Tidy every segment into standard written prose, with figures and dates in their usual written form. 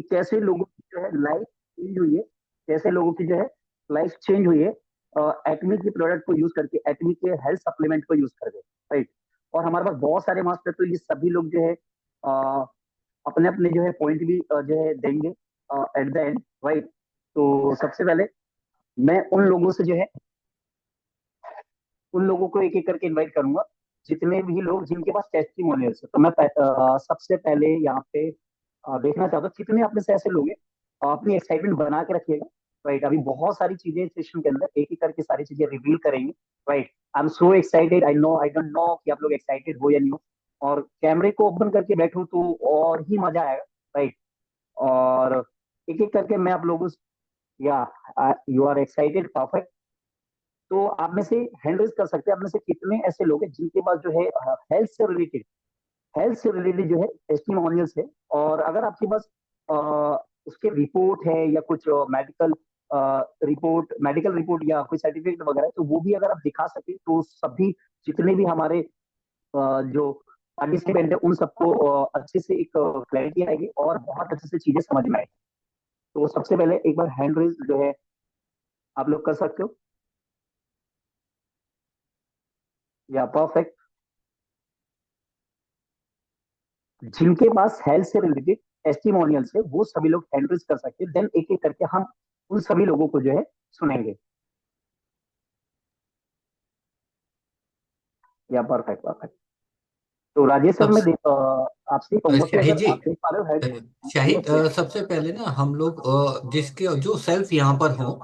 कि कैसे लोगों की जो है लाइफ चेंज हुई है, कैसे लोगों की जो है लाइफ चेंज हुई है एटमी के प्रोडक्ट को यूज करके, एटमी के हेल्थ सप्लीमेंट को यूज करके, राइट। और हमारे पास बहुत सारे मास्टर, तो ये सभी लोग जो है अपने अपने जो है पॉइंट भी जो है देंगे एट द एंड, राइट। तो सबसे पहले मैं उन लोगों से जो है उन लोगों को एक एक करके इनवाइट करूंगा, जितने भी लोग जिनके पास टेस्टिमोनियल्स है। तो मैं सबसे पहले यहाँ पे देखना चाहता हूँ कितने आप में से ऐसे लोग हैं अपनी एक्साइटमेंट बना के रखिएगा, राइट। अभी बहुत सारी चीजें इस सेशन के अंदर एक एक करके सारी चीजें रिवील करेंगे, right. I am so excited, I don't know कि आप लोग एक्साइटेड हो या नहीं हो। और कैमरे को ओपन करके बैठो तो और ही मजा आएगा, राइट। और एक एक करके मैं आप लोगों से, या यू आर एक्साइटेड, परफेक्ट। तो आप में से हैंड रेज कर सकते हैं, आप में से कितने ऐसे लोग हैं जिनके पास जो है हेल्थ से रिलेटेड जो है टेस्टिमोनियल्स है। और अगर आपके पास अ, उसके रिपोर्ट है या कुछ मेडिकल रिपोर्ट या कोई सर्टिफिकेट वगैरह है, तो वो भी अगर आप दिखा सके तो सभी जितने भी हमारे जो पार्टिसिपेंट है उन सबको अच्छे से एक क्लैरिटी आएगी और बहुत अच्छे से चीजें समझ में आएगी। तो सबसे पहले एक बार हैंड रेज जो है आप लोग कर सकते हो, या परफेक्ट। जिनके पास हेल्थ से रिलेटेड टेस्टिमोनियल्स है वो सभी लोग हैंड रेज कर सकते हैं, देन एक एक करके हम उन सभी लोगों को जो है सुनेंगे। या परफेक्ट, परफेक्ट। तो राजेश सर, मैं सबसे आपसे कहूंगा कि शाहिद अगर जी, आप देख पा रहे हो हेड। Shahid, yes, yes. सबसे पहले ना हम लोग जिसके जो सेल्फ यहाँ पर हो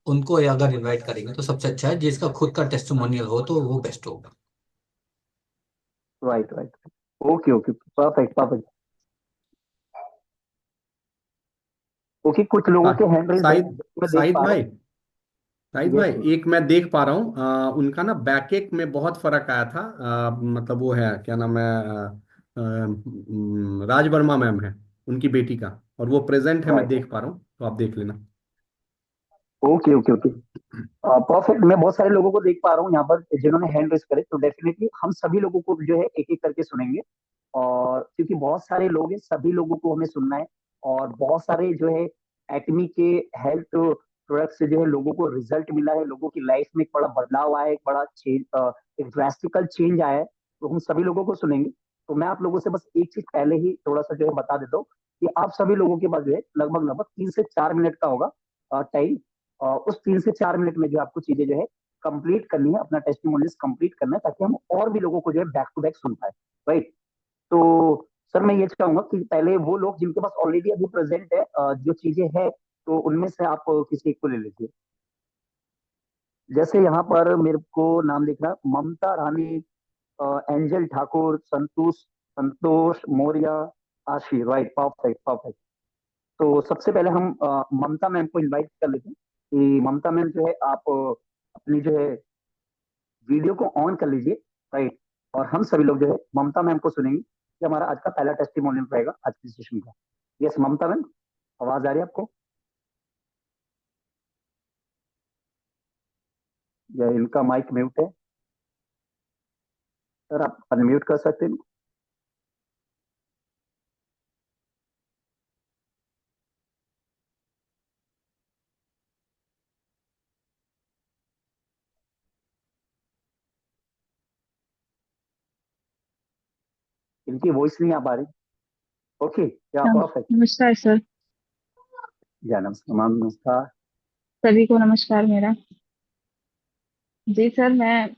उनको अगर इनवाइट करेंगे तो सबसे अच्छा है। जिसका खुद का टेस्टिमोनियल हो तो वो बेस्ट होगा। Right, right. Okay, okay, perfect, perfect. Okay, कुछ लोगों के हैंड रेज है शाहिद जो मैं देख शाहिद पा रहा भाई, शाहिद हूँ। भाई, यस। एक मैं देख पा रहा हूँ उनका ना बैकएक में बहुत फर्क आया था। मतलब वो है, क्या नाम है, राज वर्मा मैम है, उनकी बेटी का, और वो प्रेजेंट है, मैं राइट। देख पा रहा हूँ, तो आप देख लेना। Okay, okay, okay. परफेक्ट। मैं बहुत सारे लोगों को देख पा रहा हूँ यहाँ पर जिन्होंने हैंड रेज करे, तो डेफिनेटली हम सभी लोगों को जो है एक एक करके सुनेंगे। और क्योंकि बहुत सारे लोग हैं, सभी लोगों को हमें सुनना है। और बहुत सारे जो है एटमी के हेल्थ प्रोडक्ट से जो है लोगों को रिजल्ट मिला है, लोगों की लाइफ में एक बड़ा बदलाव आया है, एक बड़ा चेंज, एक ड्रास्टिकल चेंज आया है। तो हम सभी लोगों को सुनेंगे। तो मैं आप लोगों से बस एक चीज पहले ही थोड़ा सा जो है बता देता हूँ कि आप सभी लोगों के पास जो है लगभग लगभग 3 से 4 मिनट का होगा टाइम। उस 3 से 4 मिनट में जो आपको चीजें जो है कंप्लीट करनी है, अपना टेस्टिमोनियल्स कंप्लीट करना है, ताकि हम और भी लोगों को जो है बैक टू बैक सुन पाए, राइट। तो सर, मैं ये चाहूंगा कि पहले वो लोग जिनके पास ऑलरेडी अभी प्रेजेंट है जो चीजें है, तो उनमें से आप किसी एक को ले लीजिए। जैसे यहाँ पर मेरे को नाम दिख रहा है, ममता रानी, एंजल ठाकुर, संतोष संतोष मौर्य, आशी, राइट, परफेक्ट, परफेक्ट। तो सबसे पहले हम ममता मैम को इनवाइट कर लेते हैं कि ममता मैम जो है आप अपनी जो है वीडियो को ऑन कर लीजिए, राइट। और हम सभी लोग जो है ममता मैम को सुनेंगे कि हमारा आज का पहला टेस्टिमोनियल रहेगा आज की सेशन का। यस ममता मैम, आवाज आ रही है आपको, या इनका माइक म्यूट है? सर आप अनम्यूट कर सकते हैं? इनकी वॉइस नहीं आ पा रही। ओके, या परफेक्ट। नमस्कार सर। या नमस्कार मैम, नमस्कार। सभी को नमस्कार मेरा। जी सर, मैं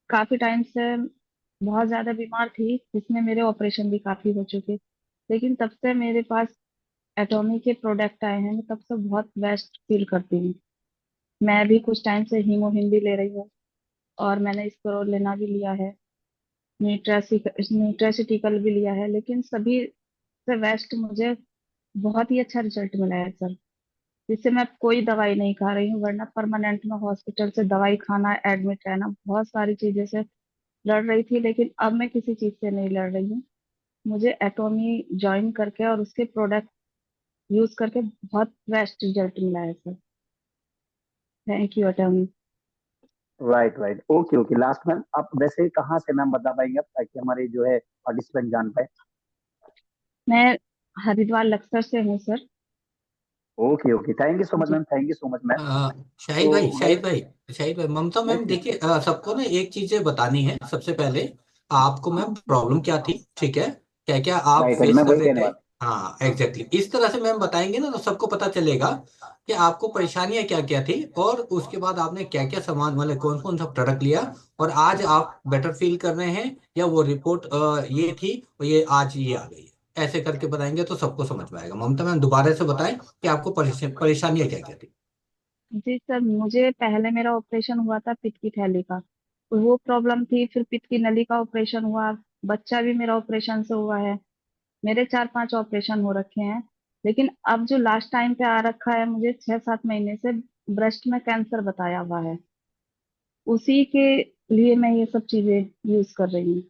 काफी टाइम से बहुत ज्यादा बीमार थी, जिसमें मेरे ऑपरेशन भी काफी हो चुके। लेकिन तब से मेरे पास एटॉमी के प्रोडक्ट आए हैं, मैं तब से बहुत बेस्ट फील करती हूँ। मैं भी कुछ टाइम से हीमोहिन भी ले रही हूँ, और मैंने इसको लेना भी लिया है। न्यूट्रासिटिकल भी लिया है, लेकिन सभी से बेस्ट मुझे बहुत ही अच्छा रिजल्ट मिला है सर। जिससे मैं कोई दवाई नहीं खा रही हूँ, वरना परमानेंट में हॉस्पिटल से दवाई खाना, एडमिट रहना, बहुत सारी चीजें से लड़ रही थी। लेकिन अब मैं किसी चीज से नहीं लड़ रही हूँ। मुझे एटॉमी ज्वाइन करके और उसके प्रोडक्ट यूज करके बहुत बेस्ट रिजल्ट मिला है sir. Thank you एटॉमी। Right, right, okay, okay. Last ma'am, आप वैसे कहाँ से मैम बता पाएंगे आप, ताकि हमारे जो है पार्टिसिपेंट जान पाए? मैं हरिद्वार लक्सर से हूँ sir. Okay okay, thank you so much जी ma'am, thank you so much ma'am. Shahid भाई, तो guys, Mamta yes ma'am yes, देखिए, सबको ना एक चीजें बतानी है सबसे पहले। आपको मैम प्रॉब्लम क्या थी, ठीक है, क्या क्या आप राइट राइट, फेस मैं कर वही रहे कहने थे। वाला हाँ एग्जैक्टली, इस तरह से मैम बताएंगे ना तो सबको पता चलेगा कि आपको परेशानियां क्या क्या थी, और उसके बाद आपने क्या क्या सामान वाले कौन कौन सा प्रोडक्ट लिया, और आज आप बेटर फील कर रहे हैं, या वो रिपोर्ट ये थी और ये आज ये आ गई है। ऐसे करके बताएंगे तो सबको समझ में आएगा। ममता मैम दोबारा से बताएं कि आपको परेशानियां क्या क्या थी। जी सर, मुझे पहले मेरा ऑपरेशन हुआ था पित्त की थैली का, वो प्रॉब्लम थी। फिर पित्त की नली का ऑपरेशन हुआ, बच्चा भी मेरा ऑपरेशन से हुआ है। मेरे 4-5 ऑपरेशन हो रखे हैं। लेकिन अब जो लास्ट टाइम पे आ रखा है मुझे 6-7 महीने से, ब्रेस्ट में कैंसर बताया हुआ है। उसी के लिए मैं ये सब चीजें यूज कर रही हूँ।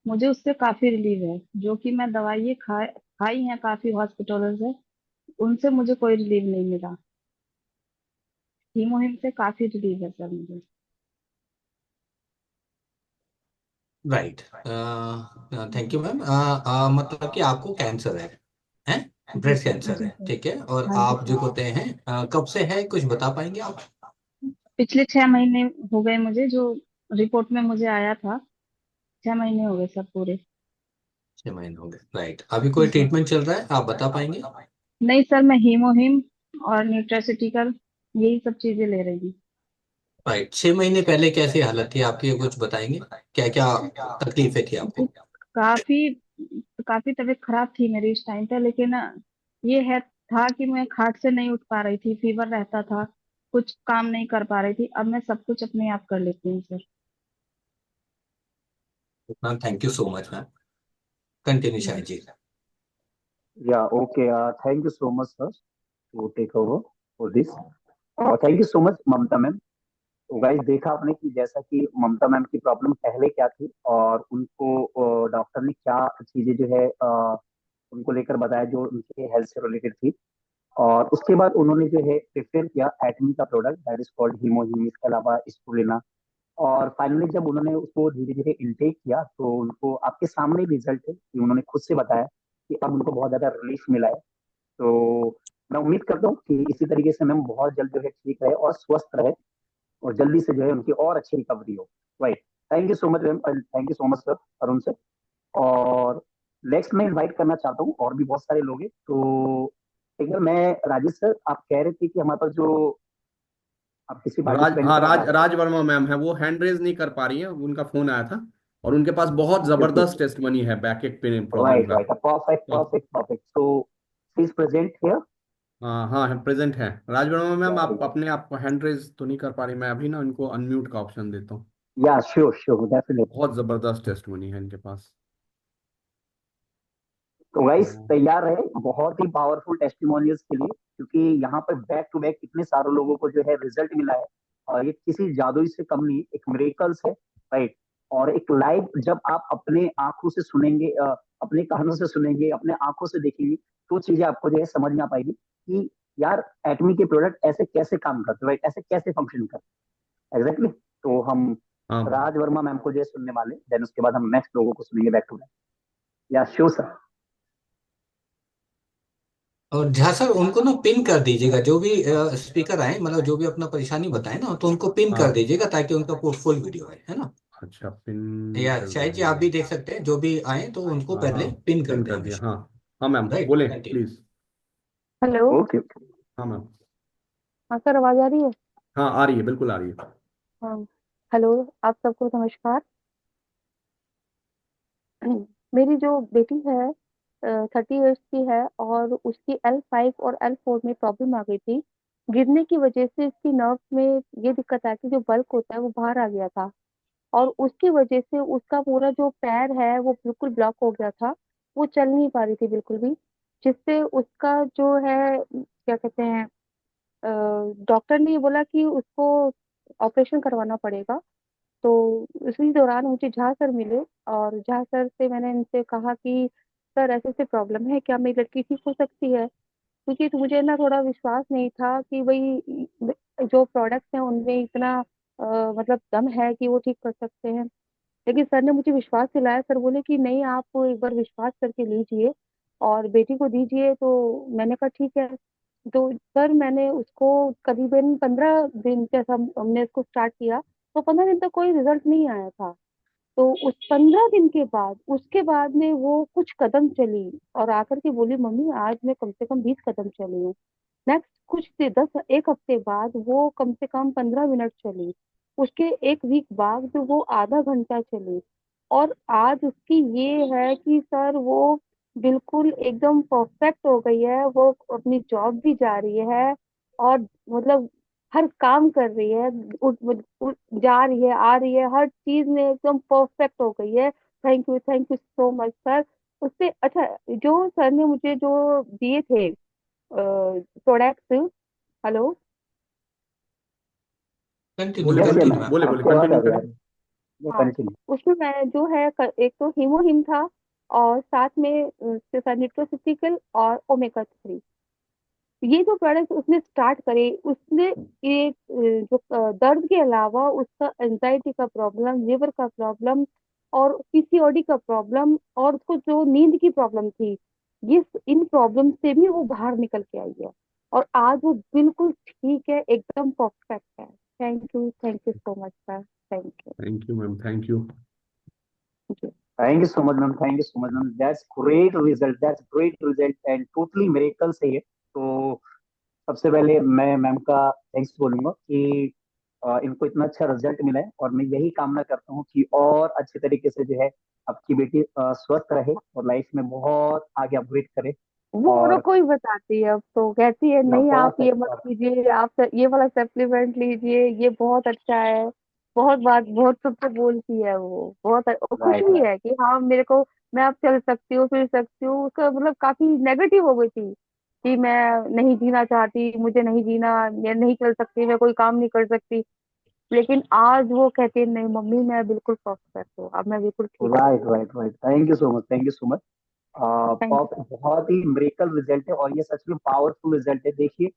मुझे उससे काफी रिलीव है, जो कि मैं दवाइयाँ खाई हैं काफी हॉस्पिटलों से, उनसे मुझे कोई रिलीव नहीं मिला। हीमोहिम से काफी रिलीव है सर मुझे। Right, thank you ma'am. मतलब कि आपको कैंसर है जी ब्रेस्ट कैंसर जी है, सर। ठीक है, और हाँ जी आप सर। जो होते हैं कब से है, कुछ बता पाएंगे आप। पिछले 6 महीने हो गए मुझे, जो रिपोर्ट में मुझे आया था। 6 महीने हो गए सर पूरे। 6 महीने हो गए, राइट। अभी कोई जी। ट्रीटमेंट चल रहा है, आप बता पाएंगे। नहीं सर, मैं हीमोहिम और न्यूट्रास्यूटिकल यही सब चीजें ले रही हूँ। राइट, 6 महीने पहले कैसी हालत थी आपकी, कुछ बताएंगे, क्या क्या तकलीफें थी जी, आपको। काफी काफी तबीयत खराब थी मेरी इस टाइम पे। लेकिन ये है था कि मैं खाट से नहीं उठ पा रही थी, फीवर रहता था, कुछ काम नहीं कर पा रही थी। अब मैं सब कुछ अपने आप कर लेती हूँ sir. Ma'am thank you so much ma'am, continue जी। Shahid ji. Yeah okay, thank you so much sir to take over for this, और thank you so much Mamta ma'am. तो गाइस, देखा आपने कि जैसा कि ममता मैम की प्रॉब्लम पहले क्या थी, और उनको डॉक्टर ने क्या चीजें जो है उनको लेकर बताया जो उनके हेल्थ से रिलेटेड थी। और उसके बाद उन्होंने जो है प्रेफर किया एटमी का प्रोडक्ट दैट इज कॉल्ड हीमोहीम, इसके अलावा स्पुलिना। और फाइनली जब उन्होंने उसको धीरे धीरे इनटेक किया तो उनको आपके सामने रिजल्ट है कि उन्होंने खुद से बताया कि अब उनको बहुत ज्यादा रिलीफ मिला है। तो मैं उम्मीद करता हूँ कि इसी तरीके से मैम बहुत जल्द जो है ठीक रहे और स्वस्थ रहे, और जल्दी से जो है उनकी और अच्छी रिकवरी हो। Right, thank you so much ma'am, thank you so much sir, Arun sir. और नेक्स्ट मैं इनवाइट करना चाहता हूँ, और भी बहुत सारे लोग हैं। तो एक बार मैं, राजेश सर, आप कह रहे थे कि हमारे पास जो आप किसी पार्टिसिपेंट हाँ, का राज बात कर। राज वर्मा मैम है, वो हैंड रेज नहीं कर पा रही है, उनका फोन आया था। और उनके पास बहुत ओके ओके, जबरदस्त टेस्टमनी है बैक पेन प्रॉब्लम राइट का। राइट, परफेक्ट तो perfect perfect, so she is present here. हाँ हाँ, प्रेजेंट है राज वर्मा मैम। या आप अपने आप हैंड रेज तो नहीं कर पा रही, मैं अभी ना उनको अनम्यूट का ऑप्शन देता हूँ। या श्योर श्योर, डेफिनेटली। बहुत जबरदस्त टेस्टमनी है इनके पास। तो गाइस तो तैयार रहे बहुत ही पावरफुल टेस्टिमोनियल्स के लिए, क्योंकि यहाँ पर बैक टू बैक इतने सारे लोगों को जो है रिजल्ट मिला है। और ये किसी जादुई से कम नहीं, एक मिरेकल्स है। राइट, और एक लाइव जब आप अपने आंखों से सुनेंगे, अपने कानों से सुनेंगे, अपने आंखों से देखेंगे, तो चीजें आपको जो है समझ में आ पाएगी कि यार एटमी के प्रोडक्ट ऐसे कैसे काम करते हैं, राइट, ऐसे कैसे फंक्शन करते हैं एग्जैक्टली। तो हम हाँ राज वर्मा मैम को जो है सुनने वाले, देन उसके बाद हम नेक्स्ट लोगों को सुनेंगे बैक टू बैक। या श्योर सर। और झा सर उनको ना पिन कर दीजिएगा, जो भी स्पीकर आए, मतलब जो भी अपना परेशानी बताए ना, तो उनको पिन कर हाँ। दीजिएगा ताकि उनका फुल वीडियो है ना। अच्छा, पिन या कर शायद जी आप देंगे। भी देख सकते हैं, जो भी आए तो उनको हाँ हाँ, पहले पिन कर पिन दें कर दिया, हमेशा। हाँ। हाँ मैम, राइट, बोले continue. Please. Hello. Okay okay. हाँ मैम। हाँ सर, आवाज आ रही है? हाँ, आ रही है, बिल्कुल आ रही है। हाँ। हेलो, आप सबको नमस्कार। मेरी जो बेटी है 30 इयर्स की है, और उसकी L5 और L4 में प्रॉब्लम आ गई थी। गिरने की वजह से इसकी नर्व में ये दिक्कत आई थी, जो बल्क होता है वो बाहर आ गया था। और उसकी वजह से उसका पूरा जो पैर है वो बिल्कुल ब्लॉक हो गया था। वो चल नहीं पा रही थी बिल्कुल भी। जिससे उसका जो है, क्या कहते हैं, डॉक्टर ने ये बोला कि उसको ऑपरेशन करवाना पड़ेगा। तो उसी दौरान मुझे झा सर मिले, और झा सर से मैंने इनसे कहा कि सर ऐसे ऐसे प्रॉब्लम है, क्या मेरी लड़की ठीक हो सकती है? क्योंकि तो मुझे ना थोड़ा विश्वास नहीं था कि भाई जो प्रोडक्ट्स हैं उनमें इतना मतलब दम है कि वो ठीक कर सकते हैं। लेकिन सर ने मुझे विश्वास दिलाया। सर बोले कि नहीं, आप एक बार विश्वास करके लीजिए, और बेटी को दीजिए। तो मैंने कहा ठीक है। तो सर मैंने उसको करीबन 15 दिन जैसा हमने इसको स्टार्ट किया, तो 15 दिन तक कोई रिजल्ट नहीं आया था। तो उस 15 दिन के बाद उसके बाद में वो कुछ कदम चली और आकर के बोली मम्मी आज मैं कम से कम 20 कदम चली हूँ। नेक्स्ट कुछ 1 हफ्ते बाद वो कम से कम 15 मिनट चली। उसके 1 वीक बाद वो आधा घंटा चली। और आज उसकी ये है कि सर वो बिल्कुल एकदम परफेक्ट हो गई है। वो अपनी जॉब भी जा रही है और मतलब हर काम कर रही है, जा रही है आ रही है, हर चीज में एकदम परफेक्ट हो गई है। Thank you so much sir. उससे अच्छा, जो सर ने मुझे जो दिए थे प्रोडक्ट्स। हेलो। कंटिन्यू बोले यस बोले ये कंटिन्यू मैम, मैम। बोले बोले आपकी आवाज आ कंटिन्यू रही करें। है, ये हाँ, कंटिन्यू। उसमें मैं जो है एक तो हीमोहिम था और साथ में उसके साथ निट्रोसिटिकल और ओमेगा 3। ये जो प्रोडक्ट उसने स्टार्ट करे उसने ये जो दर्द के अलावा उसका एंजाइटी का प्रॉब्लम, लिवर का प्रॉब्लम और पीसीओडी का प्रॉब्लम और उसको जो नींद की प्रॉब्लम थी, ये इन प्रॉब्लम से भी वो बाहर निकल के आई है। और आज वो बिल्कुल ठीक है, एकदम परफेक्ट है। Thank you so much sir. Thank thank you ma'am, thank you. You. Thank you so much ma'am, thank you so much ma'am, that's great result and totally miracle से है। तो सबसे पहले मैं मैम का थैंक्स बोलूंगा कि इनको इतना अच्छा रिजल्ट मिला है, और मैं यही कामना करता हूँ कि और अच्छे तरीके से जो है आपकी बेटी स्वस्थ रहे और लाइफ में बहुत आगे अपग्रेड करे। वो औरों और को ही बताती है, अब तो कहती है नहीं आप ये मत परफेक्ट। कीजिए, आप ये वाला सप्लीमेंट लीजिए, ये बहुत अच्छा है। बहुत सबको बोलती है वो, बहुत और खुश राइट भी राइट। है कि हाँ मेरे को, मैं अब चल सकती हूँ फिर सकती हूँ। उसका मतलब काफी नेगेटिव हो गई थी कि मैं नहीं जीना चाहती, मुझे नहीं जीना, मैं नहीं चल सकती, मैं कोई काम नहीं कर सकती। लेकिन आज वो कहती है नहीं मम्मी मैं बिल्कुल परफेक्ट हूँ, अब मैं बिल्कुल ठीक हूँ। Right right right, thank you so much, thank you so much. Thank बहुत ही मेरेकल रिजल्ट है, और ये सच में पावरफुल रिजल्ट है। देखिए,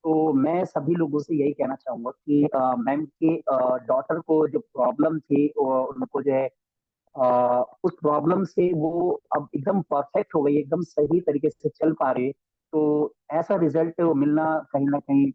तो मैं सभी लोगों से यही कहना चाहूंगा कि मैम के डॉटर को जो प्रॉब्लम थी, उनको जो है उस प्रॉब्लम से वो अब एकदम परफेक्ट हो गई, एकदम सही तरीके से चल पा रही है। तो ऐसा रिजल्ट मिलना कहीं ना कहीं,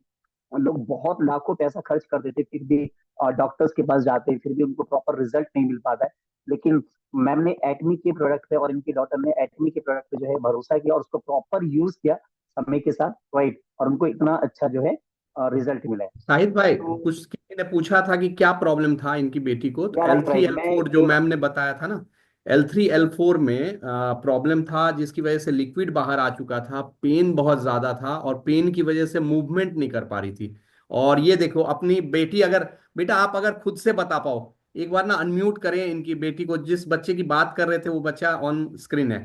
लोग बहुत लाखों पैसा खर्च कर देते फिर भी डॉक्टर्स के पास जाते हैं, फिर भी उनको प्रॉपर रिजल्ट नहीं मिल पाता है। लेकिन मैम ने एटमी के प्रोडक्ट पे और इनकी डॉटर ने एटमी के प्रोडक्ट पे जो है भरोसा किया और उसको प्रॉपर यूज किया समय के साथ, राइट, और उनको इतना अच्छा जो है रिजल्ट मिला है। शाहिद भाई, तो कुछ किसी ने पूछा था कि क्या प्रॉब्लम था इनकी बेटी को, तो या L right three right, L मैं फोर जो ये मैम ने बताया था ना, L3 L4 में प्रॉब्लम था जिसकी वजह से लिक्विड बाहर आ चुका था, पेन बहुत ज्यादा था और पेन की वजह से मूवमेंट नहीं कर पा रही थी। और ये देखो अपनी बेटी, अगर बेटा आप अगर खुद से बता पाओ, एक बार ना अनम्यूट करें इनकी बेटी को, जिस बच्चे की बात कर रहे थे वो बच्चा ऑन स्क्रीन है।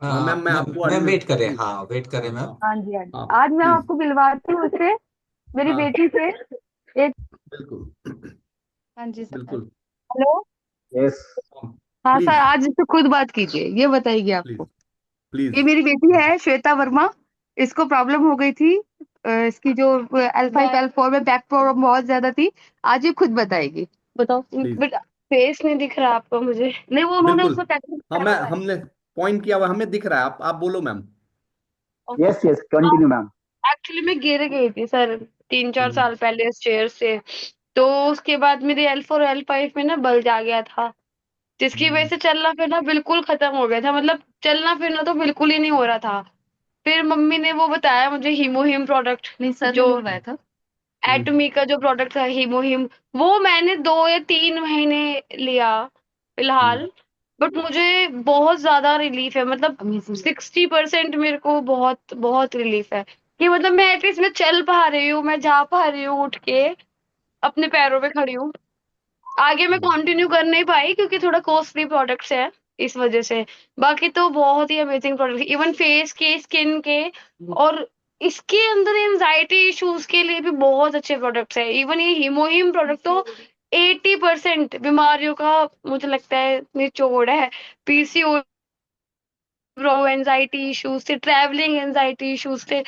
मैम मैं आपको मैम वेट अनम्यूट। करें, हाँ वेट करें हाँ मैम। हाँ हाँ जी हाँ जी, हाँ आज मैं प्लीज। आपको मिलवाती हूँ उससे, मेरी हाँ बेटी से। एक। बिल्कुल हाँ जी सर। बिल्कुल। हेलो। यस। हाँ सर, प्लीज आज इससे खुद बात कीजिए, ये बताएगी प्लीज आपको। ये प्लीज। मेरी बेटी है श्वेता वर्मा। इसको प्रॉब्लम हो गई थी, इसकी जो L5 L4 में बैक प्रॉब्लम बहुत ज्यादा थी। आज ये खुद बताएगी। बताओ प्लीज बेटा। फेस नहीं दिख रहा आपको मुझे? नहीं, वो उन्होंने बिल्कुल। उसको टेक्निक हाँ बताया मैं हुआ है। हमने पॉइंट किया हुआ, हमें दिख रहा है, आप बोलो ma'am. Yes yes, continue ma'am. Actually मैं गिर गई थी सर 3 4 साल हम्म, पहले चेयर से। तो उसके बाद मेरे L4 L5 में ना बल्ज आ गया था, जिसकी वजह हम्म, से चलना फिरना बिल्कुल खत्म हो गया था। मतलब चलना फिरना तो बिल्कुल ही नहीं हो रहा था। फिर मम्मी ने वो बताया मुझे हीमोहिम प्रोडक्ट, नहीं सर जो बताया था हम्म, एटमी का जो प्रोडक्ट था हीमोहिम। वो मैंने 2 या 3 महीने लिया हम्म, फिलहाल। बट मुझे बहुत ज्यादा रिलीफ है, मतलब 60% मेरे को बहुत बहुत रिलीफ है कि मतलब मैं एटलीस्ट मैं चल पा रही हूँ, मैं जा पा रही हूँ उठ के, अपने पैरों पे खड़ी हूँ। आगे मैं हम्म, कंटिन्यू कर नहीं पाई क्योंकि थोड़ा कॉस्टली प्रोडक्ट्स है इस वजह से। बाकी तो बहुत ही अमेजिंग प्रोडक्ट, इवन फेस के, स्किन के, और इसके अंदर एंजाइटी इश्यूज के लिए भी बहुत अच्छे प्रोडक्ट्स है। इवन ये हीमोहिम प्रोडक्ट तो 80% बीमारियों का मुझे लगता है निचोड़ है। पीसीओ, एंजाइटी इश्यूज से, ट्रैवलिंग एंजाइटी इश्यूज से,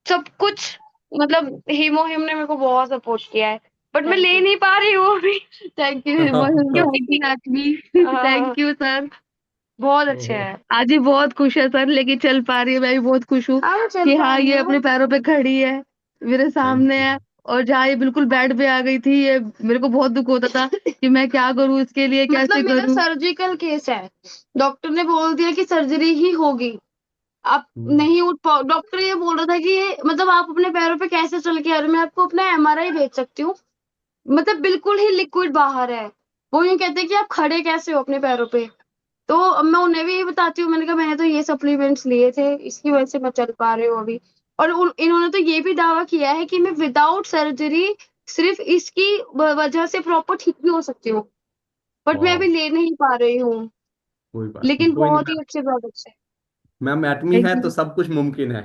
सब कुछ। मतलब हीमोहिम ने मेरे को बहुत सपोर्ट किया है, बट मैं ले नहीं पा रही हूँ अभी। थैंक यू हाँ, हीमोहिम की एक्चुअली। Thank you sir. बहुत अच्छे ओहो। हैं, आज ही बहुत खुश है सर, लेकिन चल पा रही है, मैं भी बहुत खुश हूँ हाँ, चल कि पा हाँ रही ये हूँ। अपने पैरों पे खड़ी है, मेरे थैंक सामने यू। है। और जहाँ ये बिल्कुल बेड पे आ गई थी, ये मेरे को बहुत दुख होता था कि मैं क्या करूँ इसके लिए, कैसे मतलब मेरा करूँ। सर्जिकल केस है, डॉक्टर ने बोल दिया कि सर्जरी ही होगी, आप हम्म, नहीं उठ पाओ। डॉक्टर ये बोल रहा था कि ये मतलब आप अपने पैरों पे कैसे चल के आ रहे हो, मैं आपको अपना एमआरआई भेज सकती हूँ, मतलब बिल्कुल ही लिक्विड बाहर है। वो यूं कहते हैं कि आप खड़े कैसे हो अपने पैरों पे। तो अब मैं उन्हें भी यही बताती हूँ, मैंने कहा मैंने तो ये सप्लीमेंट्स लिए थे, इसकी वजह से मैं चल पा रही हूँ अभी। और इन्होंने तो ये भी दावा किया है कि मैं विदाउट सर्जरी सिर्फ इसकी वजह से प्रॉपर ठीक भी हो सकती हूँ, बट मैं वाह, अभी ले नहीं पा रही हूँ। कोई बात नहीं, लेकिन कोई नहीं बहुत ही अच्छे प्रोडक्ट्स है। मैम, एटमी थैंक है तो यू। सब कुछ मुमकिन है।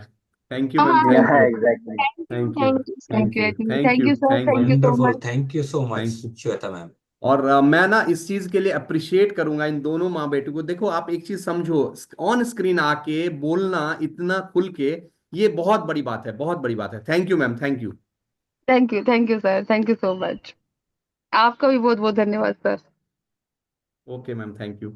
थैंक यू मैम, हाँ, thank you. Exactly. Thank you, thank you. Thank you sir. Thank thank you you. Actually, thank thank you. You sir, thank thank you. You so wonderful, much. Thank you so much thank you. Shweta ma'am. और मैं ना इस चीज के लिए appreciate करूंगा इन दोनों माँ बेटू को। देखो, आप एक चीज समझो, ऑन स्क्रीन आके बोलना इतना खुल के, ये बहुत बड़ी बात है, बहुत बड़ी बात है। Thank you ma'am, thank you. Thank you sir, thank you so much. आपका भी बहुत बहुत धन्यवाद sir. Okay ma'am, thank you.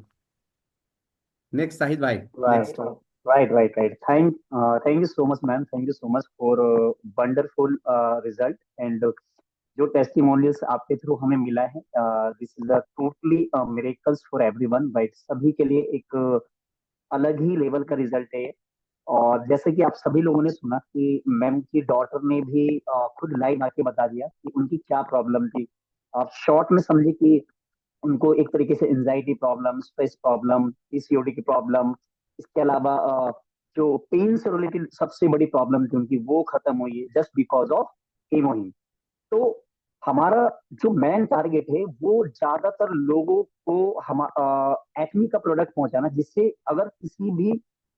Next Shahid भाई। Right, next. right. Thank you so much, ma'am. Thank you so much for wonderful result and जो testimonials आपके through हमें मिला है, this is a totally miracles for everyone, right? सभी के लिए एक अलग ही लेवल का रिजल्ट है ये। और जैसे कि आप सभी लोगों ने सुना कि मैम की डॉटर ने भी खुद लाइव आके बता दिया कि उनकी क्या प्रॉब्लम थी। आप शॉर्ट में समझे कि उनको एक तरीके से anxiety problem, stress problem, PCOD की प्रॉब्लम, इसके अलावा जो पेन से रिलेटेड सबसे बड़ी प्रॉब्लम थी उनकी, वो खत्म हुई है जस्ट बिकॉज ऑफ हीमोहिम। तो हमारा जो मेन टारगेट है वो ज्यादातर लोगों को हम एक्मी का प्रोडक्ट पहुंचाना, जिससे अगर किसी भी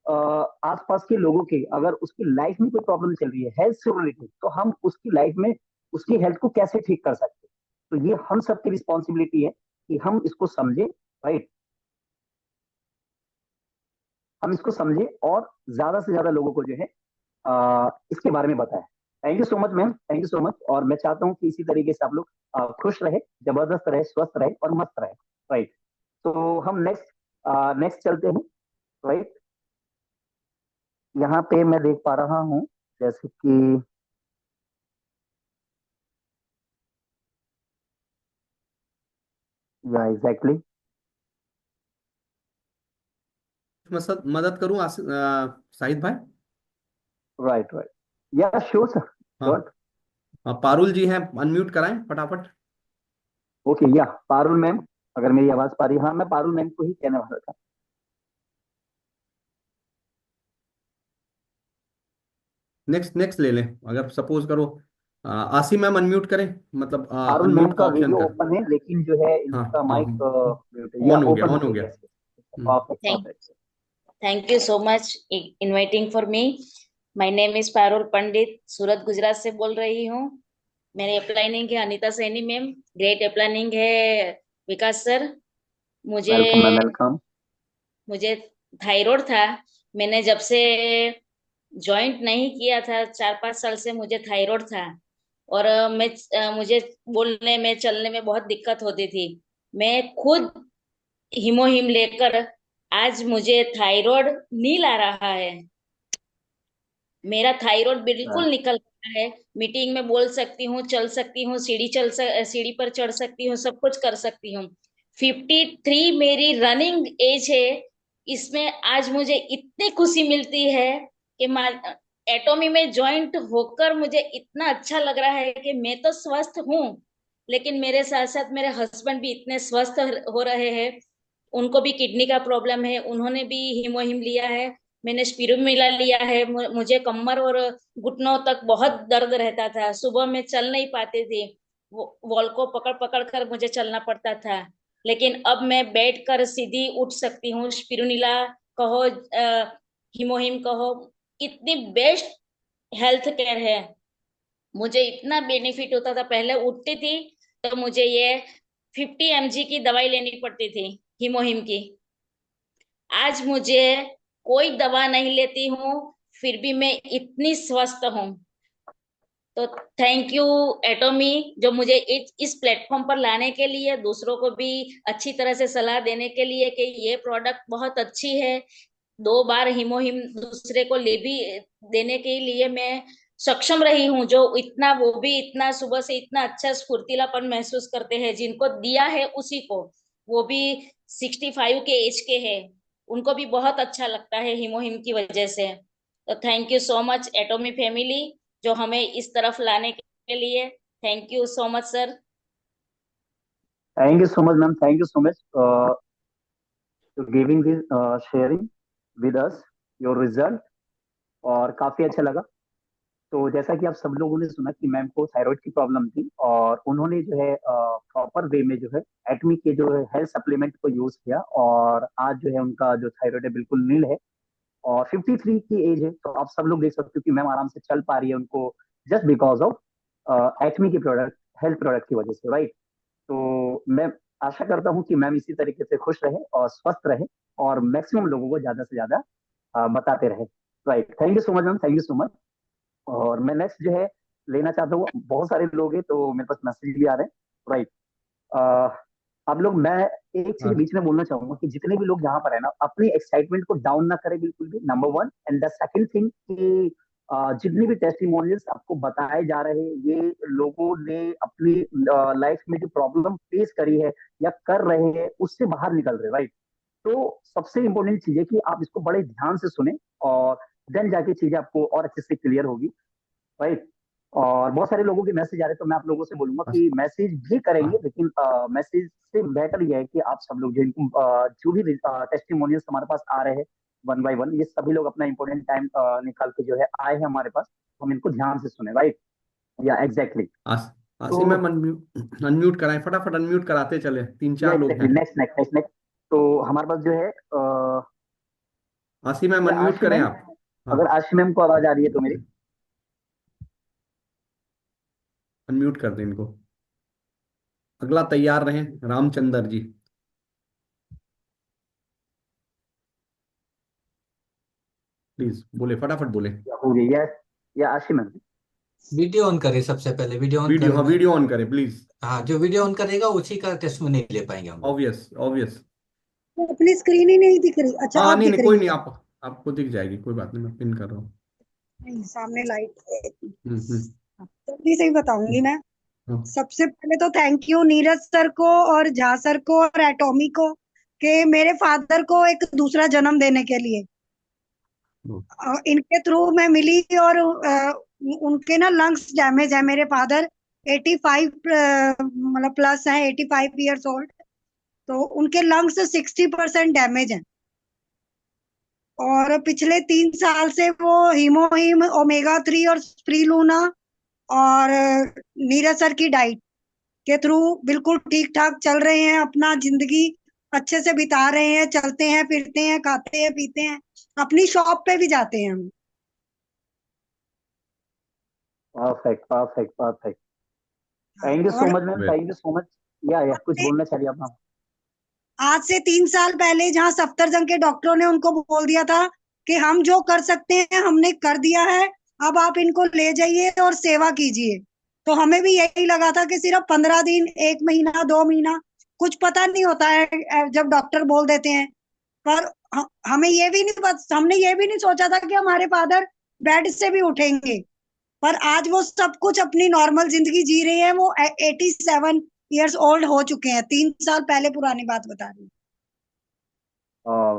आसपास के लोगों के अगर उसकी लाइफ में कोई प्रॉब्लम चल रही है हेल्थ से रिलेटेड, तो हम उसकी लाइफ में उसकी हेल्थ को कैसे ठीक कर सकते हैं। तो ये हम सबकी रिस्पॉन्सिबिलिटी है कि हम इसको समझे, राइट? हम इसको समझे और ज्यादा से ज्यादा लोगों को जो है इसके बारे में बताएं। Thank you so much ma'am, thank you so much. और मैं चाहता हूँ कि इसी तरीके से आप लोग खुश रहे, जबरदस्त रहे, स्वस्थ रहे और मस्त रहे, राइट? तो हम नेक्स्ट नेक्स्ट चलते हैं, राइट? यहाँ पे मैं देख पा रहा हूँ जैसे कि या एग्जैक्टली, मदद करूं शाहिद भाई? राइट राइट, या श्योर सर, हाँ। श्योर। पारुल जी हैं, अनम्यूट कराएं फटाफट। ओके, या पारुल मैम, अगर मेरी आवाज पा रही है। हाँ, मैं पारुल मैम को ही कहने वाला था। नेक्स्ट नेक्स्ट ले लें, अगर सपोज करो आसिम मैम अनम्यूट करें, मतलब पारुल मैम अनम्यूट का का ऑप्शन वीडियो कर। ओपन है, लेकिन जो है हाँ इनका हाँ, माइक म्यूट है, या ऑन हो गया, ओपन हो ऑन हो गया। गया। Yes, hmm, perfect Thank, perfect. thank you so much inviting for me. My name is Parul Pandit, Surat Gujarat से बोल रही हूँ। मेरे अप्लाइनिंग है Anita Saini ma'am, great uplining है विकास सर। मुझे वेलकम मैम, वेलकम। मुझे थायराइड था। मैंने जब से जॉइंट नहीं किया था 4-5 साल से मुझे थायराइड था। और मुझे बोलने में चलने में बहुत दिक्कत होती थी। मैं खुद हिमोहिम लेकर आज मुझे थायराइड नील आ रहा है। मेरा थायराइड बिल्कुल निकल गया है। मीटिंग में बोल सकती हूँ, चल सकती हूँ, सीढ़ी पर चढ़ सकती हूँ, सब कुछ कर सकती हूँ। 53 मेरी रनिंग एज है। इसमें आज मुझे इतनी खुशी मिलती है कि एटॉमी में ज्वाइंट होकर मुझे इतना अच्छा लग रहा है कि मैं तो स्वस्थ हूँ, लेकिन मेरे साथ साथ मेरे हस्बैंड भी इतने स्वस्थ हो रहे हैं। उनको भी किडनी का प्रॉब्लम है, उन्होंने भी हिमोहिम लिया है। मैंने स्पिरुलिना लिया है। मुझे कमर और घुटनों तक बहुत दर्द रहता था, सुबह में चल नहीं पाती थी। वॉल को पकड़ पकड़ कर मुझे चलना पड़ता था। लेकिन अब मैं बैठ कर सीधी उठ सकती हूँ। स्पिरुलिना कहो, हिमोहिम कहो, इतनी बेस्ट हेल्थ केयर है। मुझे इतना बेनिफिट होता था। पहले उठती थी तो मुझे ये 50 mg की दवाई लेनी पड़ती थी हिमोहिम की। आज मुझे कोई दवा नहीं लेती हूँ, फिर भी मैं इतनी स्वस्थ हूँ। तो थैंक यू एटोमी, जो मुझे इस प्लेटफॉर्म पर लाने के लिए, दूसरों को भी अच्छी तरह से सलाह देने के लिए कि ये प्रोडक्ट बहुत अच्छी है। 2 बार हीमोहिम दूसरे को ले भी देने के लिए मैं सक्षम रही हूँ, जो इतना, वो भी इतना सुबह से इतना अच्छा स्फूर्तिलापन महसूस करते हैं। जिनको दिया है उसी को, वो भी 65 के एज के हैं, उनको भी बहुत अच्छा लगता है हीमोहिम की वजह से। तो thank you so much Atomy family, जो हमें इस तरफ लाने के लिए। Thank you so much sir. Thank you so much ma'am, thank you so much to giving this sharing with us your result, और काफी अच्छा लगा। तो जैसा कि आप सब लोगों ने सुना कि मैम को थायराइड की प्रॉब्लम थी, और उन्होंने जो है प्रॉपर वे में जो है एटमी के जो है हेल्थ सप्लीमेंट को यूज किया, और आज जो है उनका जो थायराइड है बिल्कुल नील है, और 53 की एज है। तो आप सब लोग देख सकते हो कि मैम आराम से चल पा रही है उनको, जस्ट बिकॉज ऑफ एटमी के प्रोडक्ट, हेल्थ प्रोडक्ट की वजह से, राइट। तो मैं आशा करता हूँ कि मैम इसी तरीके से खुश रहे और स्वस्थ रहे, और मैक्सिमम लोगों को ज्यादा से ज्यादा बताते रहे, right. Thank you so much ma'am, thank you so much. और मैं नेक्स्ट जो है लेना चाहता हूँ, बहुत सारे लोग हैं तो मेरे पास मैसेज भी आ रहे हैं, राइट। आप लोग, मैं एक चीज हाँ बीच में बोलना चाहूंगा कि जितने भी लोग यहाँ पर है ना, अपनी एक्साइटमेंट को डाउन ना करें बिल्कुल भी, number one. And the second thing कि जितने भी टेस्टिमोनियल्स आपको बताए जा रहे हैं, ये लोगों ने अपनी लाइफ में जो प्रॉब्लम फेस करी है या कर रहे हैं, उससे बाहर निकल रहे, राइट। तो सबसे इंपॉर्टेंट चीज है कि आप इसको बड़े ध्यान से सुने, और देन जाके चीजें आपको और अच्छे से क्लियर होगी, राइट। और बहुत सारे लोगों के मैसेज आ रहे हैं, तो मैं आप लोगों से बोलूंगा बस, कि मैसेज भी करेंगे, हाँ लेकिन मैसेज से बेटर यह है कि आप सब लोग जो जो भी टेस्टिमोनियल्स हमारे पास आ रहे हैं वन बाय वन, ये सभी लोग अपना इंपॉर्टेंट टाइम निकाल के जो है आए हैं हमारे पास, हम इनको ध्यान से सुने, राइट। या एग्जैक्टली। आसिम तो मैम अनम्यूट कराएं, फटाफट अनम्यूट कराते चले, तीन या चार लोग एग्जैक्टली, हैं। Next next next next. तो हमारे पास जो है आसिम मैम या अनम्यूट आशी करें मैम, आप। हाँ अगर आशी मैम को आवाज आ रही है तो मेरी। अनम्यूट कर दें इनको। अगला तैयार रहें रामचंद्र जी, प्लीज बोले, फटाफट बोले। या हो गई, या आशी मैम। वीडियो ऑन करें, सबसे पहले वीडियो ऑन वीडियो, कर। हाँ वीडियो ऑन करें प्लीज। हाँ, जो वीडियो ऑन करेगा उसी का टेस्ट में नहीं ले पाएंगे हम लोग। Obvious obvious. तो अपनी स्क्रीन ही नहीं दिख रही। अच्छा हाँ आप नहीं दिख नहीं, कोई रही नहीं, है। आप आपको दिख जाएगी, कोई बात नहीं, मैं पिन कर रहा हूँ। नहीं, सामने लाइट। हम्म। जल्दी से ही बताऊंगी मैं। हाँ सबसे पहले तो थैंक यू नीरज सर को और झा सर को और एटॉमी को, कि मेरे फादर को एक दूसरा जन्म देने के लिए इनके थ्रू मैं मिली। और उनके ना लंग्स डैमेज है, मेरे फादर 85 मतलब प्लस है, 85 ईयर्स ओल्ड। तो उनके लंग्स 60% डैमेज है, और पिछले 3 साल से वो हीमोहिम, ओमेगा 3 और स्प्रीलूना और नीरज सर की डाइट के थ्रू बिल्कुल ठीक ठाक चल रहे हैं, अपना जिंदगी अच्छे से बिता रहे हैं, चलते हैं, फिरते हैं, खाते हैं, पीते हैं, अपनी शॉप पे भी जाते हैं हम। Perfect perfect perfect. हाँ, थैंक यू सो और much ma'am, thank you so much. या कुछ बोलना चाहिए आप मैम। आज से 3 साल पहले जहाँ सफदरजंग के डॉक्टरों ने उनको बोल दिया था कि हम जो कर सकते हैं हमने कर दिया है, अब आप इनको ले जाइए और सेवा कीजिए। तो हमें भी यही लगा था कि सिर्फ 15 दिन, 1 महीना, 2 महीना, कुछ पता नहीं होता है जब डॉक्टर बोल देते हैं। पर हमें ये भी नहीं, हमने ये भी नहीं सोचा था कि हमारे फादर बेड से भी उठेंगे। पर आज वो सब कुछ अपनी नॉर्मल जिंदगी जी रहे हैं। वो 87 ईयर्स ओल्ड हो चुके हैं। 3 साल पहले पुरानी बात बता रही हूँ।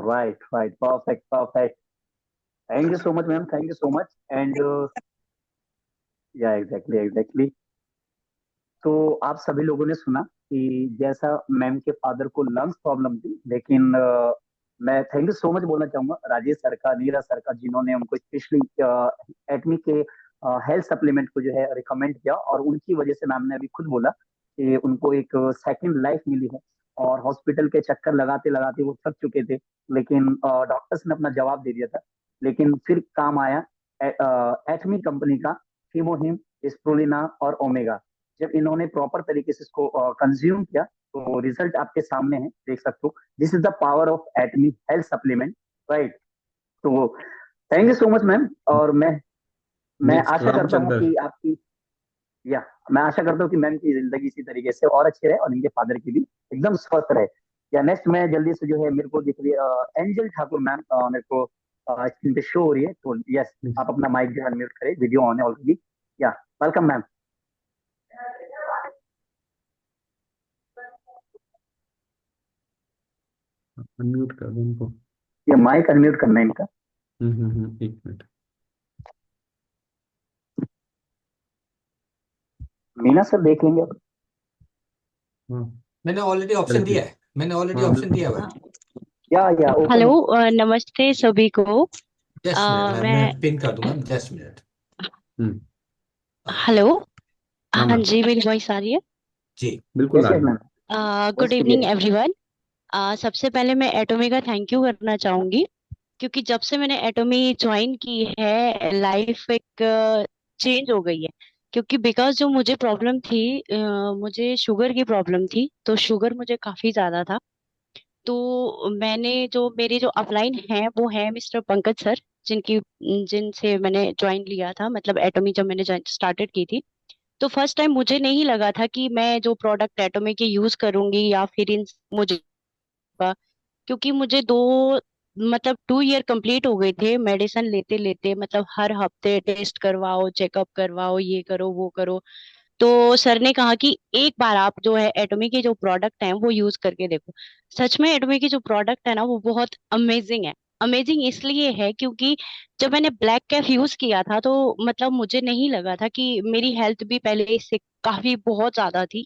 Right right, perfect perfect. Thank you so much ma'am, thank you so much. And या एग्जैक्टली एग्जैक्टली। तो आप सभी लोगों ने सुना कि जैसा मैम के फादर को लंग्स प्रॉब्लम थी, लेकिन मैं थैंक यू सो मच बोलना चाहूंगा राजेश सर का, नीरज सर का, जिन्होंने उनको स्पेशली एटमी के हेल्थ सप्लीमेंट को जो है रिकमेंड किया, और उनकी वजह से मैम ने अभी खुद बोला कि उनको एक सेकंड लाइफ मिली है। और हॉस्पिटल के चक्कर लगाते लगाते वो थक चुके थे, लेकिन डॉक्टर्स ने अपना जवाब दे दिया था। लेकिन फिर काम आया एटमी कंपनी का हीमोहिम, स्प्रुलिना और ओमेगा। जब इन्होंने प्रॉपर तरीके से इसको कंज्यूम किया, तो रिजल्ट आपके सामने है, देख सकते हो। This is the power of Atomy health supplement, right. तो thank you so much ma'am. और मैं नेक्स्ट आशा करता हूँ रामचंद्र। कि आपकी या मैं आशा करता हूँ कि मैम की जिंदगी इसी तरीके से और अच्छी रहे और इनके फादर की भी एकदम स्वस्थ रहे। या नेक्स्ट मैं जल्दी से जो है मेरे को दिख रही है एंजल ठाकुर मैम, मेरे को स्क्रीन पे शो हो रही है, तो यस आप अपना माइक जो है अनम्यूट करें, वीडियो ऑन है ऑलरेडी। या वेलकम मैम। अनम्यूट कर दो उनको। ये माइक अनम्यूट करना है इनका। एक मिनट। मीना सर देख लेंगे अब। हाँ मैंने ऑलरेडी ऑप्शन चलिए। दिया है, मैंने ऑलरेडी हाँ ऑप्शन दिया हुआ है। या ओपन। हेलो, नमस्ते सभी को। जस्ट मिनट मैम, मैं मैं पिन कर दूंगा, जस्ट मिनट। हम्म हेलो। हाँ हाँ मैम जी, मेरी वॉइस आ रही है। जी। बिल्कुल यस आ यस रही है। Ma'am, good voice clear evening है। एवरीवन। सबसे पहले मैं एटोमी का थैंक यू करना चाहूंगी, क्योंकि जब से मैंने एटोमी ज्वाइन की है लाइफ एक चेंज हो गई है। क्योंकि बिकॉज जो मुझे प्रॉब्लम थी, मुझे शुगर की प्रॉब्लम थी, तो शुगर मुझे काफी ज्यादा था। तो मैंने जो मेरे जो अपलाइन है वो है मिस्टर पंकज सर, जिनकी जिनसे मैंने ज्वाइन लिया था, मतलब एटोमी जब मैंने स्टार्टेड की थी। तो फर्स्ट टाइम मुझे नहीं लगा था कि मैं जो प्रोडक्ट एटोमी के यूज करूंगी या फिर इन मुझे का, क्योंकि मुझे दो मतलब 2 ईयर कंप्लीट हो गए थे मेडिसिन लेते लेते, मतलब हर हफ्ते टेस्ट करवाओ, चेकअप करवाओ, ये करो वो करो। तो सर ने कहा कि एक बार आप जो है एटोमी के जो प्रोडक्ट हैं वो यूज करके देखो। सच में एटोमी की जो प्रोडक्ट है ना वो बहुत अमेजिंग है। अमेजिंग इसलिए है क्योंकि जब मैंने ब्लैक कैफ यूज किया था तो मतलब मुझे नहीं लगा था कि मेरी हेल्थ भी पहले इससे काफी बहुत ज्यादा थी।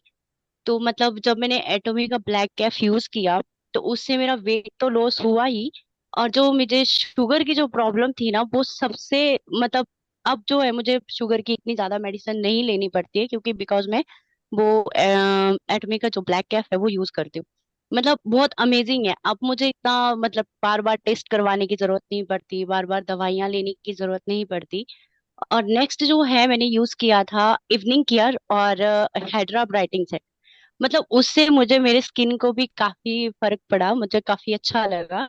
तो मतलब जब मैंने एटोमी का ब्लैक कैफ यूज किया तो उससे मेरा वेट तो लॉस हुआ ही, और जो मुझे शुगर की जो प्रॉब्लम थी ना वो सबसे मतलब अब जो है मुझे शुगर की इतनी ज्यादा मेडिसिन नहीं लेनी पड़ती है, क्योंकि बिकॉज मैं वो एटमी का जो ब्लैक कैफ है वो यूज करती हूँ। मतलब बहुत अमेजिंग है। अब मुझे इतना मतलब बार बार टेस्ट करवाने की जरूरत नहीं पड़ती, बार बार दवाइयाँ लेने की जरूरत नहीं पड़ती। और नेक्स्ट जो है मैंने यूज किया था इवनिंग केयर और हाइड्रा ब्राइटिंग से, मतलब उससे मुझे मेरे स्किन को भी काफी फर्क पड़ा, मुझे काफी अच्छा लगा।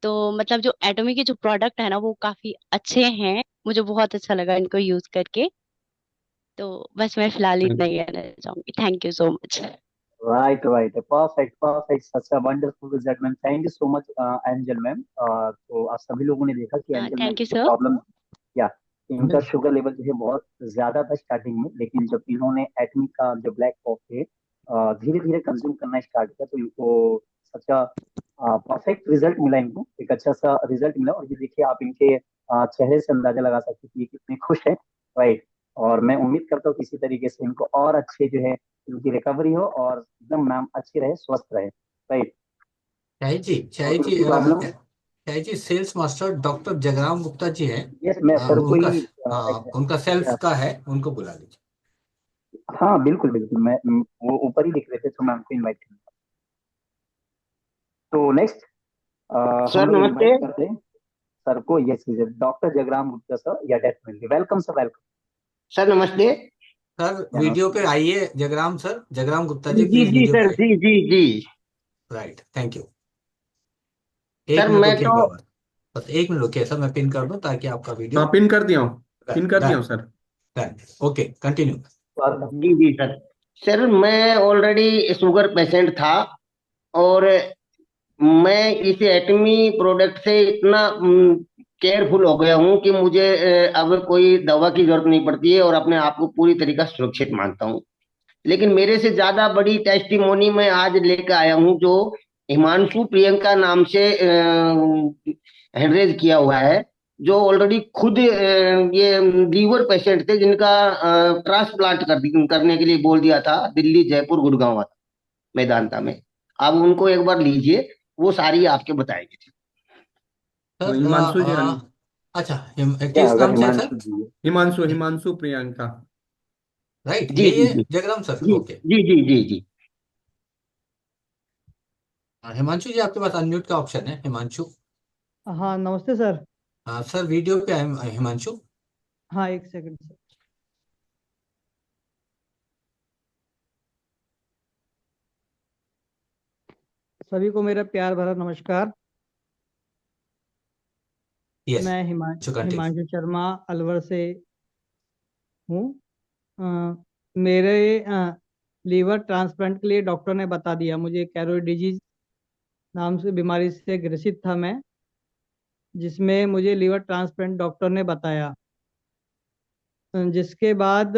तो मतलब जो एटोमी के जो प्रोडक्ट है ना वो काफी अच्छे हैं, मुझे बहुत अच्छा लगा इनको यूज करके। तो बस मैं फिलहाल इतना ही कहना चाहूंगी। Thank you so much. Right right, perfect perfect, such a wonderful result ma'am, thank you so much angel ma'am. तो आप सभी लोगों ने देखा कि एंजल मैम थैंक की यू जो सर। प्रॉब्लम, या इनका शुगर लेवल जो है बहुत ज्यादा था स्टार्टिंग में, लेकिन जब इन्होंने एटमी का जो ब्लैक कॉफी है धीरे धीरे कंज्यूम करना स्टार्ट किया तो इनको सच्चा परफेक्ट रिजल्ट मिला, इनको एक अच्छा सा रिजल्ट मिला। और ये देखिए आप इनके चेहरे से अंदाजा लगा सकते हैं कि ये कितने खुश हैं। राइट। और मैं उम्मीद करता हूँ कि इसी तरीके से इनको और अच्छे जो है इनकी रिकवरी हो और एकदम मैम अच्छी रहे, स्वस्थ रहे। राइट। शाही और जी इनकी problem, Shahi ji sales master doctor Jagram Gupta ji हैं। यस मैं सर को उनका ही उनका सेल्स का है, उनको बुला लीजिए। हाँ बिल्कुल बिल्कुल, मैं वो ऊपर ही लिख रहे थे तो मैं उनको इनवाइट करूंगा। तो नेक्स्ट हम सर लोग नमस्ते। इनवाइट करते हैं सर को। Yes doctor Jagram Gupta sir, yeah definitely welcome sir, welcome. Sir नमस्ते। सर या वीडियो नमस्ते। पे आइए, जगराम सर, जगराम गुप्ता जी जी जी प्लीज जी वीडियो पे सर, आइए। जी जी जी। Right, thank you. सर एक मिनट मैं तो रुकिएगा बस 1 मिनट रुकिए सर, मैं पिन कर दूं ताकि आपका वीडियो। हाँ पिन कर दिया हूँ, पिन कर दिया डन हूँ सर। डन। Okay continue. जी जी सर। सर मैं ऑलरेडी शुगर पेशेंट था, और मैं इस एटमी प्रोडक्ट से इतना केयरफुल हो गया हूँ कि मुझे अब कोई दवा की जरूरत नहीं पड़ती है, और अपने आप को पूरी तरीका सुरक्षित मानता हूँ। लेकिन मेरे से ज्यादा बड़ी टेस्टिमोनी मैं आज लेकर आया हूँ, जो हिमांशु प्रियंका नाम से हैंडरेज किया हुआ है, जो ऑलरेडी खुद ये लीवर पेशेंट थे, जिनका ट्रांसप्लांट करने के लिए बोल दिया था दिल्ली, जयपुर, गुड़गांव, मेदांता में। आप उनको एक बार लीजिए, वो सारी आपके बताएंगे। हाँ, सर हिमांशु जी अच्छा क्या किस होगा नाम से है सर? हिमांशु जी? हिमांशु हिमांशु प्रियंका। राइट, जी यही जी है जी जगराम सर। जी ओके। जी जी जी जी। हिमांशु जी आपके पास अनम्यूट का ऑप्शन है, हिमांशु। हाँ नमस्ते सर। सर वीडियो पे है हिमांशु। हाँ एक सेकंड सर। सभी को मेरा प्यार भरा नमस्कार। यस, मैं कंटिन्यू। हिमांशु शर्मा अलवर से हूँ। मेरे लीवर ट्रांसप्लांट के लिए डॉक्टर ने बता दिया। मुझे कैरोरी डिजीज नाम से बीमारी से ग्रसित था मैं, जिसमें मुझे लीवर ट्रांसप्लांट डॉक्टर ने बताया। जिसके बाद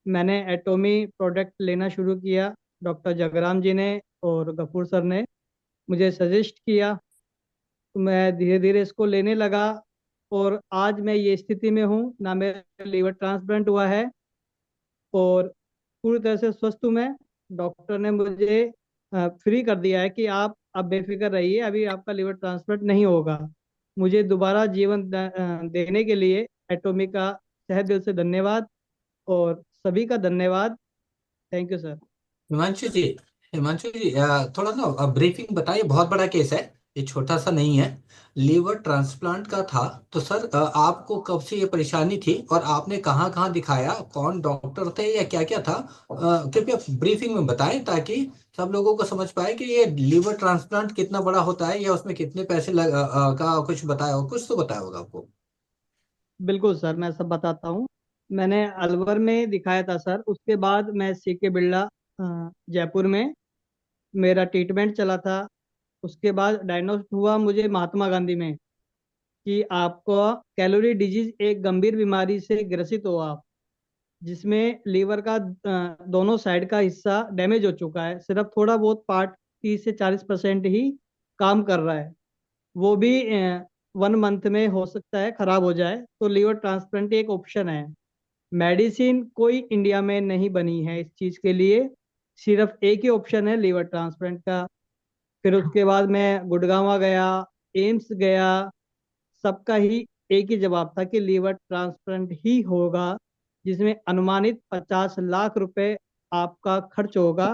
मैंने एटोमी प्रोडक्ट लेना शुरू किया। डॉक्टर जगराम जी ने और गफूर सर ने मुझे सजेस्ट किया, तो मैं धीरे धीरे इसको लेने लगा। और आज मैं ये स्थिति में हूँ, ना मेरा लीवर ट्रांसप्लांट हुआ है और पूरी तरह से स्वस्थ हूँ मैं। डॉक्टर ने मुझे फ्री कर दिया है कि आप अब बेफिक्र रहिए, अभी आपका लीवर ट्रांसप्लांट नहीं होगा। मुझे दोबारा जीवन देने के लिए एटोमी का तहे दिल से धन्यवाद, और सभी का धन्यवाद। Thank you sir. Himanshu ji, Himanshu ji थोड़ा ना ब्रीफिंग बताइए, बहुत बड़ा केस है, ये छोटा सा नहीं है। लीवर ट्रांसप्लांट का था तो सर आपको कब से ये परेशानी थी और आपने कहाँ कहाँ दिखाया, कौन डॉक्टर थे या क्या क्या था? कृपया ब्रीफिंग में बताएं ताकि सब लोगों को समझ पाए कि ये लीवर ट्रांसप्लांट कितना बड़ा होता है या उसमें कितने पैसे का कुछ बताया हो, कुछ तो बताया होगा आपको। बिल्कुल सर, मैं सब बताता हूँ। मैंने अलवर में दिखाया था सर, उसके बाद मैं सीके बिरला जयपुर में मेरा ट्रीटमेंट चला था। उसके बाद डायग्नोस्ट हुआ मुझे महात्मा गांधी में कि आपको कैलोरी डिजीज एक गंभीर बीमारी से ग्रसित हो आप, जिसमें लीवर का दोनों साइड का हिस्सा डैमेज हो चुका है, सिर्फ थोड़ा बहुत पार्ट 30 से 40% ही काम कर रहा है। वो भी 1 मंथ में हो सकता है खराब हो जाए, तो लीवर ट्रांसप्लांट एक ऑप्शन है। मेडिसिन कोई इंडिया में नहीं बनी है इस चीज़ के लिए, सिर्फ एक ही ऑप्शन है लीवर ट्रांसप्लांट का। फिर उसके बाद मैं गुड़गांव गया, एम्स गया, सबका ही एक ही जवाब था कि लीवर ट्रांसप्लांट ही होगा, जिसमें अनुमानित 50 लाख रुपए आपका खर्च होगा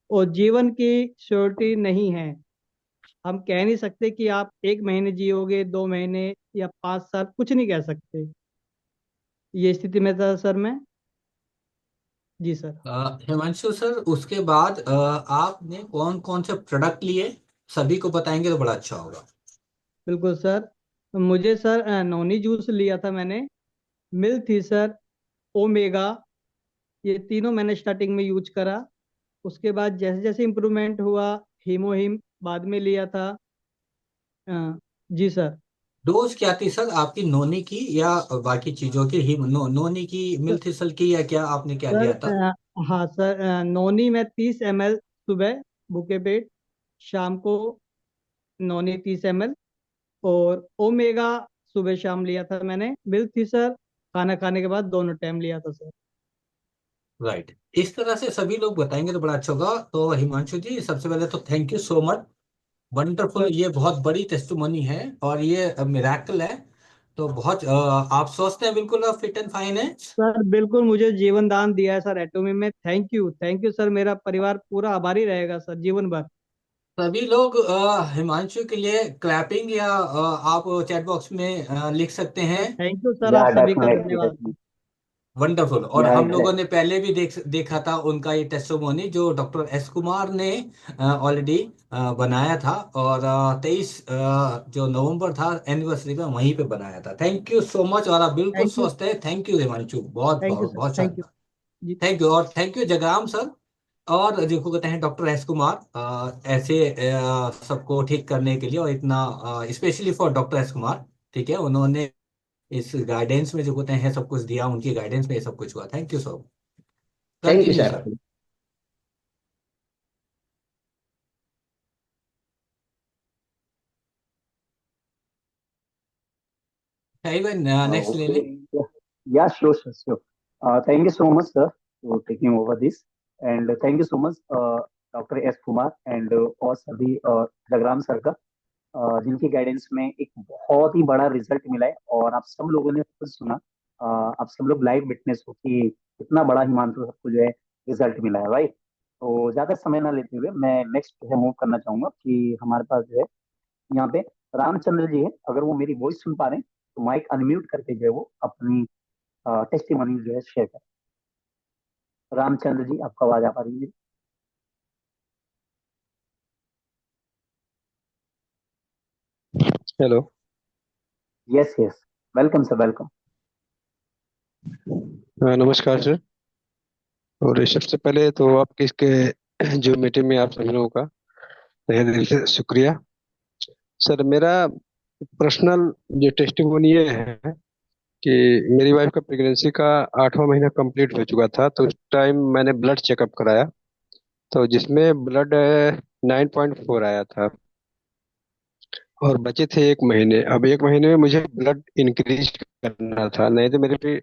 और जीवन की श्योरिटी नहीं है। हम कह नहीं सकते कि आप 1 महीने जियोगे, 2 महीने या 5 साल, कुछ नहीं कह सकते। ये स्थिति में था सर मैं। जी सर। हिमांशु सर, उसके बाद आपने कौन कौन से प्रोडक्ट लिए, सभी को बताएंगे तो बड़ा अच्छा होगा। बिल्कुल सर। मुझे सर नोनी जूस लिया था मैंने, मिल्क थी सर, ओमेगा, ये तीनों मैंने स्टार्टिंग में यूज करा। उसके बाद जैसे जैसे इम्प्रूवमेंट हुआ, हीमोहिम बाद में लिया था। अ, जी सर। डोज क्या थी सर आपकी, नोनी की या बाकी चीजों की? ही नोनी की, मिल्थिसल की, या क्या आपने क्या सर लिया था? हाँ सर, नोनी में 30 ml सुबह भूखे पेट, शाम को नोनी 30 ml, और ओमेगा सुबह शाम लिया था मैंने। मिल्क थी सर, खाना खाने के बाद दोनों टाइम लिया था सर। राइट, इस तरह से सभी लोग बताएंगे तो बड़ा अच्छा होगा। तो हिमांशु जी, सबसे पहले तो thank you so much, wonderful, sir ये बहुत बड़ी टेस्टिमोनी है और ये मिराकल है। तो बहुत आप स्वस्थ हैं, बिल्कुल फिट एंड फाइन है। सर बिल्कुल, मुझे जीवन दान दिया है सर एटोमी में। थैंक यू सर, मेरा परिवार पूरा आभारी रहेगा सर जीवन भर। सभी लोग हिमांशु के लिए क्लैपिंग या आप चैट बॉक्स में लिख सकते हैं। थैंक यू सर, या आप सभी का डेफिनेटली धन्यवाद। डेफिनेटली। वंडरफुल। और या हम लोगों ने एग्जैक्ट। पहले भी देखा था उनका ये टेस्टिमोनी जो डॉक्टर एस कुमार ने ऑलरेडी बनाया था, और 23 जो नवंबर था एनिवर्सरी में वहीं पे बनाया था। थैंक यू सो मच, और आप बिल्कुल थैंक यू। स्वस्थ है। थैंक यू हिमांशु, बहुत थैंक यू बहुत सर। बहुत थैंक यू। शानदार। जी। थैंक यू, और थैंक यू जगराम सर, और जिनको कहते हैं डॉक्टर एस कुमार, ऐसे सबको ठीक करने के लिए, और इतना specially for doctor S Kumar, ठीक है, उन्होंने इस गाइडेंस में जो कहते हैं सब कुछ दिया, उनकी गाइडेंस में ये सब कुछ हुआ। Thank you sir. Thank you continue sir. Sir. Even next ले Okay. लें। Yeah, sure, sure, sure. Thank you so much, sir, for taking over this. And thank you so much, Dr. S. Kumar and और सभी Jagram sir का, जिनकी guidance में एक बहुत ही बड़ा रिजल्ट मिला है। और आप सब लोगों ने खुद सुना, आप सब लोग लाइव विटनेस हो कि कितना बड़ा हिमांशु सबको जो है रिजल्ट मिला है, राइट। तो ज्यादा समय ना लेते हुए मैं नेक्स्ट जो है मूव करना चाहूंगा कि हमारे पास जो है यहाँ पे रामचंद्र जी है। अगर वो मेरी वॉइस सुन पा रहे हैं तो माइक अनम्यूट करके जो है वो अपनी टेस्टिमनी जो है शेयर करें। रामचंद्र जी, आपका आवाज आ पा रही है? Hello. Yes yes, welcome sir, welcome. नमस्कार सर। और सबसे पहले तो आप किसके जो मीटिंग में आप सभी लोगों का तहे दिल से शुक्रिया। सर मेरा पर्सनल जो टेस्टिमोनी ये है कि मेरी वाइफ का प्रेगनेंसी का 8वां महीना कंप्लीट हो चुका था, तो उस टाइम मैंने ब्लड चेकअप कराया, तो जिसमें ब्लड 9.4 आया था और बचे थे 1 महीने। अब 1 महीने में मुझे ब्लड इंक्रीज करना था, नहीं तो मेरे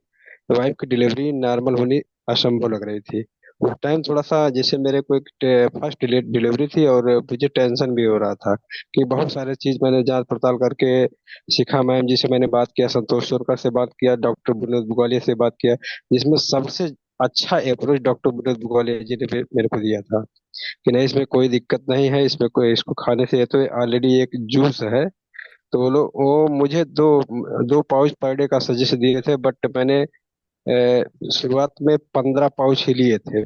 वाइफ की डिलीवरी नॉर्मल होनी असंभव लग रही थी। उस टाइम थोड़ा सा जैसे मेरे को एक फर्स्ट डिलीवरी थी और मुझे टेंशन भी हो रहा था कि बहुत सारे चीज मैंने जांच पड़ताल करके सीखा। मैम जी से मैंने बात किया, संतोष सोरकर से बात किया, डॉक्टर विनोद बुगालिया से बात किया, जिसमें सबसे अच्छा अप्रोच डॉक्टर विनोद बुगालिया जी ने मेरे को दिया था कि नहीं इसमें कोई दिक्कत नहीं है, इसमें कोई, इसको खाने से, ये तो ऑलरेडी एक जूस है। तो वो मुझे दो दो पाउच पर डे का सजेस्ट दिए थे, बट मैंने शुरुआत में 15 पाउच ही लिए थे।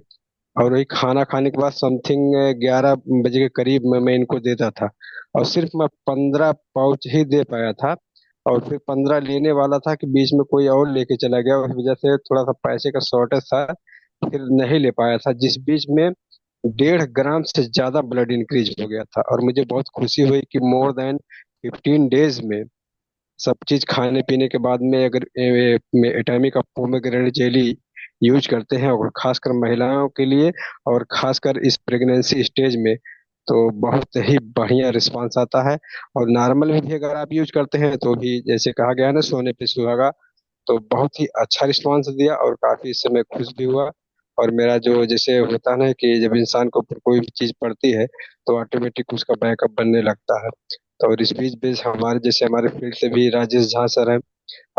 और वही खाना खाने के बाद समथिंग 11 बजे के करीब में मैं इनको देता था, और सिर्फ मैं 15 पाउच ही दे पाया था। और फिर 15 लेने वाला था कि बीच में कोई और लेके चला गया, उस वजह से थोड़ा सा पैसे का शॉर्टेज था, फिर नहीं ले पाया था, जिस बीच में 1.5 ग्राम से ज्यादा ब्लड इंक्रीज हो गया था। और मुझे बहुत खुशी हुई कि मोर देन 15 डेज में सब चीज खाने पीने के बाद में अगर एटामी का पोमेग्रेनेट जेली यूज करते हैं, और खासकर महिलाओं के लिए, और खासकर इस प्रेगनेंसी स्टेज में, तो बहुत ही बढ़िया रिस्पांस आता है। और नॉर्मल में भी अगर आप यूज करते हैं तो भी जैसे कहा गया है ना, सोने पे सुहागा, तो बहुत ही अच्छा रिस्पांस दिया और काफी इससे मैं खुश भी हुआ। और मेरा जो जैसे होता है ना कि जब इंसान को ऊपर कोई भी चीज पड़ती है तो ऑटोमेटिक उसका बैकअप बनने लगता है। तो और इस बीच बीच हमारे जैसे हमारे फील्ड से भी राजेश झा सर हैं,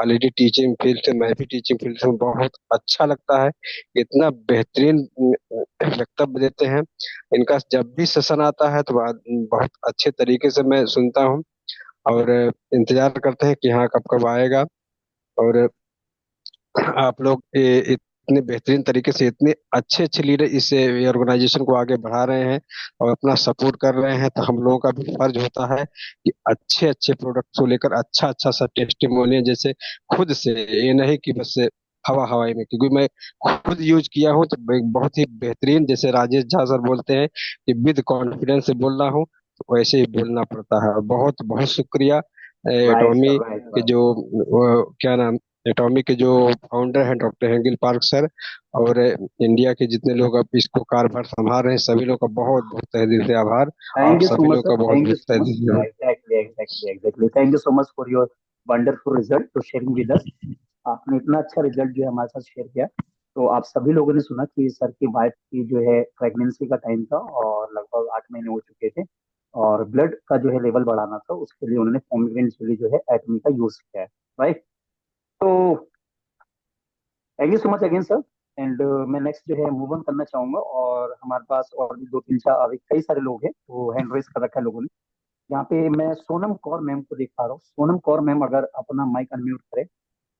ऑलरेडी टीचिंग फील्ड से, मैं भी टीचिंग फील्ड से हूँ, बहुत अच्छा लगता है, इतना बेहतरीन वक्तव्य देते हैं। इनका जब भी सेशन आता है तो बहुत अच्छे तरीके से मैं सुनता हूँ और इंतजार करते हैं कि हाँ कब कब आएगा। और आप लोग इतने बेहतरीन तरीके से, इतने अच्छे अच्छे लीडर इस ऑर्गेनाइजेशन को आगे बढ़ा रहे हैं और अपना सपोर्ट कर रहे हैं, तो हम लोगों का भी फर्ज होता है कि अच्छे अच्छे प्रोडक्ट्स को लेकर अच्छा अच्छा सा टेस्टिमोनियल जैसे खुद से, ये नहीं कि बस हवा हवाई में, क्योंकि मैं खुद यूज किया हूँ तो एक बहुत ही बेहतरीन, जैसे राजेश झा सर बोलते हैं कि विद कॉन्फिडेंस से बोल रहा हूँ, तो वैसे ही बोलना पड़ता है। और बहुत बहुत शुक्रिया राइट एटॉमी सर, राइट के राइट। जो क्या नाम, एटॉमिक के जो फाउंडर हैं डॉक्टर हेंगिल पार्क सर, और इंडिया के जितने लोग अब इसको कारभार संभाल रहे हैं, सभी लोग का बहुत बहुत तहे दिल से आभार। आप थैंक यू सो सभी मच लोग सर, का बहुत थैंक यू बहुत सो तहे मच। दिल से exactly exactly exactly, thank you so much for your wonderful result to sharing with us. आपने इतना अच्छा रिजल्ट जो है हमारे साथ शेयर किया। तो आप सभी लोगों ने सुना कि सर की वाइफ की जो है प्रेगनेंसी का टाइम था और लगभग 8 महीने हो चुके थे, और ब्लड का जो है लेवल बढ़ाना था, उसके लिए उन्होंने पोमीग्रेनेट जेली जो है एटमी का यूज किया है। राइट। तो thank you so much again sir. And मैं नेक्स्ट जो है मूव ऑन करना चाहूंगा, और हमारे पास और भी दो तीन चार अभी कई सारे लोग हैं वो हैंड रेस कर रखा है लोगों ने। यहाँ पे मैं सोनम कौर मैम को देख पा रहा हूँ। सोनम कौर मैम अगर अपना माइक अनम्यूट करें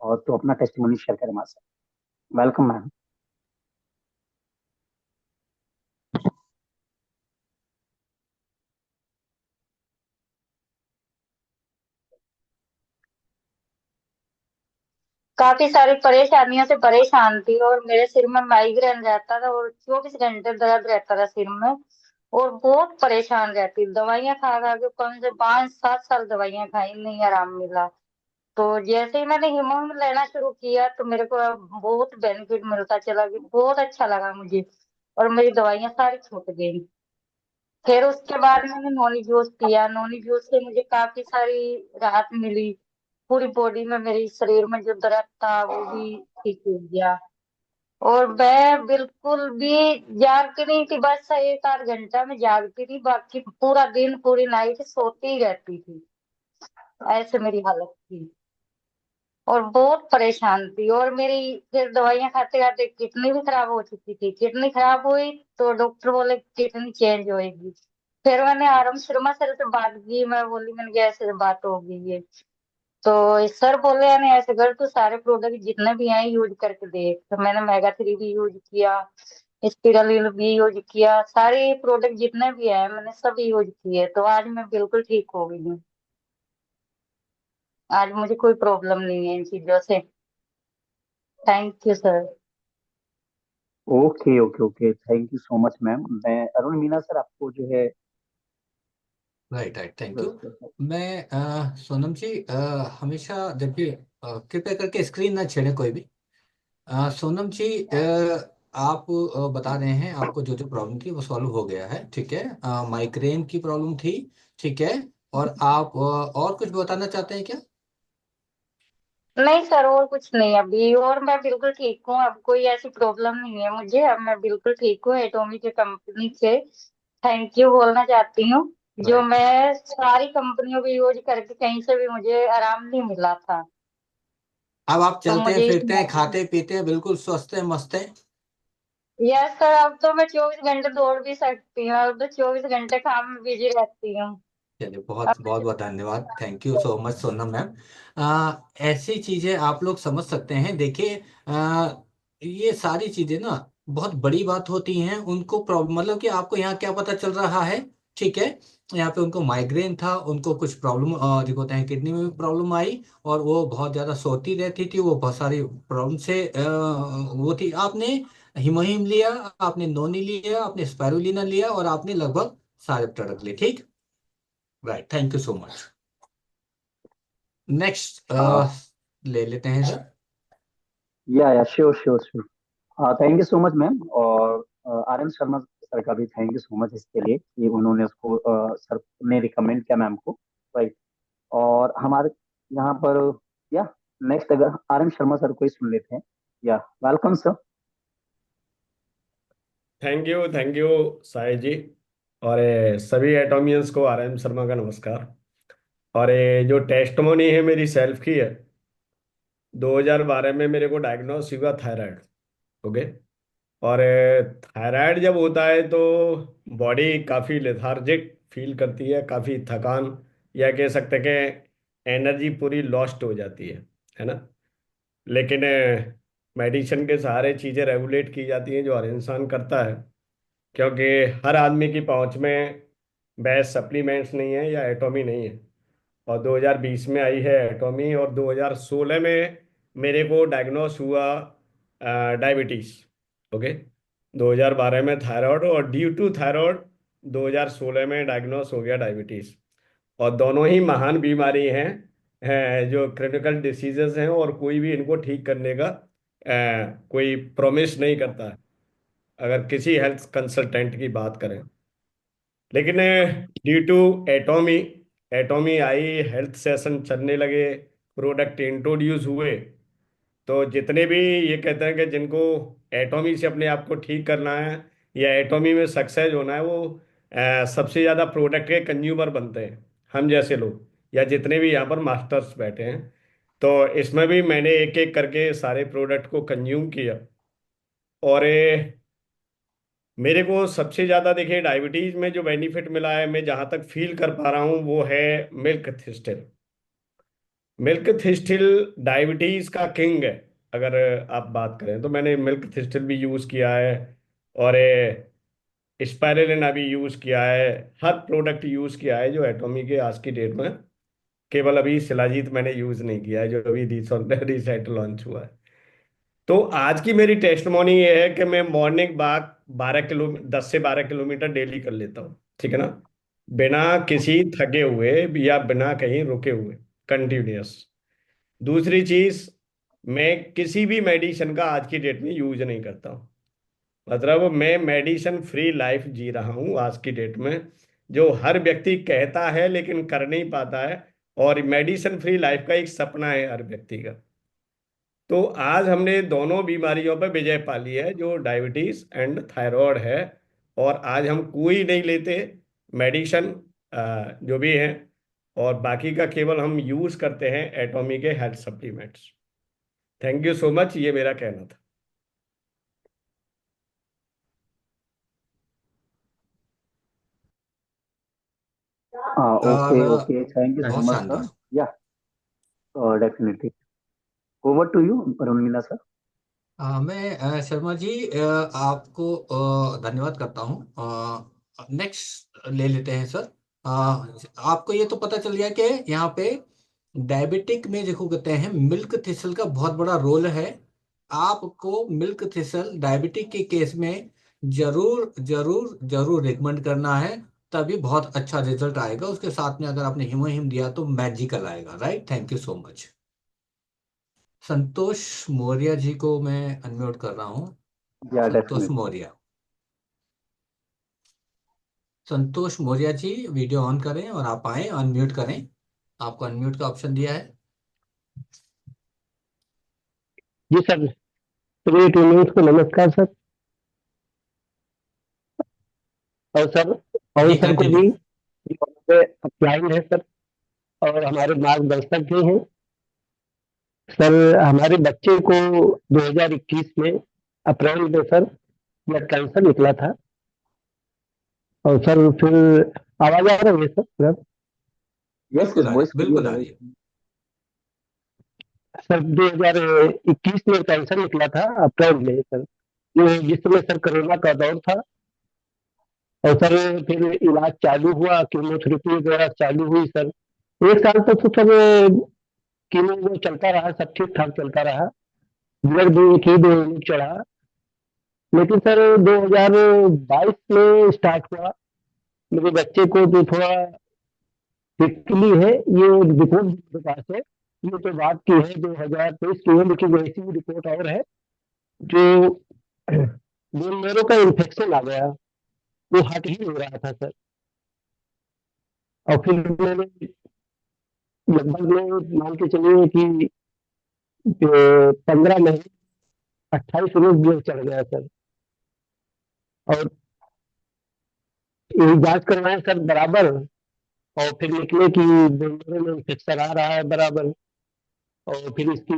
और तो अपना टेस्टिमोनी शेयर करें हमारे साथ। Welcome ma'am. काफी सारी परेशानियों से परेशान थी और मेरे सिर में माइग्रेन रहता था और 24 घंटे दर्द रहता था सिर में। और बहुत परेशान रहती, दवाइयां खा खा के कम से 5-7 साल दवाइयां खाई, नहीं आराम मिला। तो जैसे ही मैंने हिमोन लेना शुरू किया तो मेरे को अब बहुत बेनिफिट मिलता चला गया, बहुत अच्छा लगा मुझे। और मेरी दवाइयां सारी छूट गई। फिर उसके बाद मैंने नॉनी जूस पिया, नॉनी जूस से मुझे काफी सारी राहत मिली। पूरी बॉडी में, मेरे शरीर में जो दर्द था वो भी ठीक हो गया। और मैं बिल्कुल भी जागती नहीं थी, बस 1-8 घंटा में जागती थी, बाकी पूरा दिन पूरी नाइट सोती ही रहती थी। ऐसे मेरी हालत थी और बहुत परेशान थी। और मेरी फिर दवाइयां खाते खाते किडनी भी खराब हो चुकी थी। किडनी खराब हुई तो डॉक्टर बोले किडनी चेंज होएगी। फिर मैंने आराम शर्मा सर से बात की, मैं बोली मैंने कहा ऐसे बात हो गई है। तो सर बोले यानी ऐसे कर, तू सारे प्रोडक्ट जितने भी हैं यूज करके देख। तो मैंने मेगा 3 भी यूज किया, स्पिरुलिना भी यूज किया, सारे प्रोडक्ट जितने भी हैं मैंने सब यूज किए। तो आज मैं बिल्कुल ठीक हो गई हूँ। आज मुझे कोई प्रॉब्लम नहीं है इन चीजों से। Thank you sir. Okay okay okay, thank you so much ma'am. मैं अरुण मीना सर आपको जो है राइट राइट, थैंक यू। मैं सोनम जी, हमेशा देखिए, कृपया करके स्क्रीन ना छेड़े कोई भी। सोनम जी, आप बता रहे हैं आपको जो जो प्रॉब्लम थी वो सॉल्व हो गया है, ठीक है। माइग्रेन की प्रॉब्लम थी, ठीक है। और आप और कुछ बताना चाहते हैं क्या? नहीं सर, और कुछ नहीं अभी, और मैं बिल्कुल ठीक हूँ। अब कोई ऐसी प्रॉब्लम नहीं है मुझे, अब मैं बिल्कुल ठीक हूँ। एटॉमी के कंपनी से थैंक यू बोलना चाहती हूँ, जो राइट। मैं सारी कंपनियों को यूज करके कहीं से भी मुझे आराम नहीं मिला था। अब आप तो चलते हैं, मुझे इस फिरते हैं, खाते पीते हैं, बिल्कुल स्वस्थ हैं, मस्त हैं। यस सर, अब तो मैं 24 घंटे दौड़ भी सकती हूँ, अब तो 24 घंटे काम में बिजी रहती हूँ। चलिए, बहुत बहुत बहुत धन्यवाद, thank you so much Sonam ma'am. ऐसी चीजें आप लोग समझ सकते हैं। देखिए, ये सारी चीजें ना बहुत बड़ी बात होती हैं। उनको प्रॉब्लम, मतलब कि आपको यहाँ क्या पता चल रहा है, ठीक है। यहाँ पे उनको माइग्रेन था, उनको कुछ प्रॉब्लम जो होता है किडनी में भी प्रॉब्लम आई, और वो बहुत ज्यादा सोती रहती थी, वो बहुत सारी प्रॉब्लम से वो थी। आपने हिमोहिम लिया, आपने नोनी लिया, आपने स्पाइरुलिना लिया, और आपने लगभग सारे प्रोडक्ट लिए, ठीक। Right, thank you so much. Next ले लेते हैं सर। या sure sure sure. Thank you so much ma'am. और आर एन शर्मा सर का भी थैंक यू सो मच इसके लिए कि उन्होंने उसको सर ने रिकमेंड किया मैम को, राइट। और हमारे यहाँ पर या नेक्स्ट अगर आर एन शर्मा सर को ही सुन लेते हैं। Yeah welcome sir. Thank you Sai ji. और सभी एटोमियंस को आर एम शर्मा का नमस्कार। और जो टेस्टमोनी है मेरी सेल्फ की है। 2012 में मेरे को डायग्नोस हुआ थायराइड। ओके। और थायराइड जब होता है तो बॉडी काफ़ी लेथार्जिक फील करती है, काफ़ी थकान, या कह सकते हैं कि एनर्जी पूरी लॉस्ट हो जाती है ना। लेकिन मेडिसिन के सहारे चीज़ें रेगुलेट की जाती हैं, जो हर इंसान करता है, क्योंकि हर आदमी की पहुंच में बेस्ट सप्लीमेंट्स नहीं है या एटॉमी नहीं है। और 2020 में आई है एटॉमी, और 2016 में मेरे को डायग्नोस हुआ डायबिटीज़। ओके। 2012 में थायराइड, और ड्यू टू थायराइड 2016 में डायग्नोस हो गया डायबिटीज़। और दोनों ही महान बीमारी हैं, जो क्रिटिकल डिसीजेस हैं, और कोई भी इनको ठीक करने का कोई प्रॉमिस नहीं करता है, अगर किसी हेल्थ कंसल्टेंट की बात करें। लेकिन due to Atomy Atomy I, health session चलने लगे, प्रोडक्ट इंट्रोड्यूस हुए, तो जितने भी ये कहते हैं कि जिनको एटॉमी से अपने आप को ठीक करना है या एटॉमी में सक्सेस होना है, वो सबसे ज़्यादा प्रोडक्ट के कंज्यूमर बनते हैं, हम जैसे लोग, या जितने भी यहाँ पर मास्टर्स बैठे हैं। तो इसमें भी मैंने एक एक करके सारे प्रोडक्ट को कंज्यूम किया। और मेरे को सबसे ज़्यादा देखिए डायबिटीज़ में जो बेनिफिट मिला है, मैं जहाँ तक फील कर पा रहा हूँ, वो है मिल्क थिस्टिल। मिल्क थिस्टिल डायबिटीज़ का किंग है। अगर आप बात करें तो मैंने मिल्क थिस्टिल भी यूज़ किया है, और स्पाइरुलिना भी यूज़ किया है, हर प्रोडक्ट यूज़ किया है जो एटॉमी के आज की डेट में। केवल अभी शिलाजीत मैंने यूज़ नहीं किया है, जो अभी रिसेंट लॉन्च हुआ है। तो आज की मेरी टेस्टमोनी ये है कि मैं मॉर्निंग वॉक 10 से 12 किलोमीटर डेली कर लेता हूँ, ठीक है ना, बिना किसी थके हुए या बिना कहीं रुके हुए, कंटिन्यूअस। दूसरी चीज, मैं किसी भी मेडिसिन का आज की डेट में यूज नहीं करता हूँ। मतलब मैं मेडिसिन फ्री लाइफ जी रहा हूँ आज की डेट में, जो हर व्यक्ति कहता है लेकिन कर नहीं पाता है। और मेडिसिन फ्री लाइफ का एक सपना है हर व्यक्ति का। तो आज हमने दोनों बीमारियों पर विजय पा ली है, जो डायबिटीज एंड थायराइड है। और आज हम कोई नहीं लेते मेडिसिन, जो भी है, और बाकी का केवल हम यूज करते हैं एटॉमी के health supplements. Thank you so much, ये मेरा कहना था। Okay okay, thank you so बहुत मच शानदार। Sir. Yeah definitely, over to you Arun Meena sir. मैं शर्मा जी, आपको धन्यवाद करता हूँ। नेक्स्ट ले लेते हैं सर। आपको ये तो पता चल गया कि यहाँ पे डायबिटिक में देखो कहते हैं मिल्क थिस्टिल का बहुत बड़ा रोल है आपको मिल्क थिसल डायबिटिक के केस में जरूर जरूर जरूर रिकमेंड करना है, तभी बहुत अच्छा रिजल्ट आएगा। उसके साथ में अगर आपने हिमोहिम दिया तो मैजिकल आएगा। Right, thank you so much. Santosh Maurya ji को मैं अनम्यूट कर रहा हूँ। Yeah Santosh definitely. Maurya, Santosh Maurya ji video on करें और आप आए, अनम्यूट करें। आपको अनम्यूट का ऑप्शन दिया है। जी सर, सभी टीममेट्स को नमस्कार सर। और सर, और जी सर को कंटिन्यू। भी अपलाइन है सर, और हमारे मार्गदर्शक भी हैं सर। हमारे बच्चे को 2021 में अप्रैल में सर ब्लड कैंसर निकला था। और सर फिर आवाज आ रही है सर? यस बिल्कुल यस, आ रही वॉइस है, बिल्कुल क्लियर आ है। रही है। सर 2021 में कैंसर निकला था अप्रैल में सर, जिस समय सर कोरोना का दौर था। और सर फिर इलाज चालू हुआ, कीमोथेरेपी वगैरह चालू हुई सर। 1 साल तक तो सर कीमो वो चलता रहा, सब ठीक ठाक चलता रहा। ब्लड भी एक ही 2 यूनिट चढ़ा। लेकिन सर 2022 में स्टार्ट हुआ। मेरे बच्चे को जो थोड़ा हिस्ट्री है, ये रिपोर्ट मेरे पास है। ये तो बात की है 2023 की है, लेकिन वैसी भी रिपोर्ट और है जो बोन मेरो का इन्फेक्शन आ गया, वो हट ही नहीं रहा था सर। और फिर मैंने लगभग में मान के चलिए कि 15 महीने 28 रोज ब्लड चढ़ गया सर। और यही जांच करवाए सर बराबर, और फिर निकले कि बोन में इन्फेक्शन आ रहा है बराबर। और फिर इसकी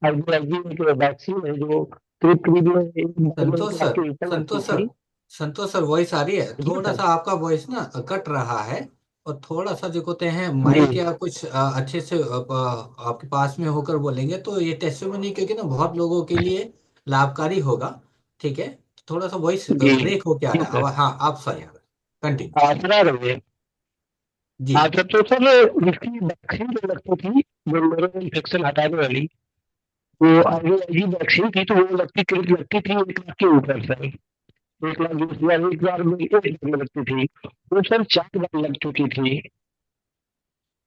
आईवीआईजी एक वैक्सीन है जो करीब करीब में 1 संतोष लाख सर, के ऊपर लगती संतोष सर, थी। संतोष सर, वॉइस आ रही है? जी थोड़ा सर। सा आपका वॉइस ना कट रहा है। और थोड़ा सा जो कहते हैं जी माइक या कुछ अच्छे से आपके पास में होकर बोलेंगे तो ये टेस्टिमोनी क्योंकि ना बहुत लोगों के लिए लाभकारी होगा। ठीक है, थोड़ा सा वॉइस जी ब्रेक हो क्या जी रहा है। सर। हाँ, आप सही आ रहा है, कंटिन्यू। आसरा रही है। जी हाँ सर, तो सर इसकी वैक्सीन जो लगती थी बोन इन्फेक्शन हटाने वाली, वो आईवीआईजी वैक्सीन थी, तो वो लगती थी 1 लाख के ऊपर सर। 1 लाख 20 हजार एक बार में, एक बार में लगती थी। वो सर 4 बार लग चुकी थी।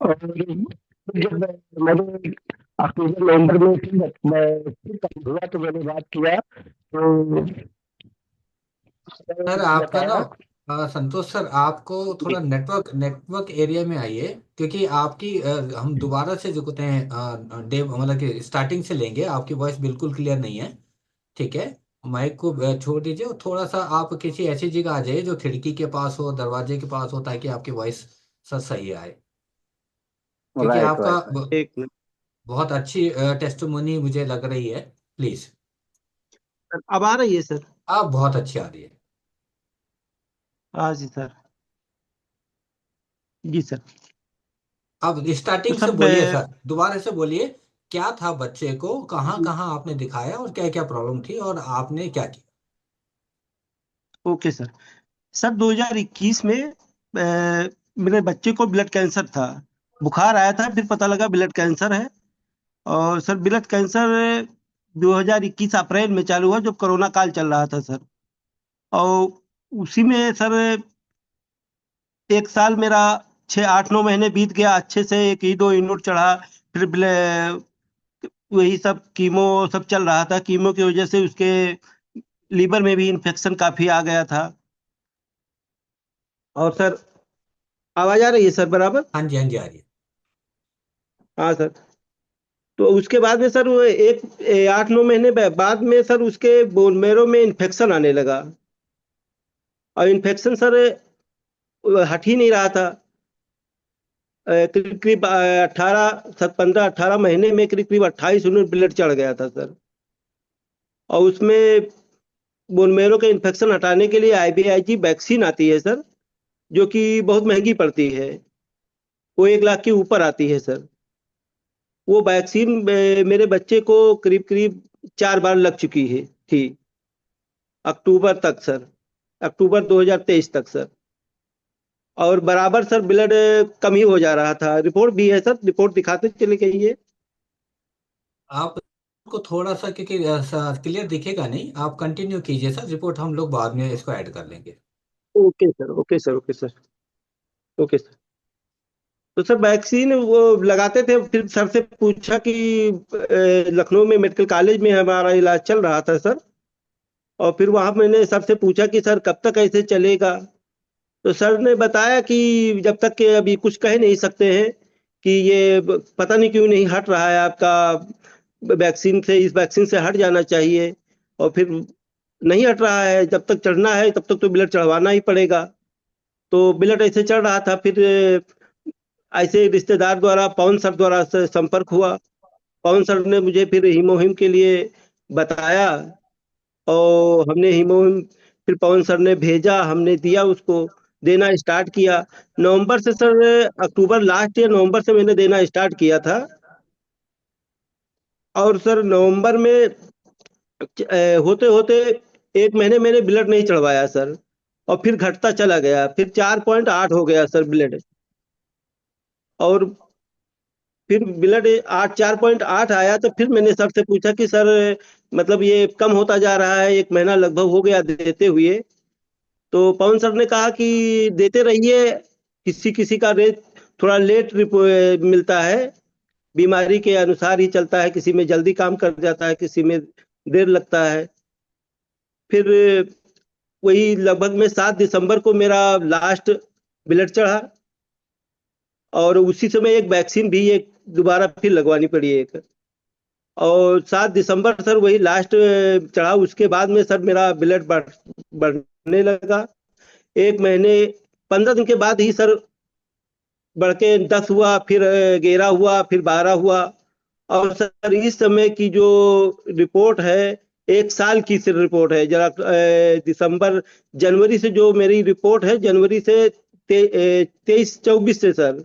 और जब मैंने अक्टूबर नवंबर में फिर काम हुआ तो मैंने बात किया तो सर आपका ना बताया। संतोष सर, आपको जी थोड़ा नेटवर्क एरिया में आइए, क्योंकि आपकी हम दोबारा से जो कहते हैं डे मतलब कि स्टार्टिंग से लेंगे। आपकी वॉइस बिल्कुल क्लियर नहीं है। ठीक है, माइक को छोड़ दीजिए और थोड़ा सा आप किसी ऐसी जगह आ जाइए जो खिड़की के पास हो, दरवाजे के पास हो, ताकि आपकी वॉइस सर सही आए। क्योंकि राइट आपका राइट राइट। एक मिनट बहुत अच्छी टेस्टिमोनी मुझे लग रही है। प्लीज। सर, अब आ रही है सर? आप बहुत अच्छी आ रही है। हाँ जी सर। जी सर। अब तो स्टार्टिंग से सर बोलिए मैं सर, दोबारा से बोलिए। क्या था बच्चे को, कहाँ कहाँ आपने दिखाया और क्या क्या प्रॉब्लम थी और आपने क्या किया? Okay sir. सर 2021 में मेरे बच्चे को ब्लड कैंसर था। बुखार आया था, फिर पता लगा ब्लड कैंसर है। और सर ब्लड कैंसर 2021 अप्रैल में चालू हुआ, जब कोरोना काल चल रहा था सर। और उसी में सर 1 साल मेरा 6 8 9 महीने बीत गया अच्छे से, एक ही 2 यूनिट चढ़ा। फिर वही सब कीमो सब चल रहा था। कीमो की वजह से उसके लीवर में भी इन्फेक्शन काफी आ गया था। और सर आवाज आ रही है सर बराबर? हाँ जी, हाँ जी, आ रही है। हाँ सर। तो उसके बाद में सर वो 8 9 महीने बाद में सर उसके बोन मैरो में इन्फेक्शन आने लगा। और इन्फेक्शन सर हट ही नहीं रहा था। करीब करीब 15 18 महीने में करीब करीब 28 यूनिट ब्लड चढ़ गया था सर। और उसमें बोन मैरो के इन्फेक्शन हटाने के लिए आईवीआईजी वैक्सीन आती है सर, जो कि बहुत महंगी पड़ती है। वो 1 लाख के ऊपर आती है सर। वो वैक्सीन मेरे बच्चे को करीब करीब 4 बार लग चुकी है थी, अक्टूबर तक सर, अक्टूबर 2023 तक सर। और बराबर सर ब्लड कम ही हो जा रहा था। रिपोर्ट भी है सर, रिपोर्ट दिखाते चले गइए। आप को थोड़ा सा, क्योंकि क्लियर दिखेगा नहीं, आप कंटिन्यू कीजिए सर, रिपोर्ट हम लोग बाद में इसको ऐड कर लेंगे। Okay sir, okay sir, okay sir, okay sir. तो सर वैक्सीन वो लगाते थे, फिर सर से पूछा कि लखनऊ में मेडिकल कॉलेज में हमारा इलाज चल रहा था सर, और फिर वहां मैंने सर से पूछा कि सर कब तक ऐसे चलेगा। तो सर ने बताया कि जब तक के अभी कुछ कह नहीं सकते हैं, कि ये पता नहीं क्यों नहीं हट रहा है आपका वैक्सीन से, इस वैक्सीन से हट जाना चाहिए। और फिर नहीं हट रहा है, जब तक चढ़ना है तब तक तो ब्लड चढ़वाना ही पड़ेगा। तो ब्लड ऐसे चढ़ रहा था, फिर ऐसे रिश्तेदार द्वारा पवन सर द्वारा से संपर्क हुआ। पवन सर ने मुझे फिर हीमोहिम के लिए बताया, और हमने हीमोहिम फिर पवन सर ने भेजा, हमने दिया, उसको देना स्टार्ट किया। नवंबर से सर, अक्टूबर लास्ट या नवंबर से मैंने देना स्टार्ट किया था। और सर नवंबर में होते होते 1 महीने मैंने ब्लड नहीं चढ़वाया सर, और फिर घटता चला गया, फिर 4.8 हो गया सर ब्लड। और फिर ब्लड 4.8 आया, तो फिर मैंने सर से पूछा कि सर मतलब ये कम होता जा रहा है, 1 महीना लगभग हो गया देते हुए। तो पवन सर ने कहा कि देते रहिए, किसी किसी का रेट थोड़ा लेट मिलता है, बीमारी के अनुसार ही चलता है, किसी में जल्दी काम कर जाता है, किसी में देर लगता है। फिर वही लगभग में 7 दिसंबर को मेरा लास्ट ब्लड चढ़ा, और उसी समय एक वैक्सीन भी एक दोबारा फिर लगवानी पड़ी एक। और 7 दिसंबर सर वही लास्ट चढ़ा, उसके बाद में सर मेरा ब्लड बढ़ने लगा। 1 महीने 15 दिन के बाद ही सर बढ़ के 10 हुआ, फिर 11 हुआ, फिर 12 हुआ। और सर इस समय की जो रिपोर्ट है, 1 साल की सिर्फ रिपोर्ट है जरा, दिसंबर जनवरी से जो मेरी रिपोर्ट है, जनवरी से 23-24 से सर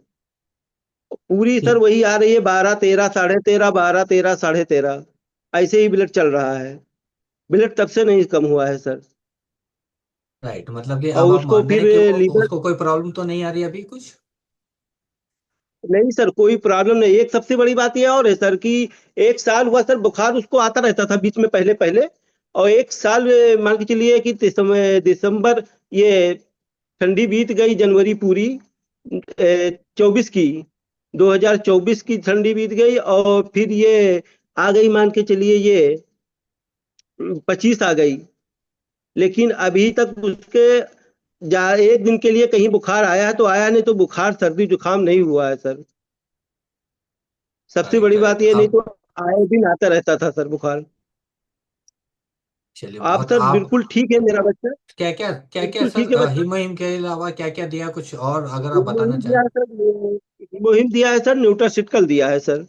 पूरी सर वही आ रही है, 12, 13, 13.5, 12, 13, 13.5, ऐसे ही ब्लड चल रहा है। ब्लड तब से नहीं कम हुआ है सर। राइट, मतलब कि अब और आप उसको मान रहे फिर हैं कि वो लीवर, उसको कोई प्रॉब्लम तो नहीं आ रही अभी कुछ? नहीं सर कोई प्रॉब्लम नहीं। एक सबसे बड़ी बात यह और है सर कि 1 साल हुआ सर, बुखार उसको आता रहता था बीच में पहले पहले, और 1 साल मान के चलिए कि दिसंबर ये ठंडी बीत गई, जनवरी पूरी 24 की, 2024 की ठंडी बीत गई, और फिर ये आ गई, मान के चलिए ये 25 आ गई। लेकिन अभी तक उसके एक दिन के लिए कहीं बुखार आया है तो आया, नहीं तो बुखार सर्दी जुकाम नहीं हुआ है सर। सबसे राइट बड़ी बात राइट। ये, नहीं अब तो आए दिन आता रहता था सर बुखार। चलिए, आप बहुत सर आप बिल्कुल ठीक है मेरा बच्चा, क्या क्या बिल्कुल ठीक है सर, बच्चा। हिमोहिम के अलावा क्या क्या दिया कुछ और, अगर आप बताना हीमोहिम दिया चाहें? है सर, हीमोहिम दिया है सर, न्यूट्रासिटिकल दिया है सर,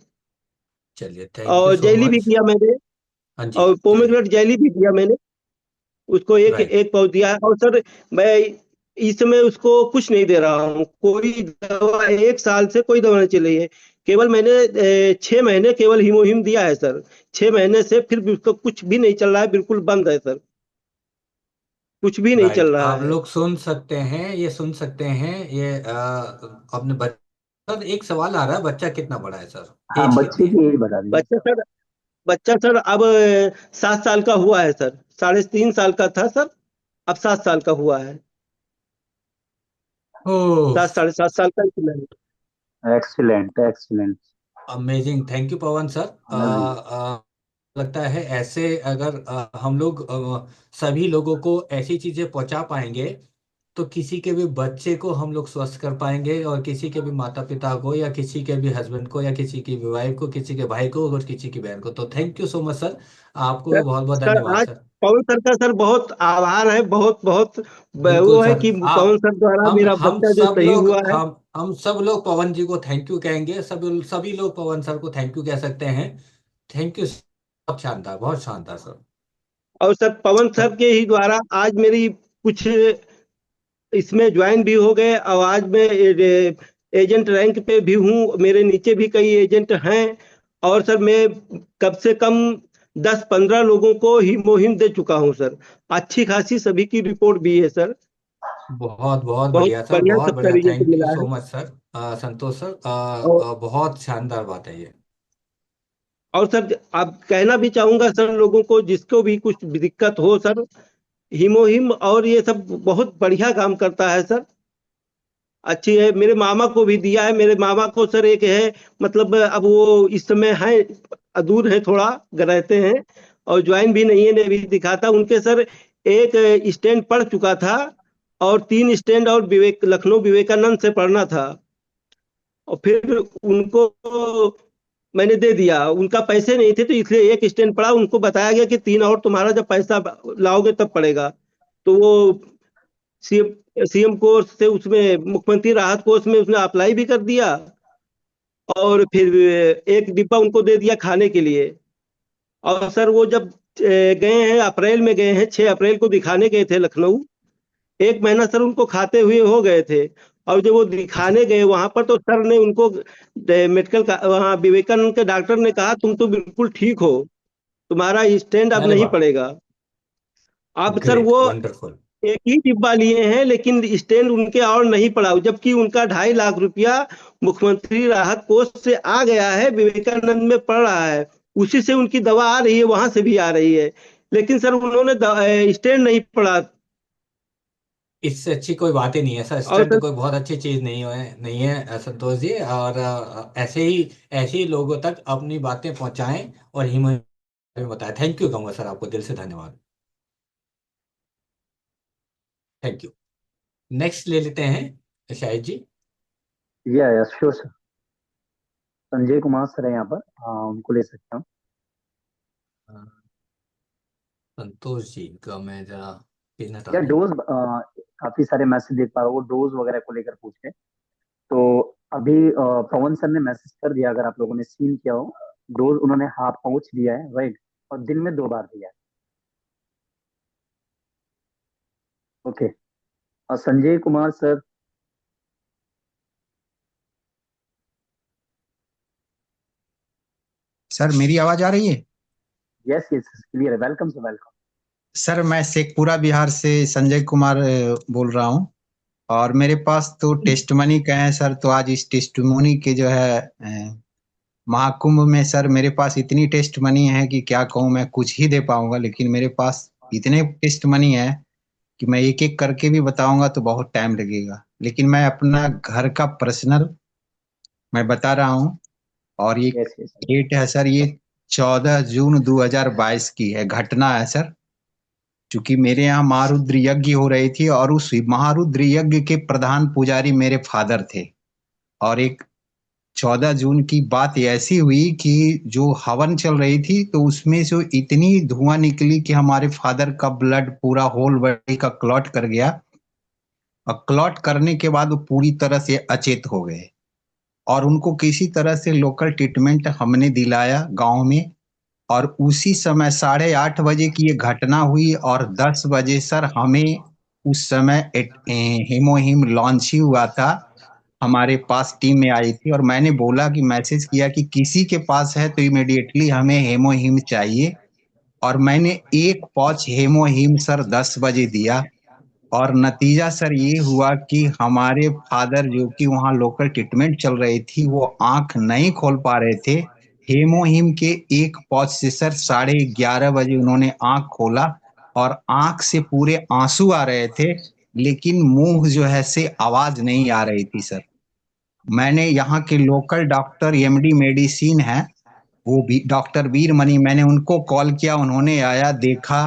चलिए, थैंक यू और सो जेली भी मच। दिया मैंने, हाँ जी, और चलिए। पोमेग्रेनेट जेली भी दिया मैंने, उसको एक राइट एक पाउच दिया है। और सर मैं इस समय उसको कुछ नहीं दे रहा हूँ, कोई दवा 1 साल से कोई दवा नहीं चली है। केवल मैंने 6 महीने केवल हीमोहिम दिया है सर, 6 महीने से फिर भी उसका कुछ भी नहीं चल रहा है, बिल्कुल बंद है सर, कुछ भी नहीं राइट। चल रहा आप है। लोग सुन सकते हैं, ये सुन सकते हैं ये अपने बच्चा, सर एक सवाल आ रहा है, बच्चा कितना बड़ा है सर, हाँ, एज बच्चे कितनी है? की एज बता दीजिए। बच्चा सर अब 7 साल का हुआ है सर, 3.5 साल का था सर, अब 7 साल का हुआ है, ओह, 7 साढ़े 7 साल का ही है। Excellent excellent. Amazing, thank you Pawan sir. Amazing. लगता है ऐसे अगर हम लोग सभी लोगों को ऐसी चीजें पहुंचा पाएंगे, तो किसी के भी बच्चे को हम लोग स्वस्थ कर पाएंगे, और किसी के भी माता पिता को, या किसी के भी हस्बैंड को, या किसी की भी वाइफ को, किसी के भाई को, और किसी की बहन को। तो thank you so much sir, आपको भी सर बहुत बहुत सर धन्यवाद आज सर। पवन सर का सर बहुत आभार है, बहुत बहुत बिल्कुल वो है सर। कि पवन सर द्वारा मेरा हम बच्चा जो सब सही लोग हुआ है। हम सब लोग पवन जी को थैंक यू कहेंगे, सभी लोग पवन सर को थैंक यू कह सकते हैं। Thank you. बहुत शानदार, बहुत शानदार सर। और सर पवन सर के ही द्वारा आज मेरी कुछ इसमें ज्वाइन भी हो गए, और आज मैं एजेंट रैंक पे भी हूँ, मेरे नीचे भी कई एजेंट हैं। और सर मैं कम से कम 10-15 लोगों को ही मुहिम दे चुका हूँ सर, अच्छी खासी सभी की रिपोर्ट भी है सर, बहुत बहुत बहुत बढ़िया सर, बढ़िया बहुत सबका बढ़िया, रिजल्ट थैंक यू मिला सो है। Much sir. संतोष सर, और बहुत शानदार बात है ये। और सर आप कहना भी चाहूंगा सर लोगों को, जिसको भी कुछ दिक्कत हो सर, हीमोहिम और ये सब बहुत बढ़िया काम करता है सर, अच्छी है। मेरे मामा को भी दिया है। मेरे मामा को सर एक है, मतलब अब वो इस समय है, दूर है थोड़ा, रहते हैं, और ज्वाइन भी नहीं है, नहीं भी दिखाता उनके सर। एक स्टैंड पढ़ चुका था और 3 स्टैंड और लखनऊ विवेकानंद से पढ़ना था, और फिर उनको मैंने दे दिया। उनका पैसे नहीं थे तो इसलिए एक स्टैंड पढ़ा। उनको बताया गया कि 3 और तुम्हारा जब पैसा लाओगे तब पड़ेगा। तो वो सीएम कोर्स से, उसमें मुख्यमंत्री राहत कोष में उसने अप्लाई भी कर दिया, और फिर एक डिब्बा उनको दे दिया खाने के लिए। और सर वो जब गए हैं, अप्रैल में गए हैं, 6 अप्रैल को दिखाने गए थे लखनऊ। 1 महीना सर उनको खाते हुए हो गए थे, और जब वो दिखाने गए वहां पर तो सर ने उनको मेडिकल का, वहाँ विवेकानंद के डॉक्टर ने कहा तुम तो बिल्कुल ठीक हो, तुम्हारा स्टैंड अब अरे नहीं वाह, पड़ेगा। अब सर ग्रेट, वो वंडरफुल। एक ही डिब्बा लिए हैं, लेकिन स्टैंड उनके और नहीं पड़ा, जबकि उनका 2.5 लाख रुपया मुख्यमंत्री राहत कोष से आ गया है, विवेकानंद में पड़ रहा है, उसी से उनकी दवा आ रही है, वहां से भी आ रही है, लेकिन सर उन्होंने स्टैंड नहीं पड़ा। इससे अच्छी कोई बात ही नहीं है सर। और स्टंट सर कोई बहुत अच्छी चीज नहीं है संतोष जी। और ऐसे ही लोगों तक अपनी बातें पहुंचाएं और हिम्मत में बताएं। थैंक यू कहूंगा सर, आपको दिल से धन्यवाद। Thank you. नेक्स्ट ले लेते हैं शाहिद जी। या sure sir. Sanjay Kumar sir है यहाँ पर, हाँ उनको ले सकता हूँ। संतोष जी का मैं जरा पेन हटा या दूं। डोज, काफी सारे मैसेज देख पा रहा हूँ, वो डोज वगैरह को लेकर पूछ रहे हैं। तो अभी पवन सर ने मैसेज कर दिया, अगर आप लोगों ने सीन किया हो, डोज उन्होंने हाफ पाउच दिया है, राइट, और दिन में 2 बार दिया है। ओके। और संजय कुमार सर, सर मेरी आवाज आ रही है? यस यस क्लियर है, वेलकम सर, वेलकम। सर मैं शेखपुरा बिहार से संजय कुमार बोल रहा हूँ, और मेरे पास तो टेस्टमनी का है सर। तो आज इस टेस्टमनी के जो है महाकुंभ में सर, मेरे पास इतनी टेस्टमनी है कि क्या कहूँ, मैं कुछ ही दे पाऊंगा, लेकिन मेरे पास इतने टेस्टमनी है कि मैं एक एक करके भी बताऊंगा तो बहुत टाइम लगेगा। लेकिन मैं अपना घर का पर्सनल मैं बता रहा हूँ, और ये यस यस डेट है सर, ये 14 जून 2022 की है, घटना है सर। चूंकि मेरे यहाँ महारुद्र यज्ञ हो रही थी, और उस महारुद्र यज्ञ के प्रधान पुजारी मेरे फादर थे। और एक 14 जून की बात ऐसी हुई कि जो हवन चल रही थी, तो उसमें से इतनी धुआं निकली कि हमारे फादर का ब्लड पूरा होल बॉडी का क्लॉट कर गया, और क्लॉट करने के बाद वो पूरी तरह से अचेत हो गए। और उनको किसी तरह से लोकल ट्रीटमेंट हमने दिलाया गांव में, और उसी समय 8:30 बजे की ये घटना हुई, और 10 बजे सर हमें उस समय हेमोहिम लॉन्च ही हुआ था, हमारे पास टीम में आई थी, और मैंने बोला कि मैसेज किया कि किसी के पास है तो इमीडिएटली हमें हेमोहिम चाहिए। और मैंने 1 पाउच हेमोहिम सर 10 बजे दिया, और नतीजा सर ये हुआ कि हमारे फादर, जो कि वहाँ लोकल ट्रीटमेंट चल रही थी, वो आंख नहीं खोल पा रहे थे। हेमोहिम के 1 पाउच से सर 11:30 बजे उन्होंने आंख खोला, और आंख से पूरे आंसू आ रहे थे, लेकिन मुंह जो है से आवाज नहीं आ रही थी सर। मैंने यहाँ के लोकल डॉक्टर एमडी मेडिसिन है, वो भी डॉक्टर वीरमणि, मैंने उनको कॉल किया, उन्होंने आया, देखा,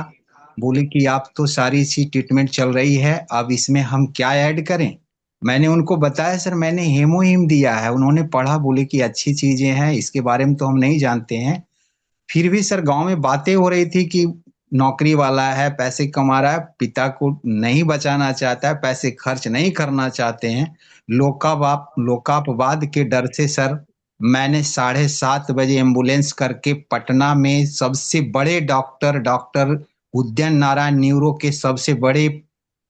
बोले कि आप तो सारी सी ट्रीटमेंट चल रही है, अब इसमें हम क्या ऐड करें। मैंने उनको बताया सर मैंने हेमोहिम दिया है, उन्होंने पढ़ा, बोले कि अच्छी चीजें हैं, इसके बारे में तो हम नहीं जानते हैं। फिर भी सर गांव में बातें हो रही थी कि नौकरी वाला है, पैसे कमा रहा है, पिता को नहीं बचाना चाहता है, पैसे खर्च नहीं करना चाहते हैं। लोकापवाद के डर से सर मैंने 7:30 बजे एम्बुलेंस करके पटना में सबसे बड़े डॉक्टर उदयन नारायण न्यूरो के सबसे बड़े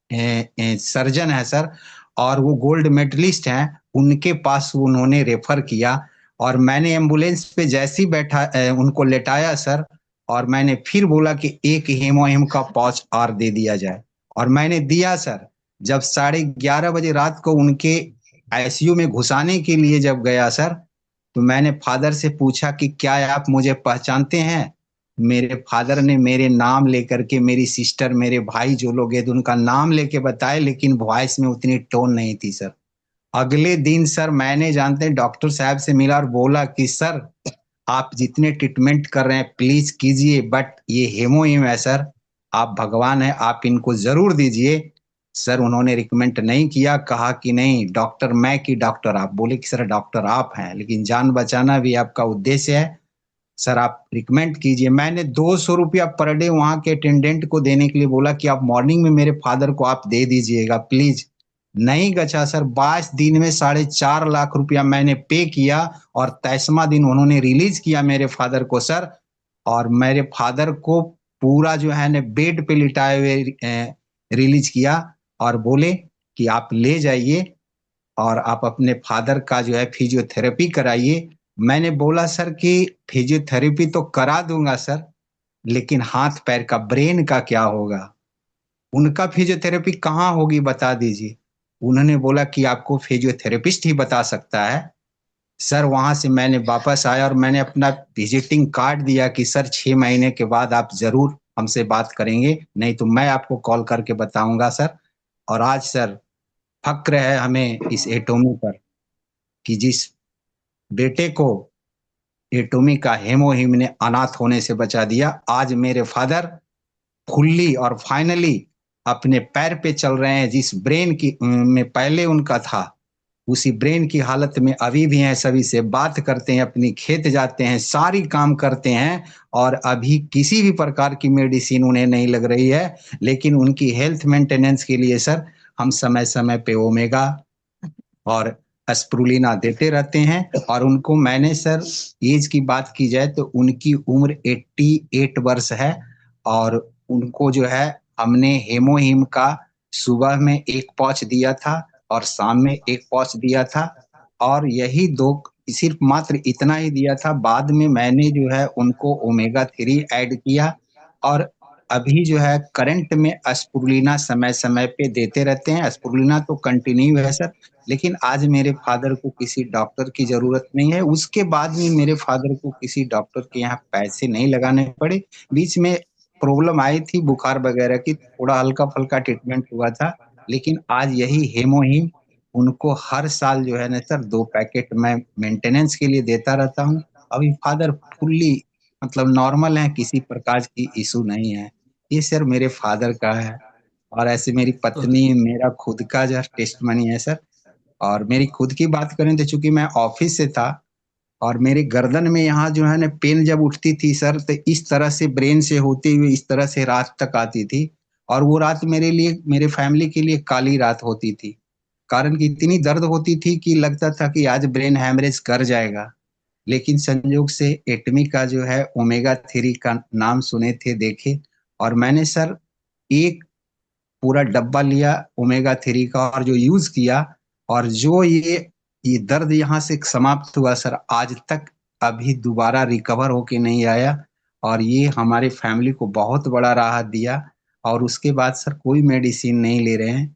सर्जन है सर, और वो गोल्ड मेडलिस्ट हैं, उनके पास उन्होंने रेफर किया। और मैंने एम्बुलेंस पे जैसे ही बैठा उनको लेटाया सर, और मैंने फिर बोला कि 1 हेमोहिम का पाउच और दे दिया जाए, और मैंने दिया सर। जब 11:30 बजे रात को उनके आईसीयू में घुसाने के लिए जब गया सर, तो मैंने फादर से पूछा कि क्या आप मुझे पहचानते हैं? मेरे फादर ने मेरे नाम लेकर के, मेरी सिस्टर, मेरे भाई जो लोग हैं, तो उनका नाम लेके बताए, लेकिन वॉइस में उतनी टोन नहीं थी सर। अगले दिन सर मैंने, जानते हैं, डॉक्टर साहब से मिला और बोला कि सर आप जितने ट्रीटमेंट कर रहे हैं प्लीज कीजिए, बट ये हेमोहिम है सर, आप भगवान है, आप इनको जरूर दीजिए। सर उन्होंने रिकमेंड नहीं किया, कहा कि नहीं डॉक्टर मैं कि डॉक्टर आप। बोले कि सर डॉक्टर आप हैं, लेकिन जान बचाना भी आपका उद्देश्य है, सर आप रिकमेंड कीजिए। मैंने 200 रुपया पर डे वहां के अटेंडेंट को देने के लिए बोला कि आप मॉर्निंग में मेरे फादर को आप दे दीजिएगा प्लीज। नहीं गचा सर, 22 दिन में 4.5 लाख रुपया मैंने पे किया, और 23वां दिन उन्होंने रिलीज किया मेरे फादर को सर। और मेरे फादर को पूरा जो है ना बेड पे लिटाए हुए रिलीज किया, और बोले कि आप ले जाइए और आप अपने फादर का जो है फिजियोथेरेपी कराइए। मैंने बोला सर कि फिजियोथेरेपी तो करा दूंगा सर, लेकिन हाथ पैर का, ब्रेन का क्या होगा? उनका फिजियोथेरेपी कहाँ होगी बता दीजिए। उन्होंने बोला कि आपको फिजियोथेरेपिस्ट ही बता सकता है। सर वहां से मैंने वापस आया और मैंने अपना विजिटिंग कार्ड दिया कि सर 6 महीने के बाद आप जरूर हमसे बात करेंगे, नहीं तो मैं आपको कॉल करके बताऊंगा सर। और आज सर फक्र है हमें इस एटोमी पर कि जिस बेटे को एटोमी का हेमोहिम ने अनाथ होने से बचा दिया, आज मेरे फादर फुल्ली और फाइनली अपने पैर पे चल रहे हैं। जिस ब्रेन की में पहले उनका था, उसी ब्रेन की हालत में अभी भी हैं, सभी से बात करते हैं, अपनी खेत जाते हैं, सारी काम करते हैं, और अभी किसी भी प्रकार की मेडिसिन उन्हें नहीं लग रही है। लेकिन उनकी हेल्थ मेंटेनेंस के लिए सर हम समय समय पे ओमेगा और स्प्रुलिना देते रहते हैं। और उनको मैंने सर, एज की बात की जाए तो उनकी उम्र 88 वर्ष है, और उनको जो है हमने हेमोहिम का सुबह में 1 पाउच दिया था और शाम में 1 पाउच दिया था, और यही दो, सिर्फ मात्र इतना ही दिया था। बाद में मैंने जो है उनको ओमेगा 3 ऐड किया, और अभी जो है करंट में स्पुरुलिना समय समय पे देते रहते हैं। स्पुरुलिना तो कंटिन्यू है सर, लेकिन आज मेरे फादर को किसी डॉक्टर की जरूरत नहीं है। उसके बाद में मेरे फादर को किसी डॉक्टर के यहाँ पैसे नहीं लगाने पड़े। बीच में प्रॉब्लम आई थी बुखार वगैरह की, थोड़ा हल्का फुल्का ट्रीटमेंट हुआ था, लेकिन आज यही हेमोहिम उनको हर साल जो है ना सर 2 पैकेट मैं मेंटेनेंस के लिए देता रहता हूँ। अभी फादर फुल्ली मतलब नॉर्मल है, किसी प्रकार की इशू नहीं है। ये सर मेरे फादर का है। और ऐसे मेरी पत्नी, मेरा खुद का जो टेस्टमनी है सर। और मेरी खुद की बात करें तो चूंकि मैं ऑफिस से था, और मेरे गर्दन में यहाँ जो है ना पेन जब उठती थी सर, तो इस तरह से ब्रेन से होते हुए इस तरह से रात तक आती थी, और वो रात मेरे लिए, मेरे फैमिली के लिए काली रात होती थी। कारण कि इतनी दर्द होती थी कि लगता था कि आज ब्रेन हैमरेज कर जाएगा। लेकिन संयोग से एटमी का जो है ओमेगा 3 का नाम सुने थे, देखे, और मैंने सर एक पूरा डब्बा लिया ओमेगा 3 का, और जो यूज किया, और जो ये दर्द यहाँ से समाप्त हुआ सर, आज तक अभी दोबारा रिकवर होके नहीं आया। और ये हमारे फैमिली को बहुत बड़ा राहत दिया। और उसके बाद सर कोई मेडिसिन नहीं ले रहे हैं।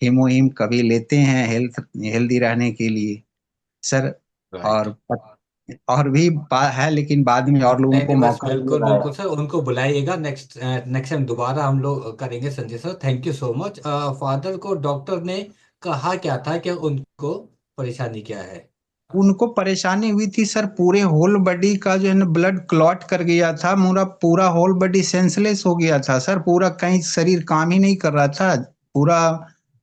हेमोहिम कभी लेते हैं हेल्दी रहने के लिए सर। राइट। और भी है, लेकिन बाद में और लोगों नहीं को नहीं, बस मौका बिल्कुल मिलेगा। बिल्कुल सर, उनको बुलाइएगा। नेक्स्ट नेक्स्ट टाइम दोबारा हम लोग करेंगे Sanjay sir. Thank you so much. Father को डॉक्टर ने कहा क्या था कि उनको परेशानी क्या है? उनको परेशानी हुई थी सर, पूरे होल बॉडी का जो है ना ब्लड क्लॉट कर गया था, पूरा पूरा होल बॉडी सेंसलेस हो गया था सर, पूरा कहीं शरीर काम ही नहीं कर रहा था, पूरा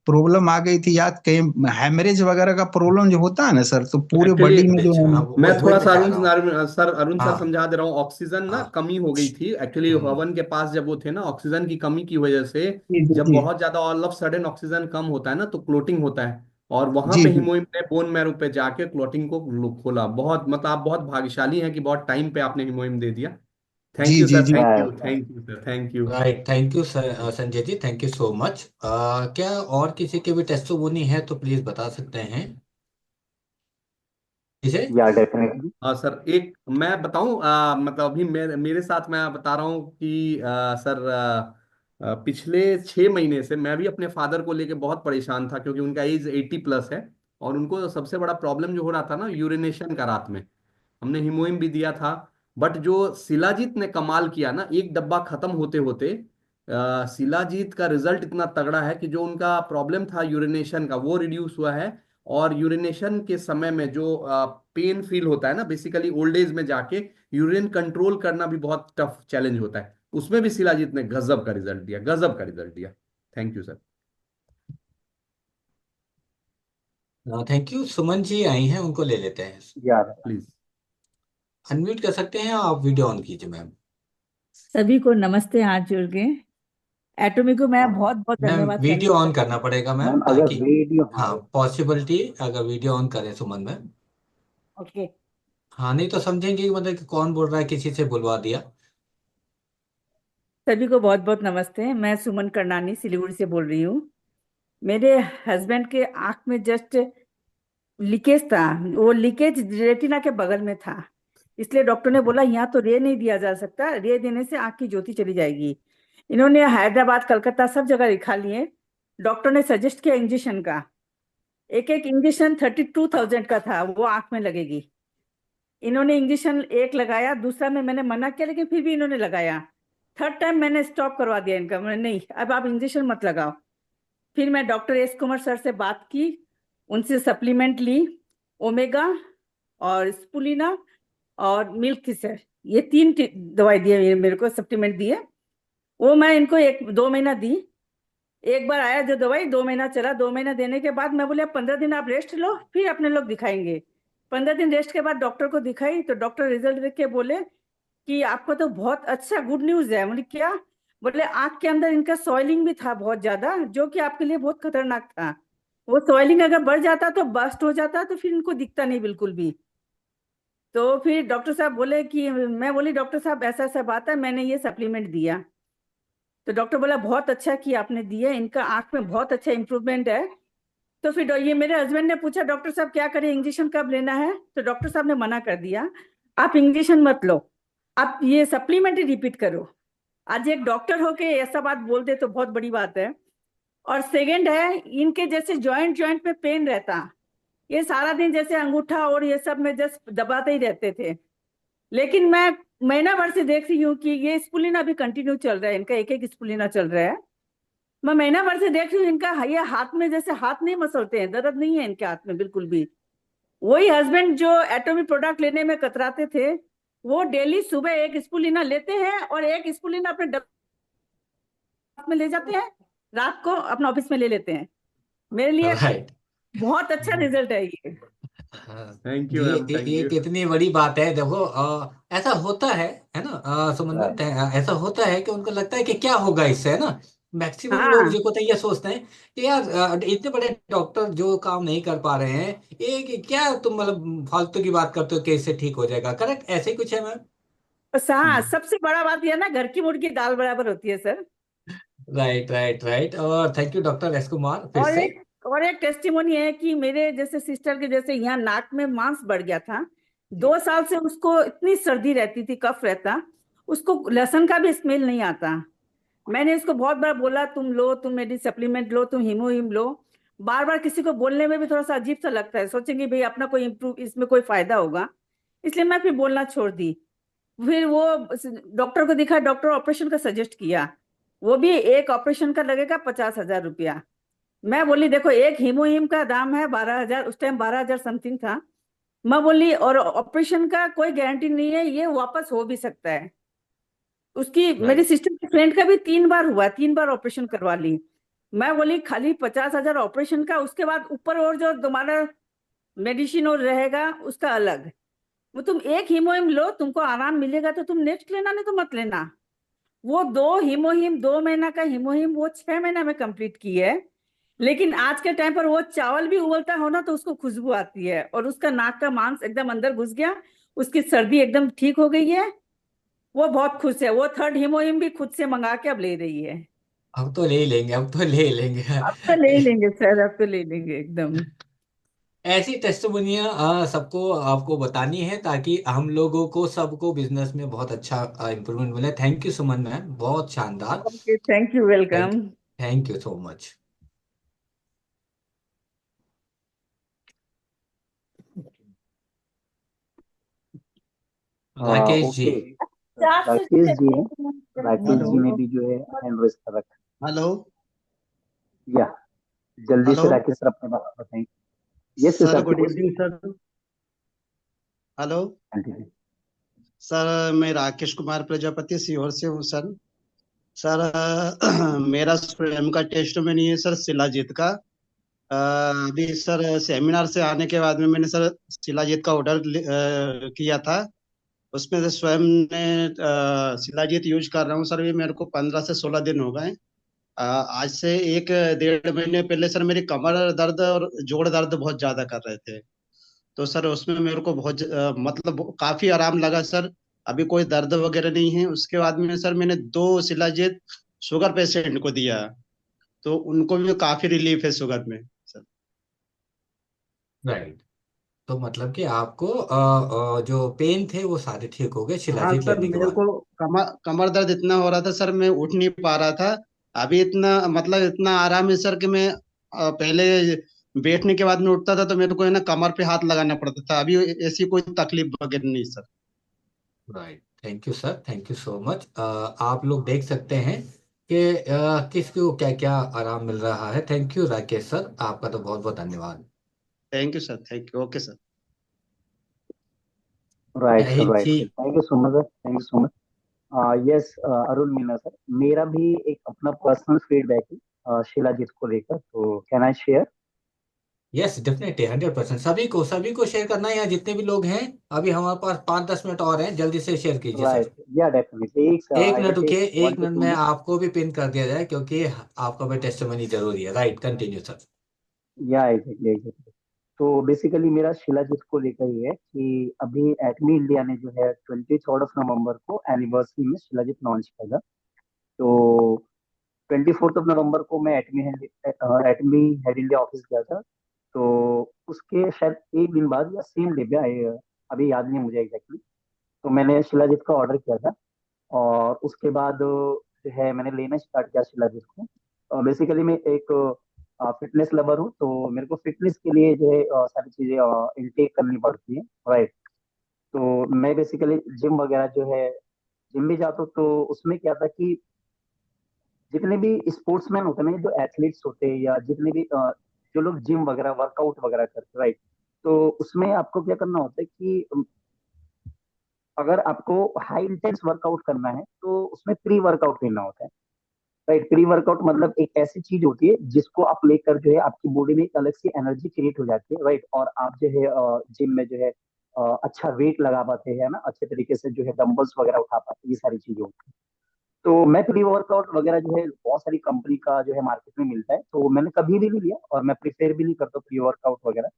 प्रॉब्लम आ गई थी। याद कहीं हेमरेज वगैरह का प्रॉब्लम जो होता है ना सर, तो पूरे एक्चुअली बॉडी में जो है ना। मैं वही थोड़ा मैं सा कह रहा हूँ। अरुण सर हाँ समझा दे रहा हूँ। ऑक्सीजन ना हाँ। कमी हो गई थी एक्चुअली हवन के पास, जब वो थे ना, ऑक्सीजन की कमी की वजह से जी जी जब जी बहुत ज्यादा ऑल ऑफ सडन ऑक्सीजन कम होता है ना, तो क्लोटिंग होता है। और वहां जी पे जी हिमोइम ने बोन मैरो पे जाके क्लोटिंग को खोला। बहुत मतलब आप बहुत भाग्यशाली हैं कि बहुत टाइम पे आपने हिमोइम दे दिया। जी थैंक यू जी सर, जी thank you sir, thank you. Right, thank you sir Sanjay ji, thank you so much. क्या और किसी के भी टेस्टिमोनी है तो प्लीज बता सकते हैं इसे। या डेफिनेटली। हाँ सर, एक मैं बताऊं, मतलब अभी मेरे मेरे साथ मैं बता रहा हूँ कि सर पिछले 6 महीने से मैं भी अपने फादर को लेके बहुत परेशान था, क्योंकि उनका एज 80+ है। और उनको सबसे बड़ा प्रॉब्लम जो हो रहा था ना, यूरिनेशन का, रात में हमने हिमोइम भी दिया था। बट जो शिलाजीत ने कमाल किया ना, एक डब्बा खत्म होते होते शिलाजीत का रिजल्ट इतना तगड़ा है कि जो उनका प्रॉब्लम था यूरिनेशन का, वो रिड्यूस हुआ है। और यूरिनेशन के समय में जो पेन फील होता है ना, बेसिकली ओल्ड एज में जाके यूरिन कंट्रोल करना भी बहुत टफ चैलेंज होता है, उसमें भी शिलाजीत ने गजब का रिजल्ट दिया, गजब का रिजल्ट दिया। Thank you sir. Thank you. Suman ji आई हैं, उनको ले लेते हैं। यार प्लीज अनम्यूट कर सकते हैं आप, वीडियो ऑन कीजिए मैम। सभी को नमस्ते, हाथ जोड़ के एटॉमिक को मैं बहुत बहुत मैम धन्यवाद वीडियो करना ऑन चाहती करना पड़ेगा मैम, मैम अगर ताकि वीडियो, हाँ पॉसिबिलिटी, अगर वीडियो ऑन करें सुमन मैम। हूँ। ओके। हाँ, नहीं तो समझेंगे कि मतलब कि कौन बोल रहा है, किसी से बुलवा दिया। सभी को बहुत बहुत नमस्ते। मैं सुमन करनानी सिलीगुड़ी से बोल रही हूँ। मेरे हस्बैंड के आंख में जस्ट लीकेज था। वो लीकेज रेटिना के बगल में था, इसलिए डॉक्टर ने बोला यहाँ तो रे नहीं दिया जा सकता, रे देने से आंख की ज्योति चली जाएगी। इन्होंने हैदराबाद कलकत्ता सब जगह दिखा लिए। डॉक्टर ने सजेस्ट किया इंजेक्शन का। एक एक इंजेक्शन 32,000 का था, वो आंख में लगेगी। इन्होंने इंजेक्शन एक लगाया, दूसरा में मैंने मना किया, लेकिन फिर भी इन्होंने लगाया। थर्ड टाइम मैंने स्टॉप करवा दिया इनका, मैंने नहीं अब आप इंजेक्शन मत लगाओ। फिर मैं डॉक्टर एस कुमार सर से बात की, उनसे सप्लीमेंट ली, ओमेगा और स्पुलिना और मिल्क थिसर, ये तीन दवाई दिए मेरे को, सप्लीमेंट दिए। वो मैं इनको 1-2 महीना दी। एक बार आया जो दवाई, 2 महीना चला। 2 महीना देने के बाद मैं बोले अब 15 दिन आप रेस्ट लो, फिर अपने लोग दिखाएंगे। 15 दिन रेस्ट के बाद डॉक्टर को दिखाई, तो डॉक्टर रिजल्ट देख के बोले कि आपको तो बहुत अच्छा गुड न्यूज है। बोले क्या? बोले आंख के अंदर इनका सॉइलिंग भी था बहुत ज्यादा, जो कि आपके लिए बहुत खतरनाक था। वो सॉइलिंग अगर बढ़ जाता तो बस्ट हो जाता, तो फिर इनको दिखता नहीं बिल्कुल भी। तो फिर डॉक्टर साहब बोले कि, मैं बोली डॉक्टर साहब ऐसा ऐसा बात है, मैंने ये सप्लीमेंट दिया। तो डॉक्टर बोला बहुत अच्छा किया आपने दिया, इनका आंख में बहुत अच्छा इंप्रूवमेंट है। तो फिर ये मेरे हस्बैंड ने पूछा डॉक्टर साहब क्या करें, इंजेक्शन कब लेना है? तो डॉक्टर साहब ने मना कर दिया, आप इंजेक्शन मत लो, आप ये सप्लीमेंट ही रिपीट करो। आज एक डॉक्टर होके ऐसा बात बोल दे तो बहुत बड़ी बात है। और सेकंड है, इनके जैसे जॉइंट जॉइंट में पेन रहता, ये सारा दिन जैसे अंगूठा और ये सब में जस्ट दबाते ही रहते थे। लेकिन मैं महीना भर से देख रही हूँ कि ये स्पुलिना अभी कंटिन्यू चल रहा है, इनका एक एक स्पुलिना चल रहा है। मैं महीना भर से देख रही हूँ, इनका ये हाथ में जैसे हाथ नहीं मसलते हैं, दर्द नहीं है इनके हाथ में बिल्कुल भी। वही हस्बैंड जो एटॉमिक प्रोडक्ट लेने में कतराते थे, वो डेली सुबह एक स्पुलिना लेते हैं और एक स्पुलिना अपने डब्बे में ले जाते हैं, रात को अपना ऑफिस में ले लेते हैं। मेरे लिए राइट। बहुत अच्छा रिजल्ट है ये। थैंक यू ये मैम, थैंक ये यू। कितनी बड़ी बात है। देखो ऐसा होता है ना सुमन मैम, ऐसा होता है कि उनको लगता है कि क्या होगा इससे, है ना। मैक्सिमम लोग हाँ जो होते हैं ये सोचते हैं कि यार इतने बड़े डॉक्टर जो काम नहीं कर पा रहे हैं, ये क्या तुम मतलब फालतू की बात करते हो कि इससे ठीक हो जाएगा। करेक्ट, ऐसे ही कुछ है मैम। बस हाँ, सबसे बड़ा बात यह ना, घर की मुर्गी दाल बराबर होती है सर। Right right right. और thank you doctor S Kumar फिर और से। एक टेस्टिमोनी है कि मेरे जैसे सिस्टर के जैसे यहाँ नाक में मांस बढ़ गया था। 2 साल से उसको इतनी सर्दी रहती थी, कफ रहता, उसको लहसुन का भी स्मेल नहीं आता। मैंने इसको बहुत बार बोला तुम लो, तुम मेडी सप्लीमेंट लो, तुम हीमोहिम लो। बार बार किसी को बोलने में भी थोड़ा सा अजीब सा लगता है, सोचेंगे भाई अपना कोई इम्प्रूव, इसमें कोई फायदा होगा, इसलिए मैं फिर बोलना छोड़ दी। फिर वो डॉक्टर को दिखा, डॉक्टर ऑपरेशन का सजेस्ट किया। वो भी एक ऑपरेशन का लगेगा 50,000 रुपया। मैं बोली देखो एक हीमोहिम का दाम है 12,000, उस टाइम 12,000 समथिंग था। मैं बोली और ऑपरेशन का कोई गारंटी नहीं है, ये वापस हो भी सकता है। उसकी मेरी राइट सिस्टर की फ्रेंड का भी 3 बार हुआ, 3 बार ऑपरेशन करवा ली। मैं बोली खाली 50,000 ऑपरेशन का, उसके बाद ऊपर और जो तुम्हारा मेडिसिन और रहेगा उसका अलग। वो तुम एक हीमोहिम लो, तुमको आराम मिलेगा तो तुम नेक्स्ट लेना, नहीं तो मत लेना। वो 2 हीमोहिम, 2 महीना का हीमोहिम वो 6 महीना में कंप्लीट की है। लेकिन आज के टाइम पर वो चावल भी उबलता हो ना तो उसको खुशबू आती है, और उसका नाक का मांस एकदम अंदर घुस गया, उसकी सर्दी एकदम ठीक हो गई है। वो बहुत खुश है, वो थर्ड हीमोहिम भी खुद से मंगा के अब ले रही है। अब तो ले ही लेंगे, अब तो ले ही लेंगे। अब तो ले लेंगे सर, अब तो ले लेंगे एकदम। ऐसी टेस्टिमोनियाँ सबको आपको बतानी है, ताकि हम लोगों को सबको बिजनेस में बहुत अच्छा इम्प्रूवमेंट मिले। थैंक यू सुमन मैम, बहुत शानदार। Okay, thank you, thank welcome. Thank you so much. Rakesh ji. Okay, Rakesh ji हैं, राकेश जी ने हेलो भी जो है हैंड रेज कर रखा हेलो है। या जल्दी से हेलो राकेश सर अपने बात बताएं। Yes sir sir, good please evening sir. Hello continue. Sir, मैं राकेश कुमार प्रजापति सीहोर से हूँ सर। सर मेरा स्वयं का टेस्टमनी है सर शिलाजीत का। अभी सर सेमिनार से आने के बाद में मैंने सर शिलाजीत का ऑर्डर किया था। उसमें से स्वयं ने शिलाजीत यूज कर रहा हूँ सर। ये मेरे को 15 से 16 दिन हो गए। आज से 1 डेढ़ महीने पहले सर मेरी कमर दर्द और जोड़ दर्द बहुत ज्यादा कर रहे थे। तो सर उसमें मेरे को बहुत मतलब काफी आराम लगा सर। अभी कोई दर्द वगैरह नहीं है। उसके बाद में सर मैंने 2 शिलाजीत शुगर पेशेंट को दिया, तो उनको भी काफी रिलीफ है शुगर में सर। राइट। तो मतलब कि आपको जो पेन थे वो सारे ठीक हो गए हाँ शिलाजीत सर, लेने के मेरे बाद। को कमर दर्द इतना हो रहा था सर, मैं उठ नहीं पा रहा था। अभी इतना मतलब इतना आराम है सर कि मैं पहले बैठने के बाद में उठता था तो मेरे को है ना कमर पे हाथ लगाना पड़ता था। अभी ऐसी कोई तकलीफ वगैरह नहीं sir. Right, thank you sir, thank you so much. आप लोग देख सकते हैं कि किसको क्या क्या आराम मिल रहा है। थैंक यू राकेश सर, आपका तो बहुत बहुत धन्यवाद। Thank you sir, thank you, okay sir. Right sir, Shahid right जी। Sir, thank you so much sir, thank you so much. Yes Arun Meena sir, मेरा भी एक अपना पर्सनल फीडबैक है शिलाजीत को लेकर, तो can I share? Yes definitely 100%, सभी को शेयर करना है। यहाँ जितने भी लोग हैं, अभी हमारे पास 5-10 मिनट और हैं, जल्दी से शेयर कीजिए सर। राइट, या डेफिनेटली, एक एक आई मिनट विल टेक रुकिए, 1 एक to मिनट 2 में मिनट। आपको भी पिन कर दिया जाए क्योंकि आपका भी टेस्टिमनी जरूरी है। Right, continue sir. या एग्जैक्टली, एग्जैक्टली। तो बेसिकली मेरा शिलाजीत को लेकर ही है कि अभी एक्मी इंडिया ने जो है 23 नवंबर को एनिवर्सरी में शिलाजीत लॉन्च किया था। तो 24 नवंबर को मैं एटमी हेड इंडिया ऑफिस गया था। तो उसके शायद एक दिन बाद या सेम डे पे अभी याद नहीं मुझे एग्जैक्टली, तो मैंने शिलाजीत का ऑर्डर किया था। और उसके बाद जो है मैंने लेना स्टार्ट किया शिलाजीत को। बेसिकली मैं एक फिटनेस लवर हूँ, तो मेरे को फिटनेस के लिए जो है सारी चीजें इनटेक करनी पड़ती है। राइट। तो मैं बेसिकली जिम वगैरह जो है, जिम भी जाता हूँ। तो उसमें क्या था कि जितने भी स्पोर्ट्समैन होते हैं ना, जो एथलीट्स होते हैं या जितने भी जो लोग जिम वगैरह वर्कआउट वगैरह करते हैं, राइट, तो उसमें आपको क्या करना होता है कि अगर आपको हाई इंटेंस वर्कआउट करना है तो उसमें प्री वर्कआउट लेना होता है। राइट, प्री वर्कआउट मतलब एक ऐसी चीज होती है जिसको आप लेकर जो है आपकी बॉडी में एक अलग सी एनर्जी क्रिएट हो जाती है। राइट, और आप जो है जिम में जो है अच्छा वेट लगा पाते हैं ना, अच्छे तरीके से जो है डंबल्स वगैरह उठा पाते हैं, ये सारी चीजें होती हैं। तो मैं प्री वर्कआउट वगैरह जो है बहुत सारी कंपनी का जो है मार्केट में मिलता है, तो मैंने कभी भी नहीं लिया और मैं प्रीफेर भी नहीं करता प्री वर्कआउट वगैरह।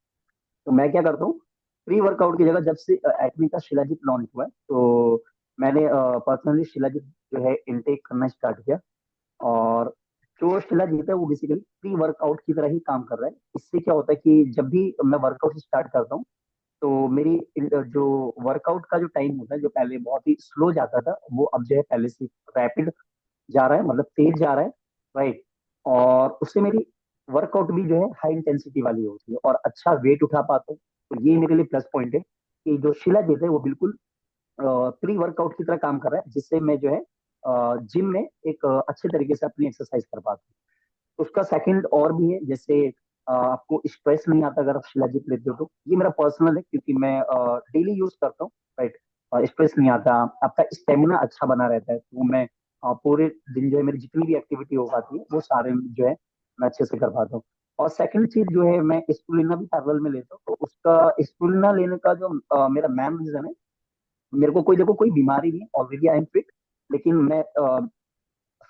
तो मैं क्या करता हूँ, प्री वर्कआउट की जगह जब से एक्मी का शिलाजीत लॉन्च हुआ है, तो मैंने पर्सनली शिलाजीत जो है इनटेक करना स्टार्ट किया। और जो शिलाजीत है वो बेसिकली प्री वर्कआउट की तरह ही काम कर रहा है। इससे क्या होता है कि जब भी मैं वर्कआउट स्टार्ट करता हूँ, तो मेरी जो वर्कआउट का जो टाइम होता है, जो पहले बहुत ही स्लो जाता था, वो अब जो है पहले से रैपिड जा रहा है, मतलब तेज जा रहा है। राइट, और उससे मेरी वर्कआउट भी जो है हाई इंटेंसिटी वाली होती है और अच्छा वेट उठा पाता हूँ। तो ये मेरे लिए प्लस पॉइंट है कि जो शिलाजीत है वो बिल्कुल प्री वर्कआउट की तरह काम कर रहा है, जिससे मैं जो है जिम में एक अच्छे तरीके से अपनी एक्सरसाइज कर पाता हूँ। उसका सेकंड और भी है, जैसे आपको स्ट्रेस नहीं आता अगर आप शिलाजीत लेते हो तो। ये मेरा पर्सनल है क्योंकि मैं डेली यूज करता हूँ। राइट, स्ट्रेस नहीं आता, आपका स्टेमिना अच्छा बना रहता है। तो मैं पूरे दिन जो है मेरी जितनी भी एक्टिविटी हो पाती है वो सारे जो है मैं अच्छे से कर पाता हूँ। और सेकंड चीज जो है, मैं स्पुलिना भी पैरेलल में लेता हूँ। तो उसका स्पुलिना लेने का जो मेरा मेन रीजन है, मेरे को कोई देखो कोई बीमारी नहीं, ऑलरेडी आई एम फिट, लेकिन मैं